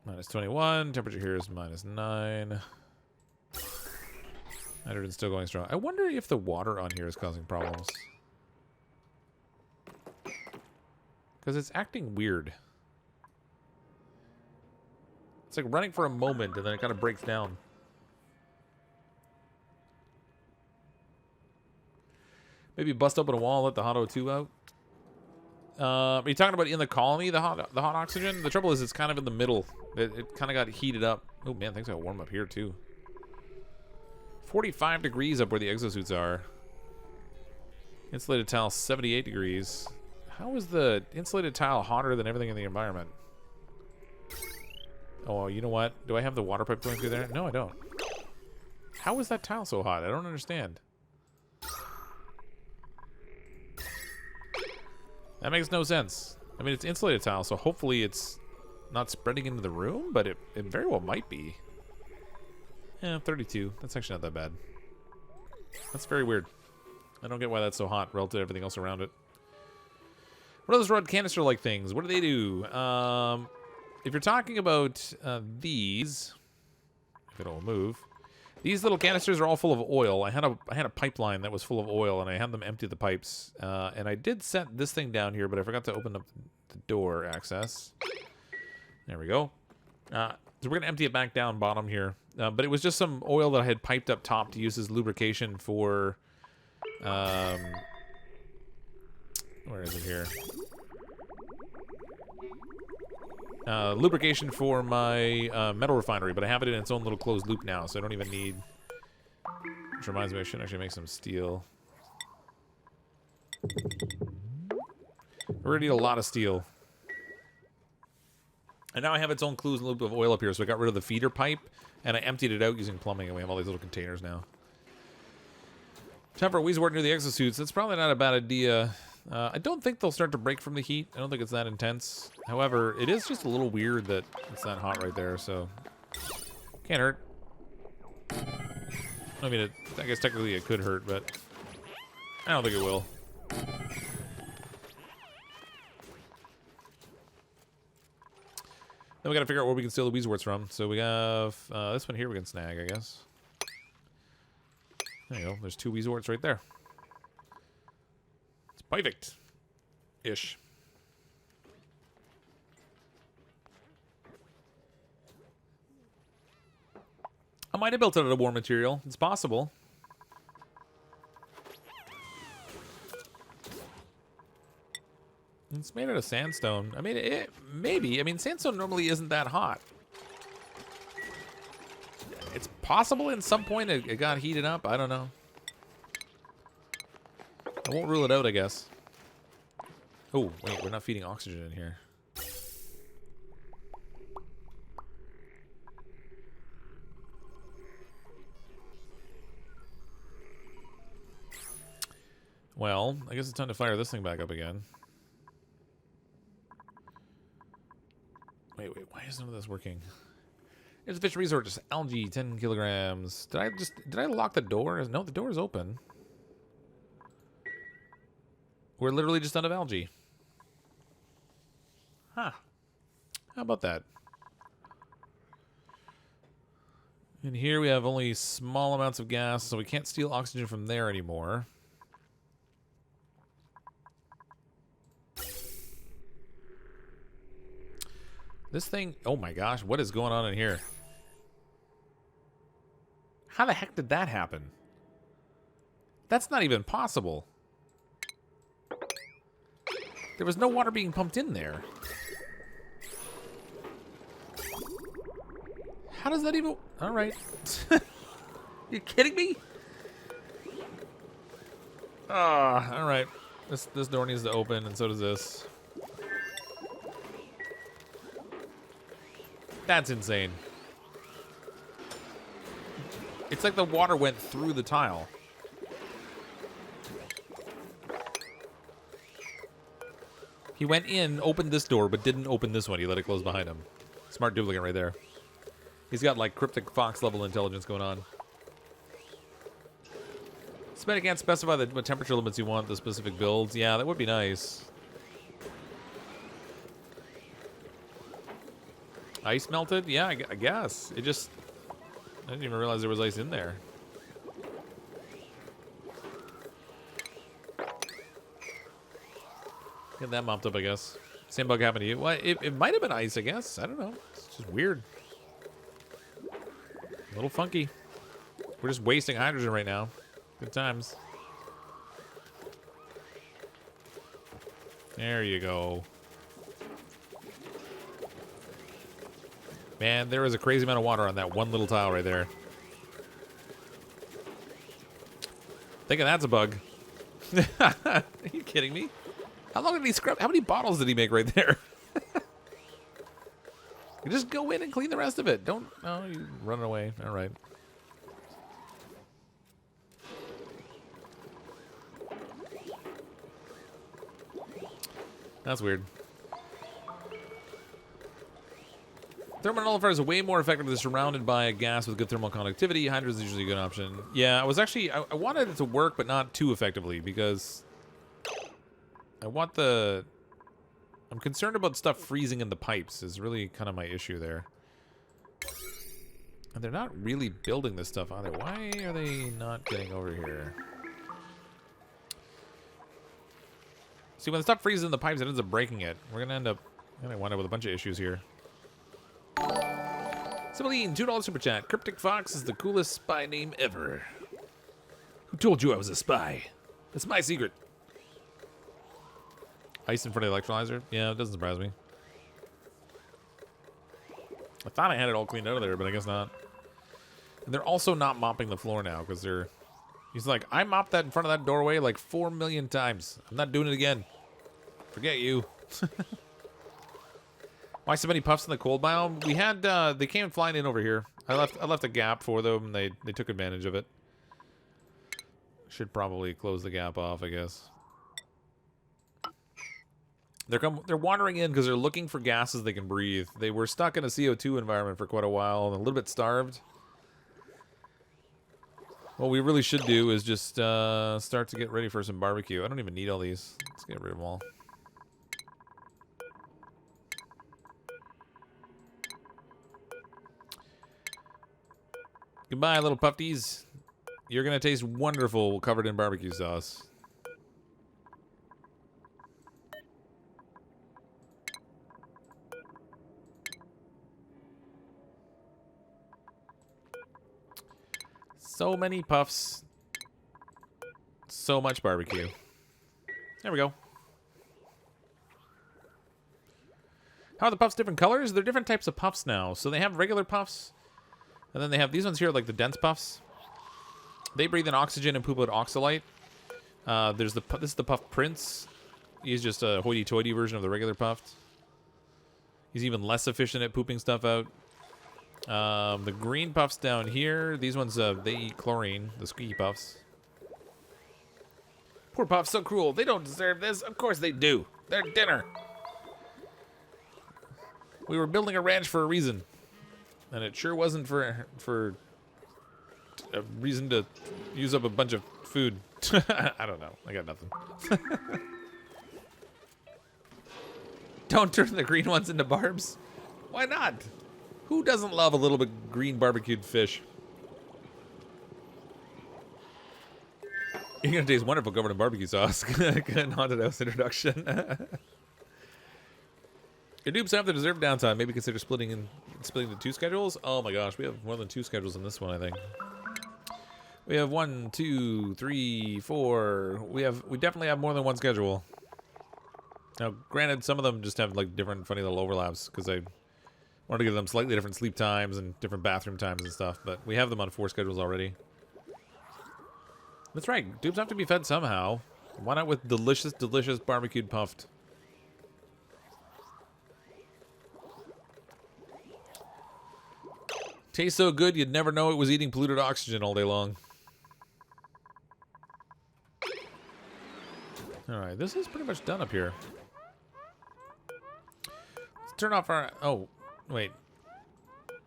Speaker 1: -21. Temperature here is -9. Hydrogen's still going strong. I wonder if the water on here is causing problems. Because it's acting weird. It's like running for a moment, and then it kind of breaks down. Maybe bust open a wall and let the hot O2 out. Are you talking about in the colony, the hot oxygen? The trouble is it's kind of in the middle. It kind of got heated up. Oh, man, things got warm up here, too. 45 degrees up where the exosuits are. Insulated tile, 78 degrees. How is the insulated tile hotter than everything in the environment? Oh, you know what? Do I have the water pipe going through there? No, I don't. How is that tile so hot? I don't understand. That makes no sense. I mean, it's insulated tile, so hopefully it's not spreading into the room, but it very well might be. Yeah, 32. That's actually not that bad. That's very weird. I don't get why that's so hot relative to everything else around it. What are those red canister-like things? What do they do? If you're talking about these, if it'll move, these little canisters are all full of oil. I had a pipeline that was full of oil, and I had them empty the pipes. And I did set this thing down here, but I forgot to open up the door access. There we go. So we're going to empty it back down bottom here. But it was just some oil that I had piped up top to use as lubrication for... where is it here? Lubrication for my metal refinery, but I have it in its own little closed loop now, so I don't even need... Which reminds me, I should actually make some steel. We're gonna need a lot of steel. And now I have its own closed loop of oil up here, so I got rid of the feeder pipe, and I emptied it out using plumbing, and we have all these little containers now. Time for a Weezewort near the exosuits. That's probably not a bad idea. I don't think they'll start to break from the heat. I don't think it's that intense. However, it is just a little weird that it's that hot right there, so... Can't hurt. I mean, I guess technically it could hurt, but... I don't think it will. Then we gotta figure out where we can steal the Weezeworts from. So we have this one here we can snag, I guess. There you go. There's 2 Weezeworts right there. It's perfect. Ish. I might have built it out of war material. It's possible. It's made out of sandstone. I mean, maybe. I mean, sandstone normally isn't that hot. It's possible in some point it got heated up. I don't know. I won't rule it out, I guess. Oh, wait, we're not feeding oxygen in here. Well, I guess it's time to fire this thing back up again. Wait, why is none of this working? It's fish resources, algae, 10 kilograms. Did I lock the door? No, the door is open. We're literally just out of algae. Huh. How about that? And here we have only small amounts of gas, so we can't steal oxygen from there anymore. This thing, oh my gosh, what is going on in here? How the heck did that happen? That's not even possible. There was no water being pumped in there. How does that even... All right. You kidding me? Ah, all right. This door needs to open, and so does this. That's insane. It's like the water went through the tile. He went in, opened this door, but didn't open this one. He let it close behind him. Smart duplicant right there. He's got like CrypticFox level intelligence going on. So I can't specify what temperature limits you want the specific builds. Yeah, that would be nice. Ice melted? Yeah, I guess. It just... I didn't even realize there was ice in there. Get that mopped up, I guess. Same bug happened to you. Well, it might have been ice, I guess. I don't know. It's just weird. A little funky. We're just wasting hydrogen right now. Good times. There you go. Man, there is a crazy amount of water on that one little tile right there. Thinking that's a bug. Are you kidding me? How long did he scrub? How many bottles did he make right there? You just go in and clean the rest of it. Don't... Oh, you running away. All right. That's weird. Thermal nullifier is way more effective if they're surrounded by a gas with good thermal conductivity. Hydrogen is usually a good option. Yeah, I was actually... I wanted it to work, but not too effectively, because... I want the... I'm concerned about stuff freezing in the pipes is really kind of my issue there. And they're not really building this stuff either. Why are they not getting over here? See, when the stuff freezes in the pipes, it ends up breaking it. We're gonna end up... I'm gonna wind up with a bunch of issues here. Sibylline, $2 super chat. CrypticFox is the coolest spy name ever. Who told you I was a spy? That's my secret. Ice in front of the electrolyzer? Yeah, it doesn't surprise me. I thought I had it all cleaned out of there, but I guess not. And they're also not mopping the floor now, because they're... He's like, I mopped that in front of that doorway like 4 million times. I'm not doing it again. Forget you. Why so many puffs in the cold biome? We had, they came flying in over here. I left a gap for them, and they took advantage of it. Should probably close the gap off, I guess. They're wandering in because they're looking for gases they can breathe. They were stuck in a CO2 environment for quite a while and a little bit starved. What we really should do is just start to get ready for some barbecue. I don't even need all these. Let's get rid of them all. Goodbye, little pufties. You're going to taste wonderful covered in barbecue sauce. So many puffs. So much barbecue. There we go. How are the puffs different colors? They're different types of puffs now. So they have regular puffs. And then they have these ones here, like the dense puffs. They breathe in oxygen and poop out oxalite. This is the Puff Prince. He's just a hoity-toity version of the regular Puffed. He's even less efficient at pooping stuff out. The green Puffs down here. These ones, they eat chlorine. The squeaky Puffs. Poor Puffs, so cruel. They don't deserve this. Of course they do. They're dinner. We were building a ranch for a reason. And it sure wasn't for a reason to use up a bunch of food. I don't know. I got nothing. Don't turn the green ones into barbs. Why not? Who doesn't love a little bit green barbecued fish? You're gonna taste wonderful covered in barbecue sauce. Good haunted house introduction. Your dupes have the deserved downtime. Maybe consider splitting the 2 schedules. Oh my gosh, we have more than 2 schedules in this one, I think. We have 1, 2, 3, 4. We definitely have more than 1 schedule. Now, granted, some of them just have like different funny little overlaps because I wanted to give them slightly different sleep times and different bathroom times and stuff. But we have them on 4 schedules already. That's right. Dupes have to be fed somehow. Why not with delicious, delicious barbecued puffed? Tastes so good you'd never know it was eating polluted oxygen all day long. Alright, this is pretty much done up here. Let's turn off our... Oh, wait.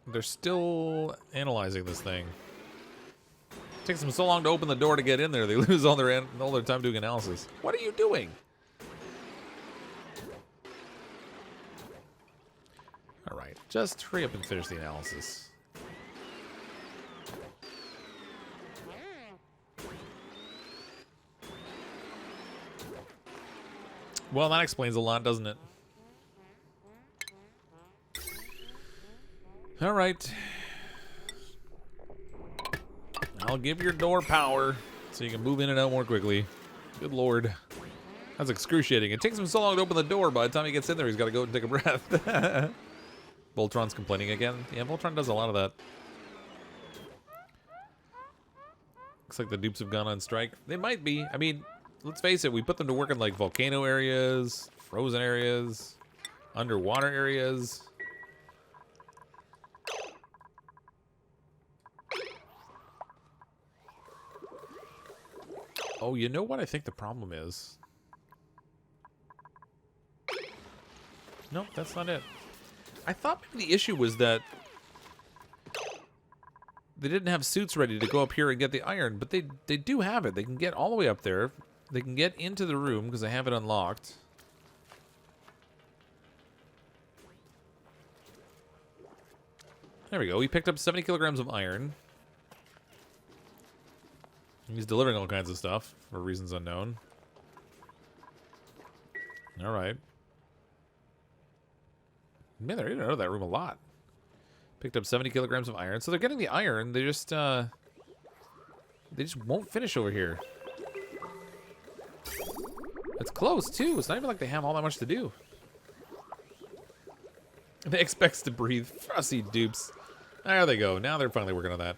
Speaker 1: They're still analyzing this thing. It takes them so long to open the door to get in there, they lose all their time doing analysis. What are you doing? Alright, just hurry up and finish the analysis. Well, that explains a lot, doesn't it? All right. I'll give your door power so you can move in and out more quickly. Good lord. That's excruciating. It takes him so long to open the door. By the time he gets in there, he's got to go and take a breath. Voltron's complaining again. Yeah, Voltron does a lot of that. Looks like the dupes have gone on strike. They might be. I mean, let's face it, we put them to work in like volcano areas, frozen areas, underwater areas. Oh, you know what I think the problem is? Nope, that's not it. I thought maybe the issue was that they didn't have suits ready to go up here and get the iron, but they do have it. They can get all the way up there. They can get into the room because I have it unlocked. There we go. We picked up 70 kilograms of iron. He's delivering all kinds of stuff for reasons unknown. All right. Man, they're in and out of that room a lot. Picked up 70 kilograms of iron. So they're getting the iron. They just won't finish over here. It's close, too. It's not even like they have all that much to do. They expects to breathe. Fussy dupes. There they go. Now they're finally working on that.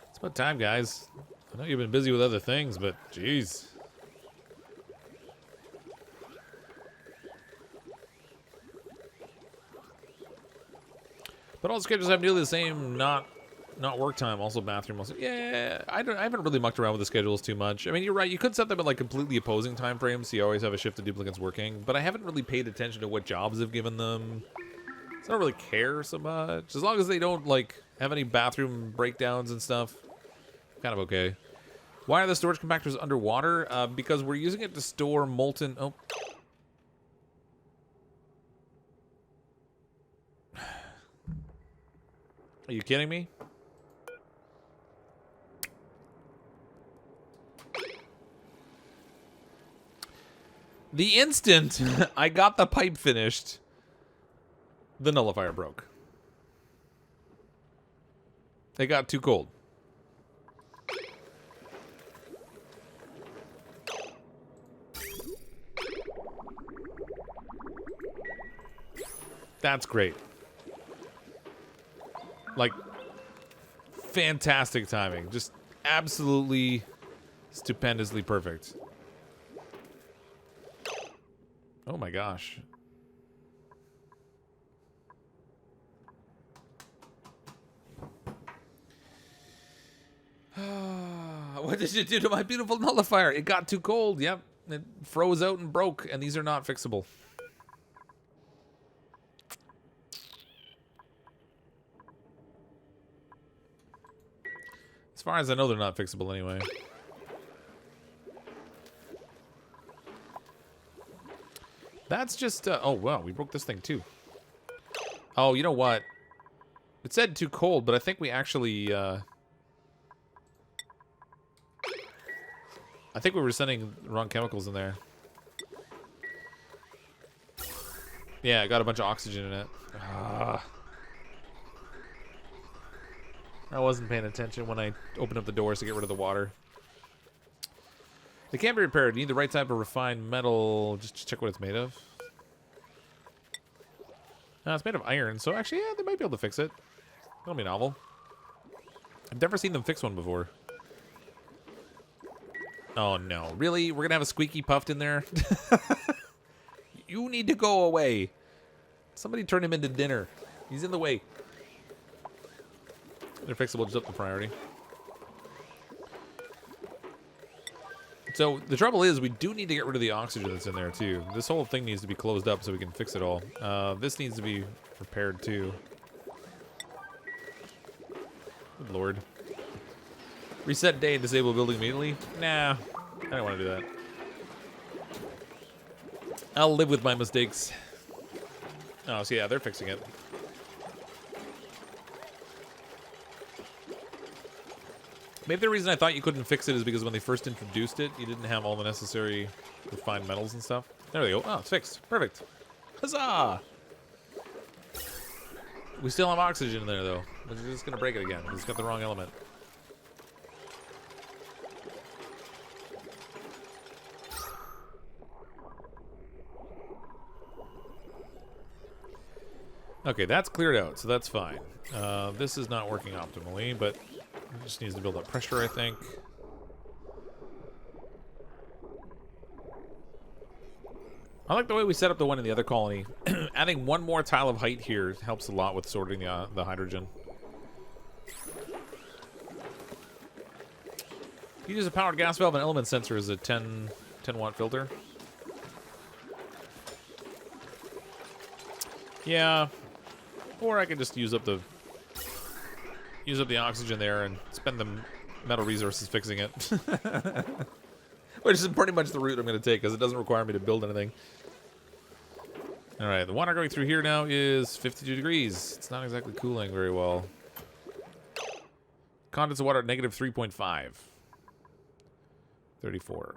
Speaker 1: It's about time, guys. I know you've been busy with other things, but jeez. But all the schedules have nearly the same not work time, also bathroom. Also, yeah, I haven't really mucked around with the schedules too much. I mean, you're right. You could set them at like completely opposing time frames, so you always have a shift of duplicates working. But I haven't really paid attention to what jobs have given them. So I don't really care so much. As long as they don't like have any bathroom breakdowns and stuff, kind of okay. Why are the storage compactors underwater? Because we're using it to store molten. Oh. Are you kidding me? The instant I got the pipe finished, the nullifier broke. It got too cold. That's great. Like, fantastic timing. Just absolutely Stupendously perfect. Oh my gosh. What did you do to my beautiful nullifier? It got too cold. Yep. It froze out and broke, and these are not fixable. As far as I know, they're not fixable anyway. That's just... oh, wow. We broke this thing, too. Oh, you know what? It said too cold, but I think we actually... I think we were sending the wrong chemicals in there. Yeah, it got a bunch of oxygen in it. I wasn't paying attention when I opened up the doors to get rid of the water. They can't be repaired. You need the right type of refined metal. Just check what it's made of. It's made of iron, so actually, yeah, they might be able to fix it. That'll be novel. I've never seen them fix one before. Oh, no. Really? We're going to have a squeaky puffed in there? You need to go away. Somebody turn him into dinner. He's in the way. They're fixable, just up the priority. So, the trouble is, we do need to get rid of the oxygen that's in there, too. This whole thing needs to be closed up so we can fix it all. This needs to be repaired, too. Good lord. Reset day and disable building immediately? Nah, I don't want to do that. I'll live with my mistakes. Oh, so yeah, they're fixing it. Maybe the reason I thought you couldn't fix it is because when they first introduced it, you didn't have all the necessary refined metals and stuff. There we go. Oh, it's fixed. Perfect. Huzzah! We still have oxygen in there, though. We're just going to break it again. It's got the wrong element. Okay, that's cleared out, so that's fine. This is not working optimally, but it just needs to build up pressure, I think. I like the way we set up the one in the other colony. Adding one more tile of height here helps a lot with sorting the hydrogen. You use a powered gas valve and element sensor as a 10 watt filter. Yeah. Or I could just use up the oxygen there and spend the metal resources fixing it. Which is pretty much the route I'm going to take because it doesn't require me to build anything. Alright, the water going through here now is 52 degrees. It's not exactly cooling very well. Contents of water at negative 3.5. 34.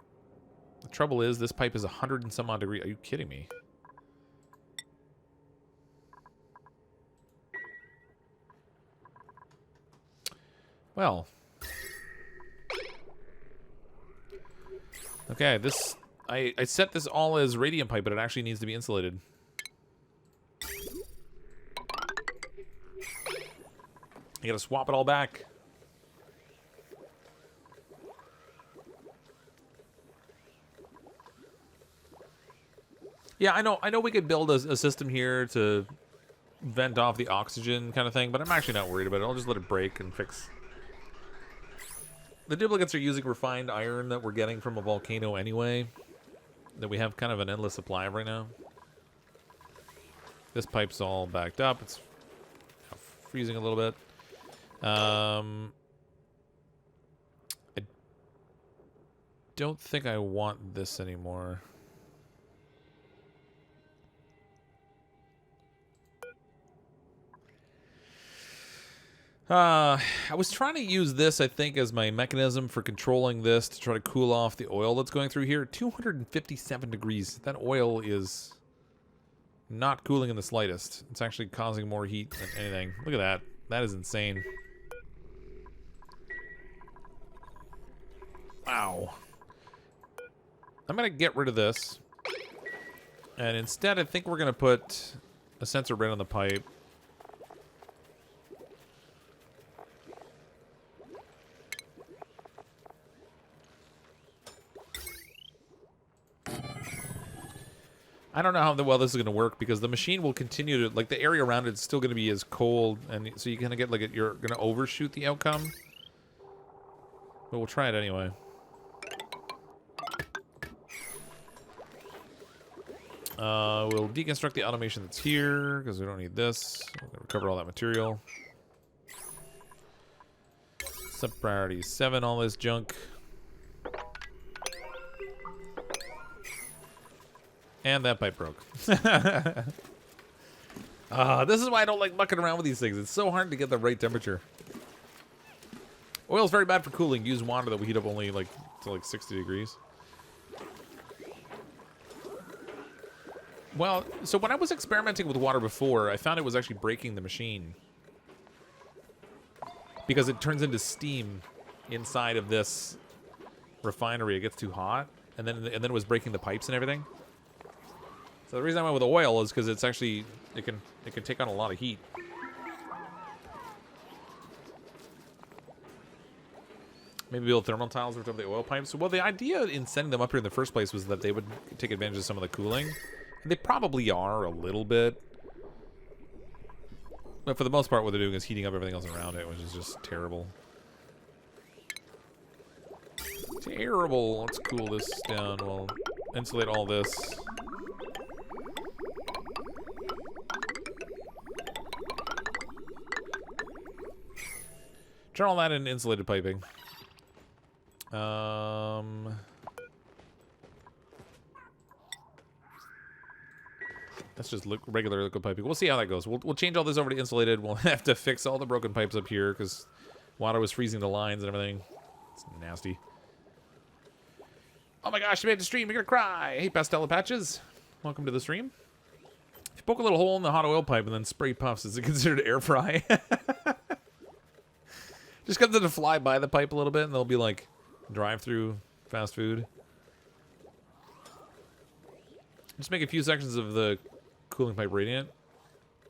Speaker 1: The trouble is, this pipe is 100 and some odd degrees. Are you kidding me? Well. Okay, this... I set this all as radiant pipe, but it actually needs to be insulated. You gotta swap it all back. Yeah, I know we could build a system here to vent off the oxygen kind of thing, but I'm actually not worried about it. I'll just let it break and fix. The duplicates are using refined iron that we're getting from a volcano anyway, that we have kind of an endless supply of right now. This pipe's all backed up. It's freezing a little bit. I don't think I want this anymore. I was trying to use this, I think, as my mechanism for controlling this to try to cool off the oil that's going through here. 257 degrees. That oil is not cooling in the slightest. It's actually causing more heat than anything. Look at that. That is insane. Wow. I'm going to get rid of this. And instead, I think we're going to put a sensor right on the pipe. I don't know how well this is going to work because the machine will continue to, like, the area around it's still going to be as cold, and so you're going to get, like, you're going to overshoot the outcome. But we'll try it anyway. We'll deconstruct the automation that's here because we don't need this. We're going to recover all that material. Sub priority 7, all this junk. And that pipe broke. This is why I don't like mucking around with these things. It's so hard to get the right temperature. Oil's very bad for cooling. Use water that we heat up only like to like 60 degrees. Well, so when I was experimenting with water before, I found it was actually breaking the machine. Because it turns into steam inside of this refinery. It gets too hot. And then it was breaking the pipes and everything. So the reason I went with oil is because it's actually it can take on a lot of heat. Maybe build thermal tiles over top of the oil pipes. Well, the idea in sending them up here in the first place was that they would take advantage of some of the cooling. And they probably are a little bit. But for the most part, what they're doing is heating up everything else around it, which is just terrible. Terrible. Let's cool this down. We'll insulate all this. Turn all that into insulated piping. That's just regular liquid piping. We'll see how that goes. We'll change all this over to insulated. We'll have to fix all the broken pipes up here because water was freezing the lines and everything. It's nasty. Oh my gosh, you made the stream. You're gonna cry. Hey, Pastella Patches. Welcome to the stream. If you poke a little hole in the hot oil pipe and then spray puffs, is it considered air fry? Just get them to fly by the pipe a little bit and they'll be like drive-through fast food. Just make a few sections of the cooling pipe radiant.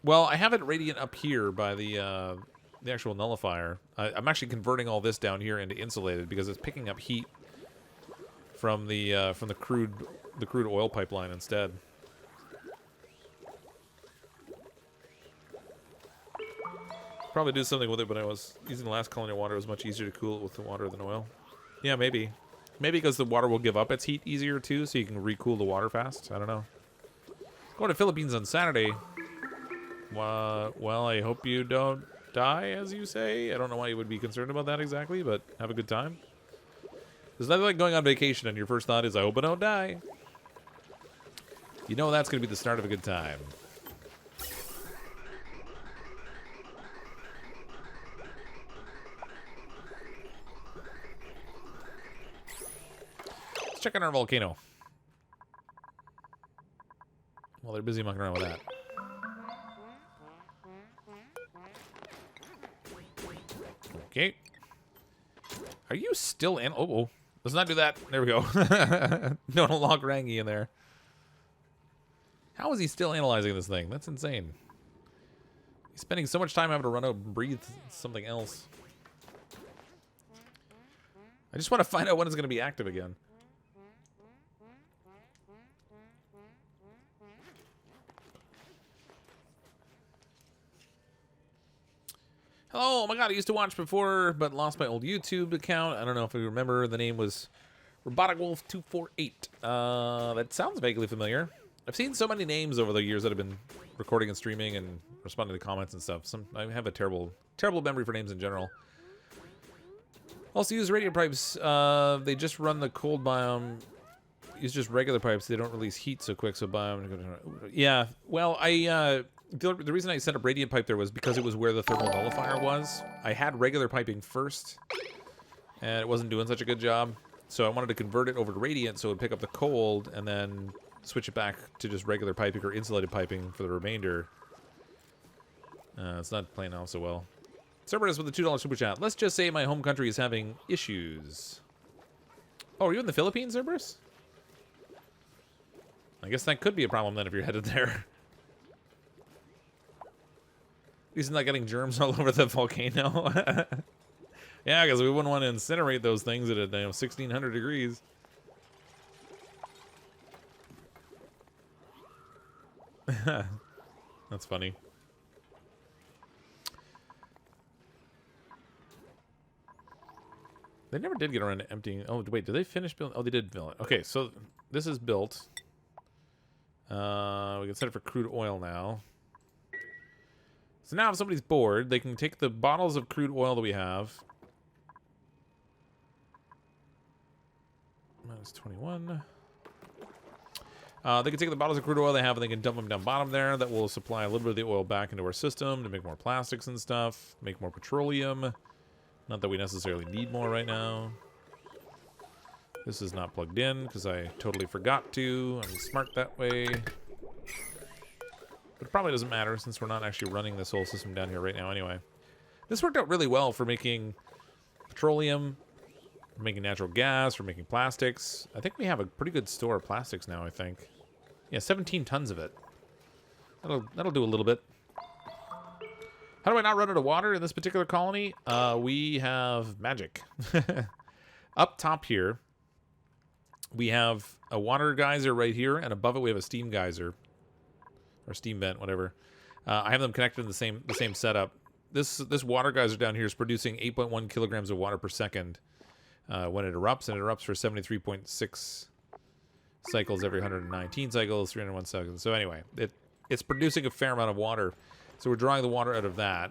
Speaker 1: Well, I have it radiant up here by the actual nullifier. I'm actually converting all this down here into insulated because it's picking up heat from the crude oil pipeline instead. Probably do something with it, but I was using the last colony of water. It was much easier to cool it with the water than oil. Yeah, maybe. Maybe because the water will give up its heat easier too, so you can recool the water fast. I don't know. Going to Philippines on Saturday. Well, I hope you don't die, as you say. I don't know why you would be concerned about that exactly, but have a good time. There's nothing like going on vacation and your first thought is, I hope I don't die. You know that's going to be the start of a good time. Let's check on our volcano. Well, they're busy mucking around with that. Okay. Are you still in? Oh, let's not do that. There we go. Don't lock Rangy in there. How is he still analyzing this thing? That's insane. He's spending so much time having to run out and breathe something else. I just want to find out when it's going to be active again. Hello, oh my god, I used to watch before, but lost my old YouTube account. I don't know if you remember, the name was Robotic Wolf 248. That sounds vaguely familiar. I've seen so many names over the years that have been recording and streaming and responding to comments and stuff. I have a terrible memory for names in general. Also use radiant pipes. They just run the cold biome. Use just regular pipes. They don't release heat so quick, so biome... Yeah, well, the reason I set up radiant pipe there was because it was where the thermal nullifier was. I had regular piping first, and it wasn't doing such a good job. So I wanted to convert it over to radiant so it would pick up the cold, and then switch it back to just regular piping or insulated piping for the remainder. It's not playing out so well. Cerberus with the $2 super chat. Let's just say my home country is having issues. Oh, are you in the Philippines, Cerberus? I guess that could be a problem then if you're headed there. At least not getting germs all over the volcano. Yeah, because we wouldn't want to incinerate those things at 1600 degrees. That's funny. They never did get around to emptying. Oh, wait, did they finish building? Oh, they did build it. Okay, so this is built. We can set it for crude oil now. So now if somebody's bored, they can take the bottles of crude oil that we have. Minus 21. They can take the bottles of crude oil they have and they can dump them down bottom there. That will supply a little bit of the oil back into our system to make more plastics and stuff, make more petroleum. Not that we necessarily need more right now. This is not plugged in because I totally forgot to. I'm smart that way. But it probably doesn't matter since we're not actually running this whole system down here right now anyway. This worked out really well for making petroleum, for making natural gas, for making plastics. I think we have a pretty good store of plastics now, I think. Yeah, 17 tons of it. That'll do a little bit. How do I not run out of water in this particular colony? We have magic. Up top here, we have a water geyser right here, and above it we have a steam geyser. Or steam vent, whatever. I have them connected in the same setup. This water geyser down here is producing 8.1 kilograms of water per second when it erupts, and it erupts for 73.6 cycles every 119 cycles, 301 seconds. So anyway, it's producing a fair amount of water. So we're drawing the water out of that.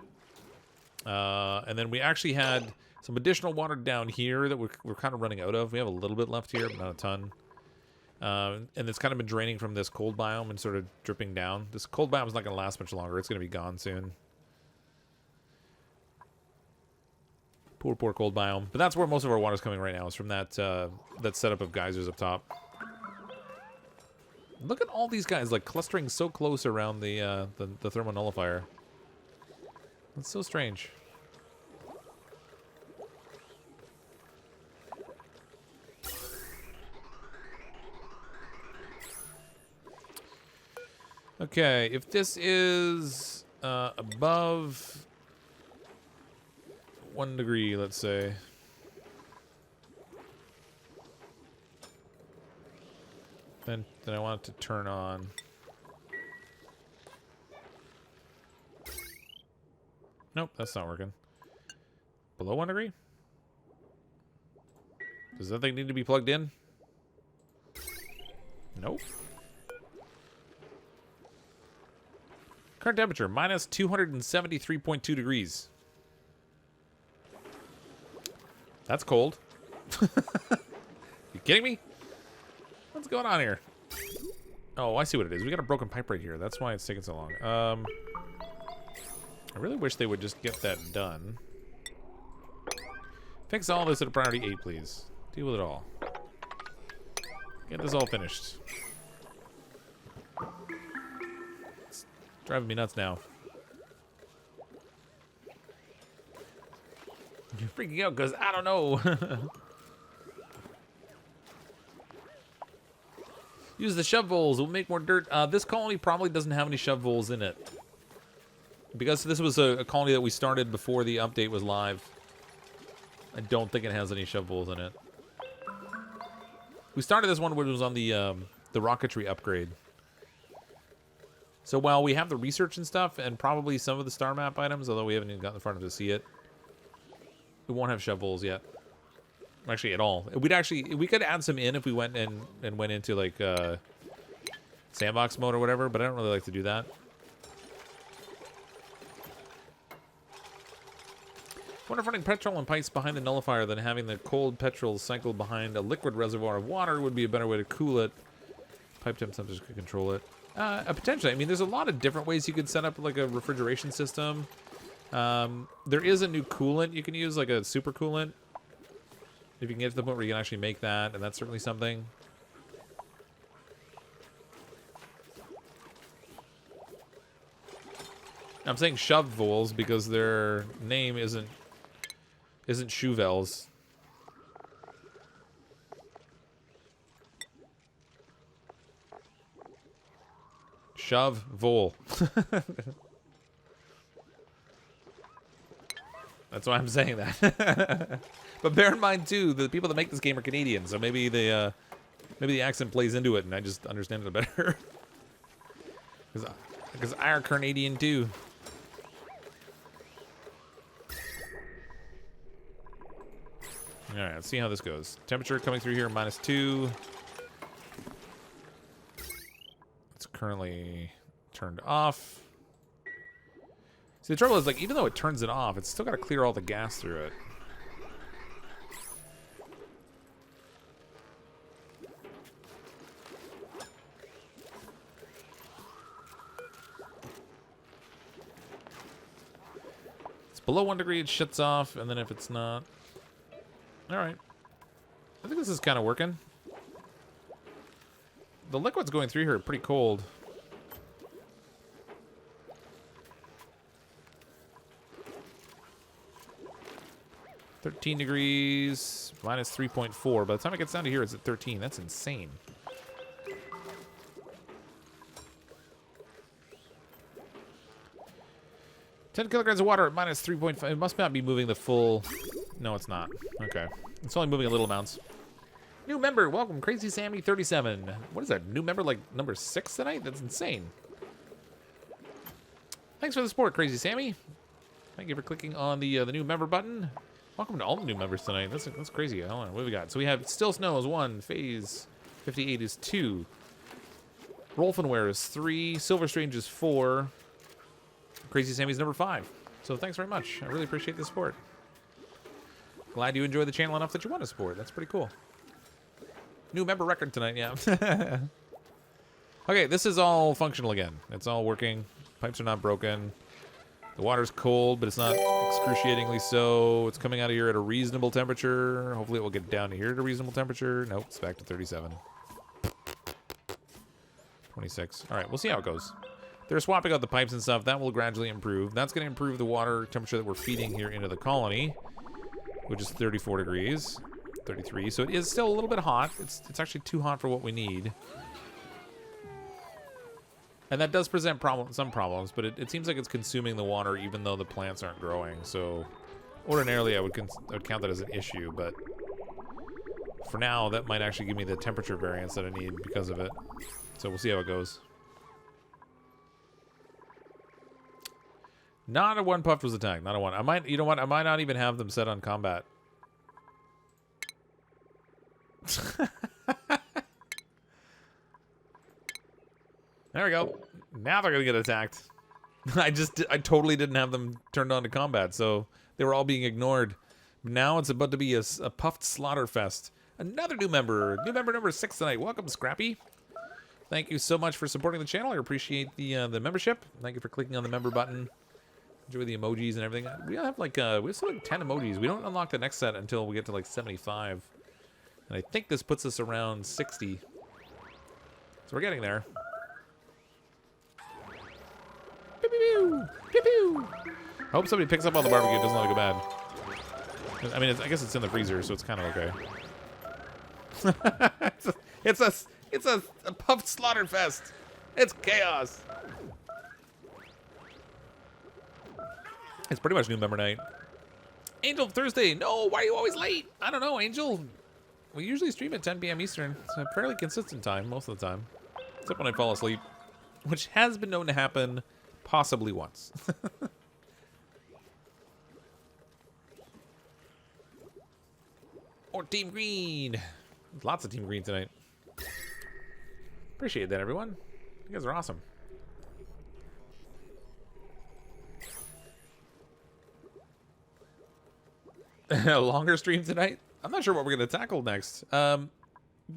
Speaker 1: And then we actually had some additional water down here that we're kind of running out of. We have a little bit left here, but not a ton. And it's kind of been draining from this cold biome and sort of dripping down. This cold biome is not going to last much longer. It's going to be gone soon. Poor cold biome. But that's where most of our water is coming right now. Is from that that setup of geysers up top. Look at all these guys like clustering so close around the thermal nullifier. That's so strange. Okay, if this is above 1 degree, let's say. Then I want it to turn on. Nope, that's not working. Below 1 degree? Does that thing need to be plugged in? Nope. Current temperature, minus 273.2 degrees. That's cold. You kidding me? What's going on here? Oh, I see what it is. We got a broken pipe right here. That's why it's taking so long. I really wish they would just get that done. Fix all this at a priority 8, please. Deal with it all. Get this all finished. It's driving me nuts now. You're freaking out because I don't know. Use the shovels. We'll make more dirt. This colony probably doesn't have any shovels in it. Because this was a colony that we started before the update was live. I don't think it has any shovels in it. We started this one when it was on the rocketry upgrade. So while we have the research and stuff, and probably some of the star map items, although we haven't even gotten far enough to see it, we won't have shovels yet. Actually, at all. We could add some in if we went and went into like sandbox mode or whatever, but I don't really like to do that. I wonder if running petrol and pipes behind the nullifier than having the cold petrol cycle behind a liquid reservoir of water would be a better way to cool it. Pipe temp sensors could control it. Potentially. I mean, there's a lot of different ways you could set up like a refrigeration system. There is a new coolant you can use, like a super coolant. If you can get to the point where you can actually make that, and that's certainly something. I'm saying shovels because their name isn't Shuvels. Shove-vol. That's why I'm saying that. But bear in mind too, the people that make this game are Canadian, so maybe the accent plays into it, and I just understand it better. Because I'm Canadian too. All right, let's see how this goes. Temperature coming through here, -2. It's currently turned off. See, the trouble is, like, even though it turns it off, it's still got to clear all the gas through it. It's below 1 degree, it shuts off, and then if it's not... All right. I think this is kind of working. The liquids going through here are pretty cold. (13 degrees, -3.4. By the time it gets down to here, it's at 13. That's insane. (10 kilograms of water at -3.5. It must not be moving the full... No, it's not. Okay. It's only moving a little amounts. New member, welcome, Crazy Sammy 37. What is that? New member, like number 6 tonight? That's insane. Thanks for the support, Crazy Sammy. Thank you for clicking on the new member button. Welcome to all the new members tonight. That's crazy. Hold on, what do we got? So we have Still Snow is 1, Phase 58 is 2, Rolfenware is 3, Silver Strange is 4, Crazy Sammy's number 5. So thanks very much. I really appreciate the support. Glad you enjoy the channel enough that you want to support. That's pretty cool. New member record tonight, yeah. Okay, this is all functional again. It's all working. Pipes are not broken. The water's cold, but it's not excruciatingly so. It's coming out of here at a reasonable temperature. Hopefully it will get down to here at a reasonable temperature. Nope, it's back to 37. 26. All right, we'll see how it goes. They're swapping out the pipes and stuff. That will gradually improve. That's going to improve the water temperature that we're feeding here into the colony, which is 34 degrees, 33. So it is still a little bit hot. It's actually too hot for what we need. And that does present some problems, but it seems like it's consuming the water even though the plants aren't growing. So ordinarily I would count that as an issue, but for now that might actually give me the temperature variance that I need because of it. So we'll see how it goes. Not a one puff was attacked. Not a one. I might, you know what? I might not even have them set on combat. There we go. Now they're gonna get attacked. I totally didn't have them turned on to combat, so they were all being ignored. Now it's about to be a puffed slaughter fest. Another new member number 6 tonight. Welcome, Scrappy. Thank you so much for supporting the channel. I appreciate the membership. Thank you for clicking on the member button. Enjoy the emojis and everything. We have like we have still like 10 emojis. We don't unlock the next set until we get to like 75, and I think this puts us around 60. So we're getting there. Pew, pew, pew, pew. I hope somebody picks up on the barbecue. It doesn't let it go bad. I mean, I guess it's in the freezer, so it's kind of okay. it's a puffed slaughter fest. It's chaos. It's pretty much new member night. Angel Thursday. No, why are you always late? I don't know, Angel. We usually stream at 10 p.m. Eastern. It's a fairly consistent time most of the time, except when I fall asleep, which has been known to happen possibly once. Or Team Green. Lots of Team Green tonight. Appreciate that, everyone. You guys are awesome. A longer stream tonight? I'm not sure what we're going to tackle next.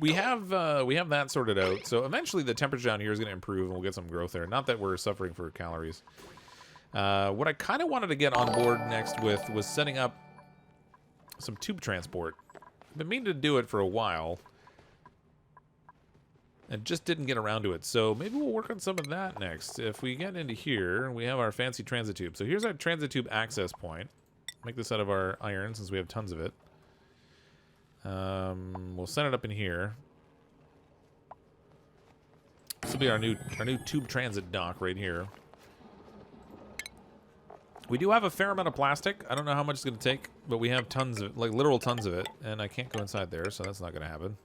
Speaker 1: We have that sorted out. So eventually the temperature down here is going to improve and we'll get some growth there. Not that we're suffering for calories. What I kind of wanted to get on board next with was setting up some tube transport. I've been meaning to do it for a while and just didn't get around to it. So maybe we'll work on some of that next. If we get into here, we have our fancy transit tube. So here's our transit tube access point. Make this out of our iron since we have tons of it. We'll set it up in here. This will be our new tube transit dock right here. We do have a fair amount of plastic. I don't know how much it's going to take, but we have tons of, like literal tons of it, and I can't go inside there, so that's not going to happen.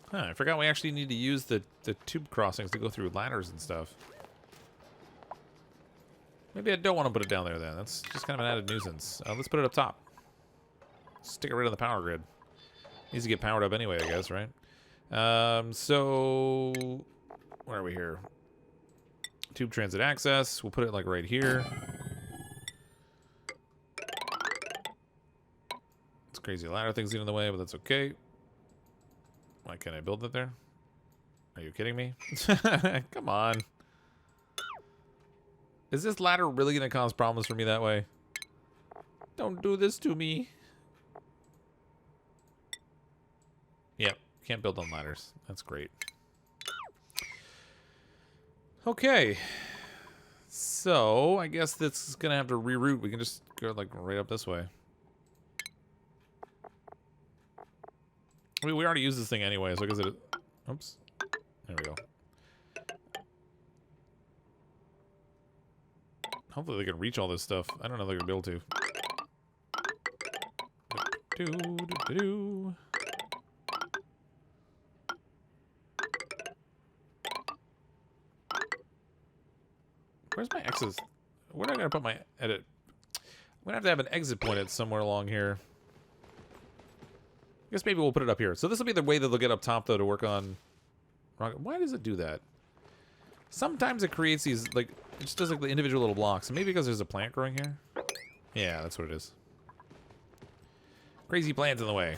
Speaker 1: Huh, I forgot we actually need to use the tube crossings to go through ladders and stuff. Maybe I don't want to put it down there then. That's just kind of an added nuisance. Let's put it up top. Stick it right on the power grid. Needs to get powered up anyway, I guess, right? So where are we here? Tube transit access. We'll put it like right here. It's crazy ladder thing's getting in the way, but that's okay. Why can't I build it there? Are you kidding me? Come on. Is this ladder really going to cause problems for me that way? Don't do this to me. Yep, can't build on ladders. That's great. Okay. So, I guess this is going to have to reroute. We can just go like right up this way. I mean, we already used this thing anyway, so I guess it... Oops. There we go. Hopefully they can reach all this stuff. I don't know if they're going to be able to. Where's my exit? Where am I going to put my edit? I'm going to have an exit point at somewhere along here. I guess maybe we'll put it up here. So this will be the way that they'll get up top, though, to work on rocket. Why does it do that? Sometimes it creates these, like, it just does like the individual little blocks. Maybe because there's a plant growing here? Yeah, that's what it is. Crazy plants in the way.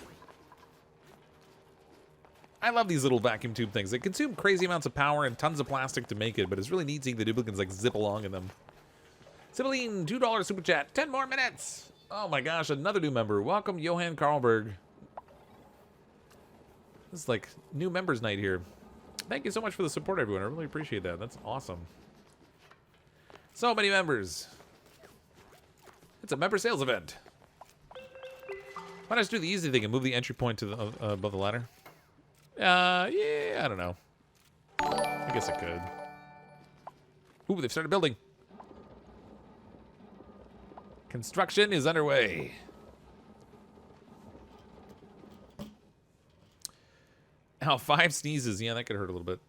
Speaker 1: I love these little vacuum tube things. They consume crazy amounts of power and tons of plastic to make it, but it's really neat seeing the duplicants like zip along in them. Sibylline, $2 super chat. 10 more minutes. Oh my gosh, another new member. Welcome, Johan Karlberg. This is like new members night here. Thank you so much for the support, everyone. I really appreciate that. That's awesome. So many members. It's a member sales event. Why not just do the easy thing and move the entry point to the above the ladder? Yeah, I don't know. I guess I could. Ooh, they've started building. Construction is underway. Ow, 5 sneezes. Yeah, that could hurt a little bit.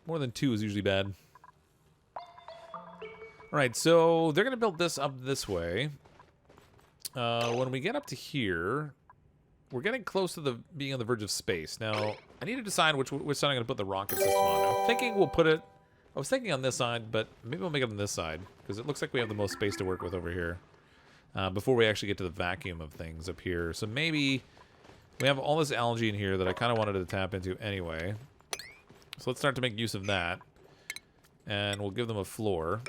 Speaker 1: More than 2 is usually bad. Alright, so they're going to build this up this way. When we get up to here, we're getting close to being on the verge of space. Now, I need to decide which side I'm going to put the rocket system on. I'm thinking we'll put it... I was thinking on this side, but maybe we'll make it on this side, because it looks like we have the most space to work with over here. Before we actually get to the vacuum of things up here. So maybe... We have all this algae in here that I kind of wanted to tap into anyway. So let's start to make use of that. And we'll give them a floor.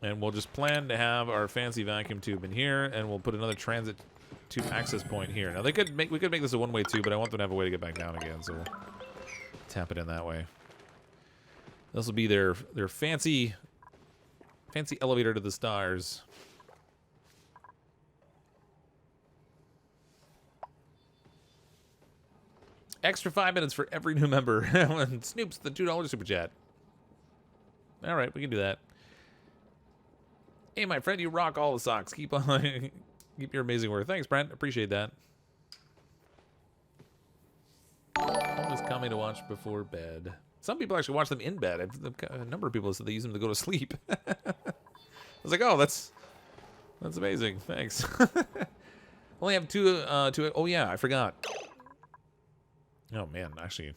Speaker 1: And we'll just plan to have our fancy vacuum tube in here, and we'll put another transit tube access point here. Now we could make this a one-way tube, but I want them to have a way to get back down again, so we'll tap it in that way. This will be their fancy elevator to the stars. Extra 5 minutes for every new member. And Snoop's the $2 super chat. All right, we can do that. Hey, my friend, you rock all the socks. Keep on, keep your amazing work. Thanks, Brent. Appreciate that. Always coming to watch before bed. Some people actually watch them in bed. A number of people said they use them to go to sleep. I was like, oh, that's amazing. Thanks. Only have two. Oh yeah, I forgot. Oh man, actually,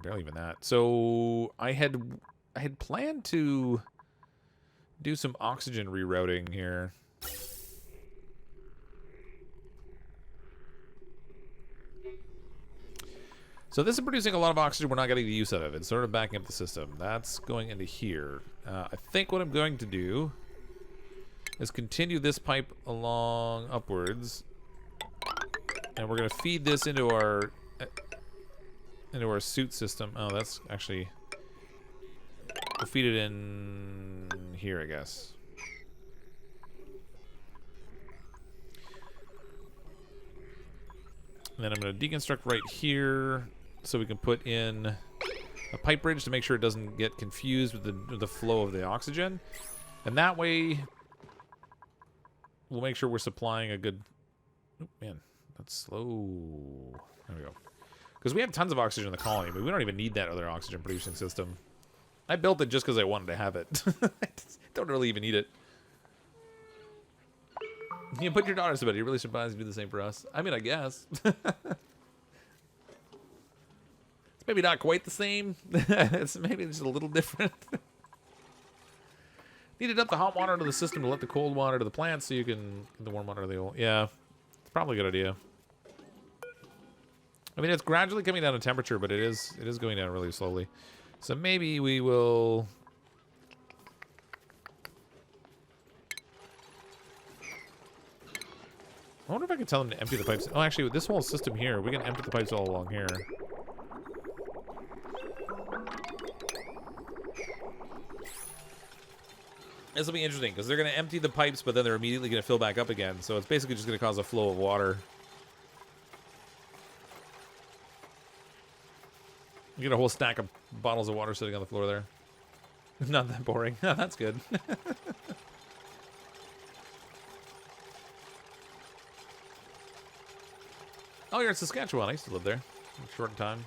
Speaker 1: barely even that. So I had planned to do some oxygen rerouting here. So this is producing a lot of oxygen. We're not getting the use out of it. It's sort of backing up the system. That's going into here. I think what I'm going to do is continue this pipe along upwards, and we're going to feed this into our suit system. Oh, that's actually... We'll feed it in here, I guess. And then I'm going to deconstruct right here so we can put in a pipe bridge to make sure it doesn't get confused with the flow of the oxygen. And that way, we'll make sure we're supplying a good... Oh, man. That's slow. There we go. Because we have tons of oxygen in the colony, but we don't even need that other oxygen producing system. I built it just because I wanted to have it. I don't really even need it. You put your daughters to bed. You're really surprised to do the same for us. I mean, I guess. It's maybe not quite the same. It's maybe just a little different. Need to dump the hot water to the system to let the cold water to the plants so you can get the warm water to the oil. Yeah, it's probably a good idea. I mean, it's gradually coming down in temperature, but it is going down really slowly. So maybe we will... I wonder if I can tell them to empty the pipes. Oh, actually, with this whole system here, we can empty the pipes all along here. This will be interesting, because they're going to empty the pipes, but then they're immediately going to fill back up again. So it's basically just going to cause a flow of water. You get a whole stack of bottles of water sitting on the floor there. Not that boring. That's good. Oh, you're in Saskatchewan. I used to live there. A short time.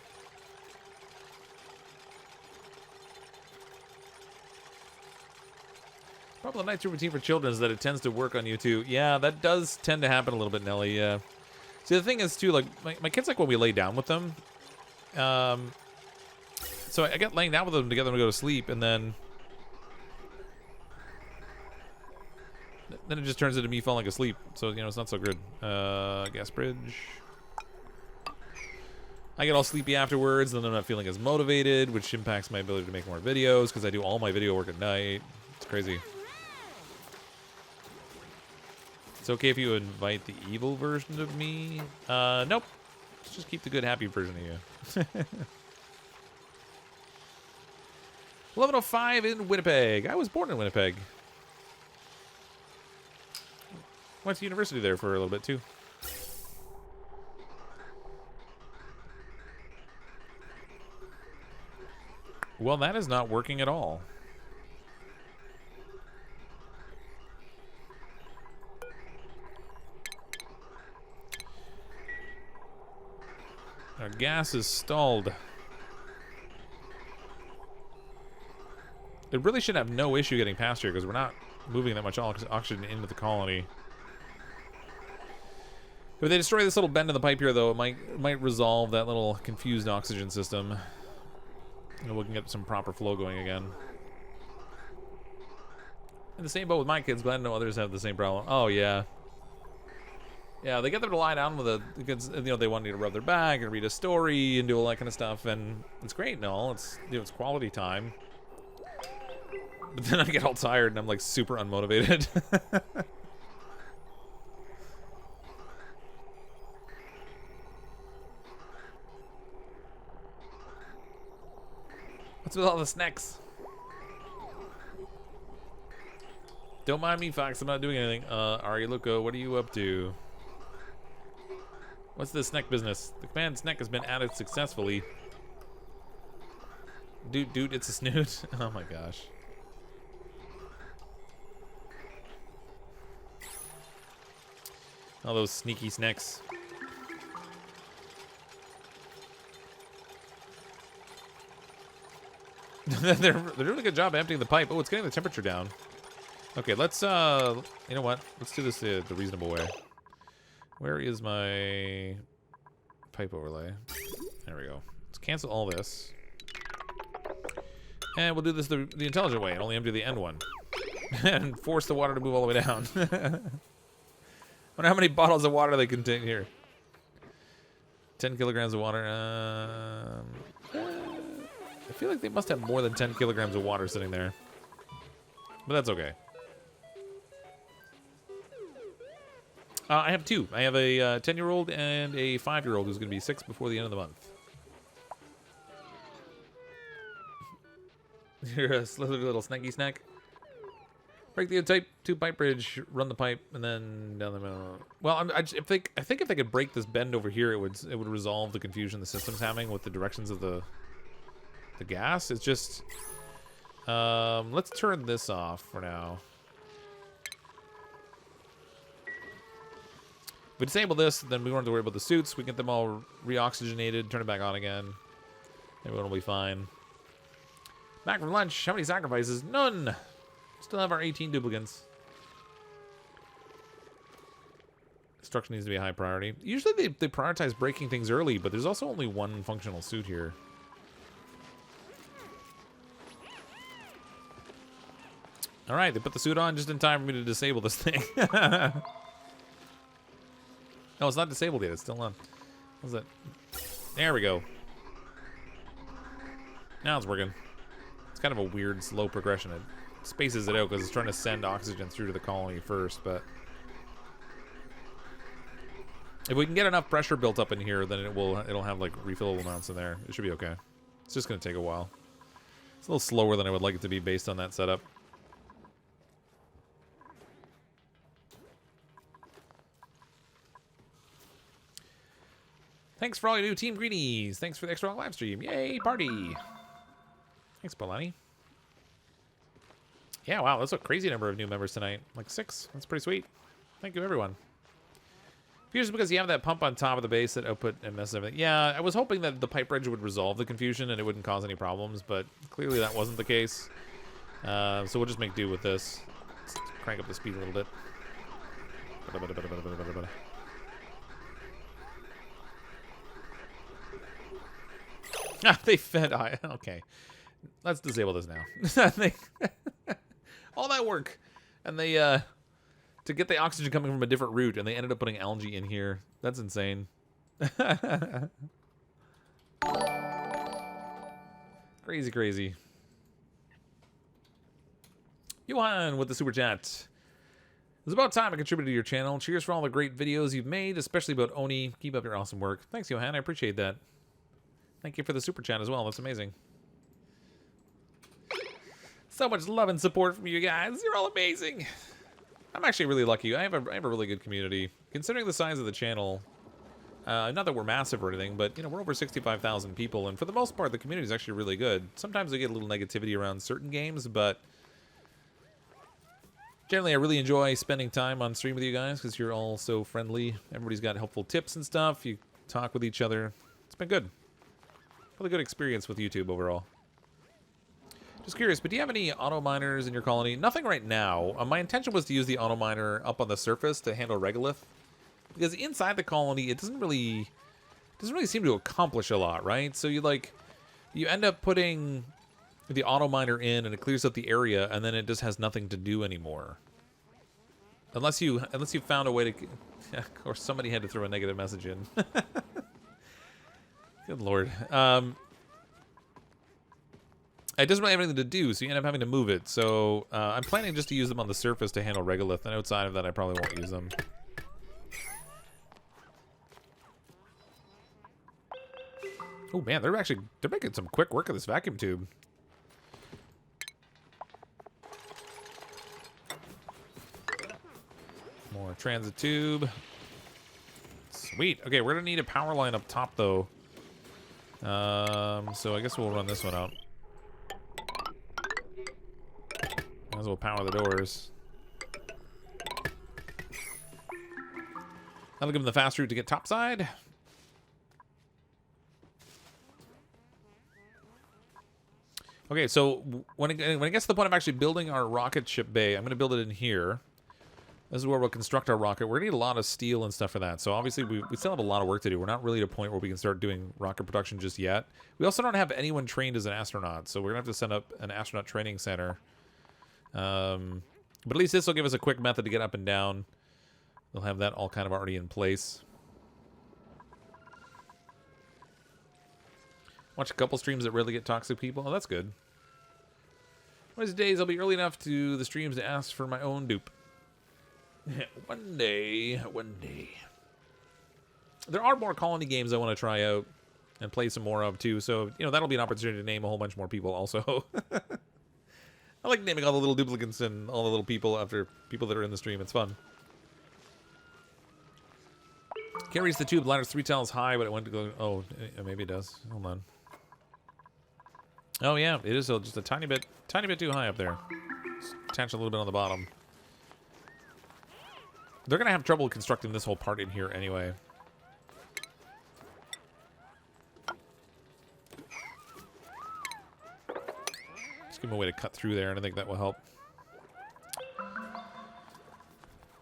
Speaker 1: Problem with nighttime routine for children is that it tends to work on you too. Yeah, that does tend to happen a little bit, Nelly. Yeah. See, the thing is too, like my kids like when we lay down with them. So I get laying down with them to get them to go to sleep, and then it just turns into me falling asleep. So you know it's not so good. Gas bridge. I get all sleepy afterwards, and then I'm not feeling as motivated, which impacts my ability to make more videos because I do all my video work at night. It's crazy. It's okay if you invite the evil version of me. Nope. Let's just keep the good, happy version of you. 11:05 in Winnipeg. I was born in Winnipeg. Went to university there for a little bit too. Well, that is not working at all. Our gas is stalled. It really should have no issue getting past here because we're not moving that much oxygen into the colony. If they destroy this little bend in the pipe here, though, it might resolve that little confused oxygen system. And we can get some proper flow going again. And the same boat with my kids, but I know others have the same problem. Oh, yeah. Yeah, they get them to lie down with because, you know, they want you to rub their back and read a story and do all that kind of stuff, and it's great and all. It's, you know, it's quality time. But then I get all tired and I'm like super unmotivated. What's with all the snacks? Don't mind me, Fox. I'm not doing anything. Ari Loco, what are you up to? What's the snack business? The command snack has been added successfully. Dude, it's a snoot. Oh my gosh. All those sneaky snacks. They're doing a good job emptying the pipe. Oh, it's getting the temperature down. Okay, let's you know what? Let's do this the reasonable way. Where is my pipe overlay? There we go. Let's cancel all this. And we'll do this the intelligent way and only empty the end one. And force the water to move all the way down. Wonder how many bottles of water they contain here. 10 kilograms of water. I feel like they must have more than 10 kilograms of water sitting there. But that's okay. I have two. I have a 10-year-old and a 5-year-old who's going to be 6 before the end of the month. You're a slithery little snacky snack. Break the tube pipe bridge, run the pipe, and then down the middle. Well, I think if they could break this bend over here, it would resolve the confusion the system's having with the directions of the gas. It's just let's turn this off for now. If we disable this, then we won't have to worry about the suits. We get them all re-oxygenated, turn it back on again. Everyone will be fine. Back from lunch. How many sacrifices? None. Still have our 18 duplicants. Destruction needs to be a high priority. Usually they prioritize breaking things early, but there's also only one functional suit here. Alright, they put the suit on just in time for me to disable this thing. No, it's not disabled yet. It's still on. What's that? There we go. Now it's working. It's kind of a weird, slow progression. It spaces it out because it's trying to send oxygen through to the colony first, but... if we can get enough pressure built up in here, then it'll have, like, refillable amounts in there. It should be okay. It's just going to take a while. It's a little slower than I would like it to be based on that setup. Thanks for all you do, Team Greenies. Thanks for the extra long live stream. Yay, party. Thanks, Polani. Yeah, wow, that's a crazy number of new members tonight. Like 6. That's pretty sweet. Thank you, everyone. Just because you have that pump on top of the base that output and messes everything. Yeah, I was hoping that the pipe bridge would resolve the confusion and it wouldn't cause any problems, but clearly that wasn't the case. So we'll just make do with this. Let's crank up the speed a little bit. Ah, they fed. Okay, let's disable this now. All that work, and they to get the oxygen coming from a different route, and they ended up putting algae in here. That's insane. Crazy, crazy. Johan with the super chat. It's about time I contributed to your channel. Cheers for all the great videos you've made, especially about Oni. Keep up your awesome work. Thanks, Johan. I appreciate that. Thank you for the super chat as well. That's amazing. So much love and support from you guys. You're all amazing. I'm actually really lucky. I have a really good community. Considering the size of the channel, not that we're massive or anything, but, you know, we're over 65,000 people, and for the most part, the community is actually really good. Sometimes I get a little negativity around certain games, but generally I really enjoy spending time on stream with you guys because you're all so friendly. Everybody's got helpful tips and stuff. You talk with each other. It's been good. Really good experience with YouTube overall. Just curious, but do you have any auto miners in your colony? Nothing right now. My intention was to use the auto miner up on the surface to handle regolith, because inside the colony it doesn't really seem to accomplish a lot, right? So you end up putting the auto miner in and it clears up the area, and then it just has nothing to do anymore. Unless you found a way to. Of course, somebody had to throw a negative message in. Good lord. It doesn't really have anything to do, so you end up having to move it. So I'm planning just to use them on the surface to handle regolith, and outside of that I probably won't use them. Oh man, they're making some quick work of this vacuum tube. More transit tube. Sweet. Okay, we're gonna need a power line up top though. So I guess we'll run this one out. Might as well power the doors. That'll give them the fast route to get topside. Okay, so when it gets to the point of actually building our rocket ship bay, I'm going to build it in here. This is where we'll construct our rocket. We're going to need a lot of steel and stuff for that. So obviously we still have a lot of work to do. We're not really at a point where we can start doing rocket production just yet. We also don't have anyone trained as an astronaut. So we're going to have to set up an astronaut training center. But at least this will give us a quick method to get up and down. We'll have that all kind of already in place. Watch a couple streams that rarely get toxic people. Oh, that's good. One of these days I'll be early enough to the streams to ask for my own dupe. One day, one day. There are more colony games I want to try out and play some more of too, so you know that'll be an opportunity to name a whole bunch more people also. I like naming all the little duplicants and all the little people after people that are in the stream. It's fun. Can't reach the tube. Ladder's 3 tiles high, but it went to go. Oh, maybe it does. Hold on. Oh yeah, it is just a tiny bit too high up there. Just attach a little bit on the bottom. They're going to have trouble constructing this whole part in here anyway. Just give them a way to cut through there, and I think that will help.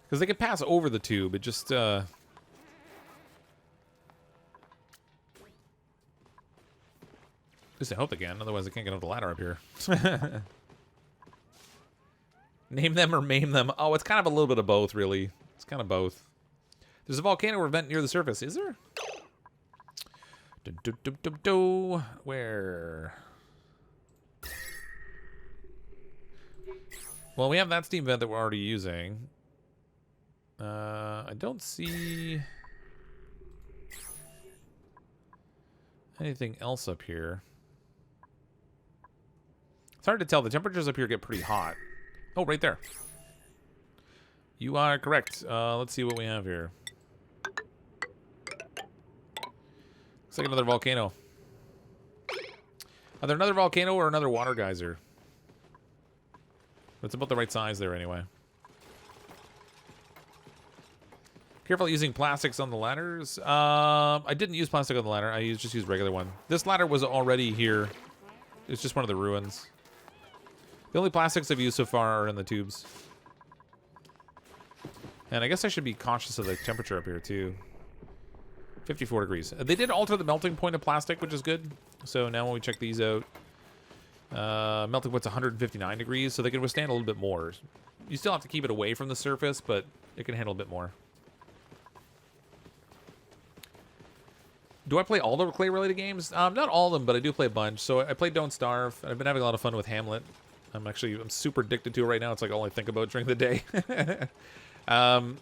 Speaker 1: Because they can pass over the tube. It just... At least I hope they can. Otherwise, I can't get up the ladder up here. Name them or maim them. Oh, it's kind of a little bit of both, really. It's kind of both. There's a volcano or vent near the surface. Is there? Where? Well, we have that steam vent that we're already using. I don't see anything else up here. It's hard to tell. The temperatures up here get pretty hot. Oh, right there. You are correct. Let's see what we have here. Looks like another volcano. Either another volcano or another water geyser. It's about the right size there anyway. Careful using plastics on the ladders. I didn't use plastic on the ladder. I just used regular one. This ladder was already here. It's just one of the ruins. The only plastics I've used so far are in the tubes. And I guess I should be cautious of the temperature up here too. 54 degrees. They did alter the melting point of plastic, which is good. So now when we check these out, melting point's 159 degrees, so they can withstand a little bit more. You still have to keep it away from the surface, but it can handle a bit more. Do I play all the clay-related games? Not all of them, but I do play a bunch. So I played Don't Starve. I've been having a lot of fun with Hamlet. I'm super addicted to it right now. It's like all I think about during the day. So I've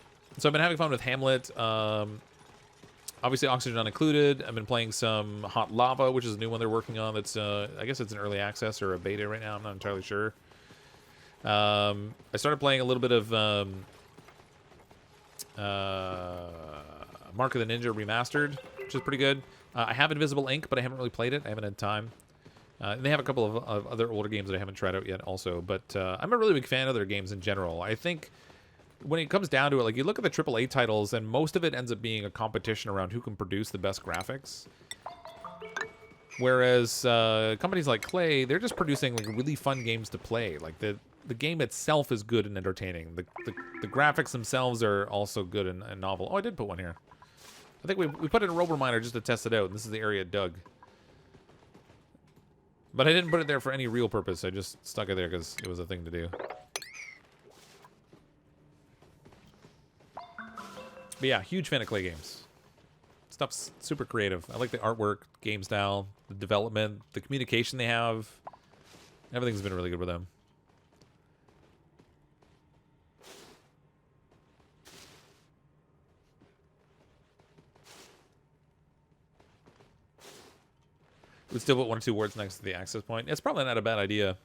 Speaker 1: been having fun with Hamlet. Obviously, Oxygen Not Included. I've been playing some Hot Lava, which is a new one they're working on. That's I guess it's an early access or a beta right now. I'm not entirely sure. I started playing a little bit of Mark of the Ninja Remastered, which is pretty good. I have Invisible Ink, but I haven't really played it. I haven't had time. And they have a couple of other older games that I haven't tried out yet also. But I'm a really big fan of their games in general. I think when it comes down to it, like you look at the AAA titles, and most of it ends up being a competition around who can produce the best graphics. Whereas companies like Clay, they're just producing like really fun games to play. Like the game itself is good and entertaining. The graphics themselves are also good and novel. Oh, I did put one here. I think we put in a Robo Miner just to test it out, and this is the area it dug. But I didn't put it there for any real purpose. I just stuck it there because it was a thing to do. But yeah, huge fan of Clay games. Stuff's super creative. I like the artwork, game style, the development, the communication they have. Everything's been really good with them. We'd still put 1 or 2 words next to the access point. It's probably not a bad idea.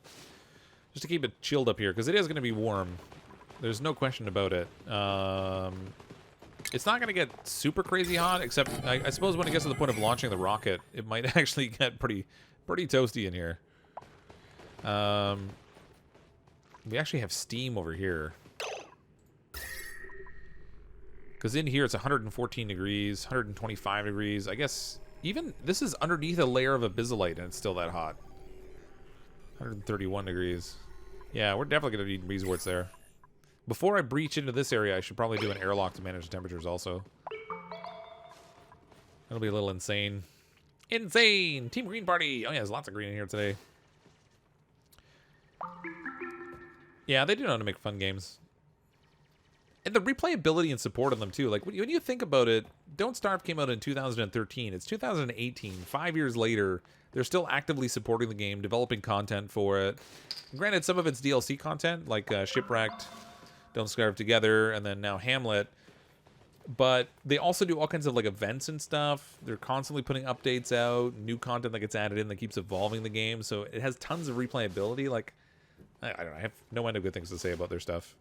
Speaker 1: Just to keep it chilled up here, because it is going to be warm. There's no question about it. It's not going to get super crazy hot, except I suppose when it gets to the point of launching the rocket, it might actually get pretty toasty in here. We actually have steam over here. Because in here it's 114 degrees, 125 degrees. I guess even this is underneath a layer of abyssallite and it's still that hot. 131 degrees. Yeah, we're definitely going to need resorts there. Before I breach into this area, I should probably do an airlock to manage the temperatures also. That'll be a little insane. Insane! Team Green Party! Oh yeah, there's lots of green in here today. Yeah, they do know how to make fun games. And the replayability and support on them too. Like when you think about it, Don't Starve came out in 2013. It's 2018. 5 years later, they're still actively supporting the game, developing content for it. Granted, some of it's DLC content, like Shipwrecked, Don't Starve Together, and then now Hamlet. But they also do all kinds of like events and stuff. They're constantly putting updates out, new content that gets added in that keeps evolving the game. So it has tons of replayability. Like, I don't know, I have no end of good things to say about their stuff.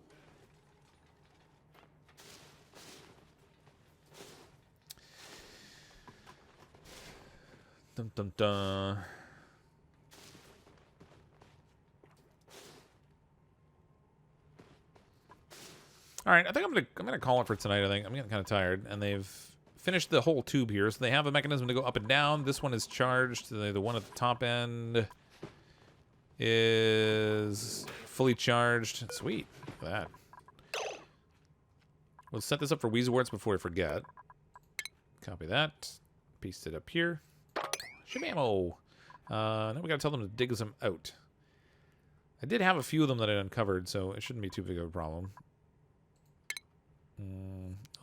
Speaker 1: Dun, dun, dun. All right, I think I'm gonna call it for tonight. I think I'm getting kind of tired, and they've finished the whole tube here, so they have a mechanism to go up and down. This one is charged. The one at the top end is fully charged. Sweet, look at that. We'll set this up for Weezewarts before I forget. Copy that. Paste it up here. Shabamo. Now we gotta tell them to dig some out. I did have a few of them that I uncovered, so it shouldn't be too big of a problem.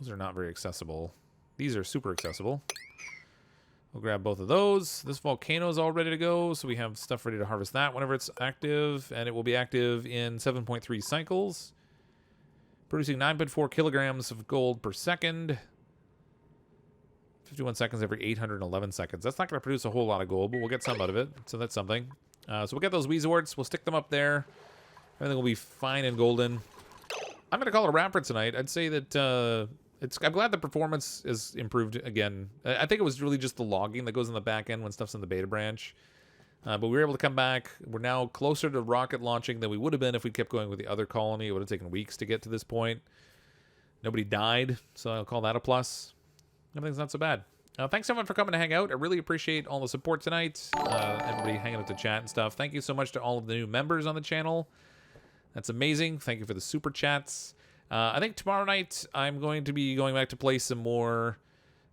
Speaker 1: Those are not very accessible. These are super accessible. We'll grab both of those. This volcano is all ready to go, so we have stuff ready to harvest that whenever it's active, and it will be active in 7.3 cycles, producing 9.4 kilograms of gold per second. 51 seconds every 811 seconds. That's not going to produce a whole lot of gold, but we'll get some out of it, so that's something. So we'll get those Weezewarts. We'll stick them up there. Everything will be fine and golden. I'm going to call it a wrap for tonight. I'd say that I'm glad the performance is improved again. I think it was really just the logging that goes in the back end when stuff's in the beta branch. But we were able to come back. We're now closer to rocket launching than we would have been if we kept going with the other colony. It would have taken weeks to get to this point. Nobody died, so I'll call that a plus. Everything's not so bad. Thanks everyone for coming to hang out. I really appreciate all the support tonight. Everybody hanging out to chat and stuff. Thank you so much to all of the new members on the channel. That's amazing. Thank you for the super chats. I think tomorrow night I'm going to be going back to play some more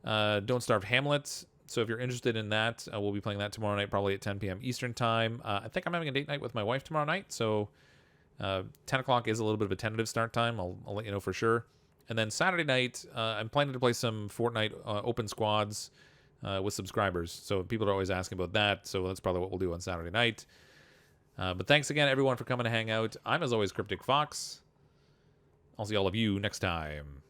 Speaker 1: Don't Starve Hamlet. So if you're interested in that, we'll be playing that tomorrow night, probably at 10 p.m. Eastern time. I think I'm having a date night with my wife tomorrow night, so 10 o'clock is a little bit of a tentative start time. I'll let you know for sure. And then Saturday night, I'm planning to play some Fortnite open squads with subscribers. So people are always asking about that, so that's probably what we'll do on Saturday night. But thanks again, everyone, for coming to hang out. I'm, as always, CrypticFox. I'll see all of you next time.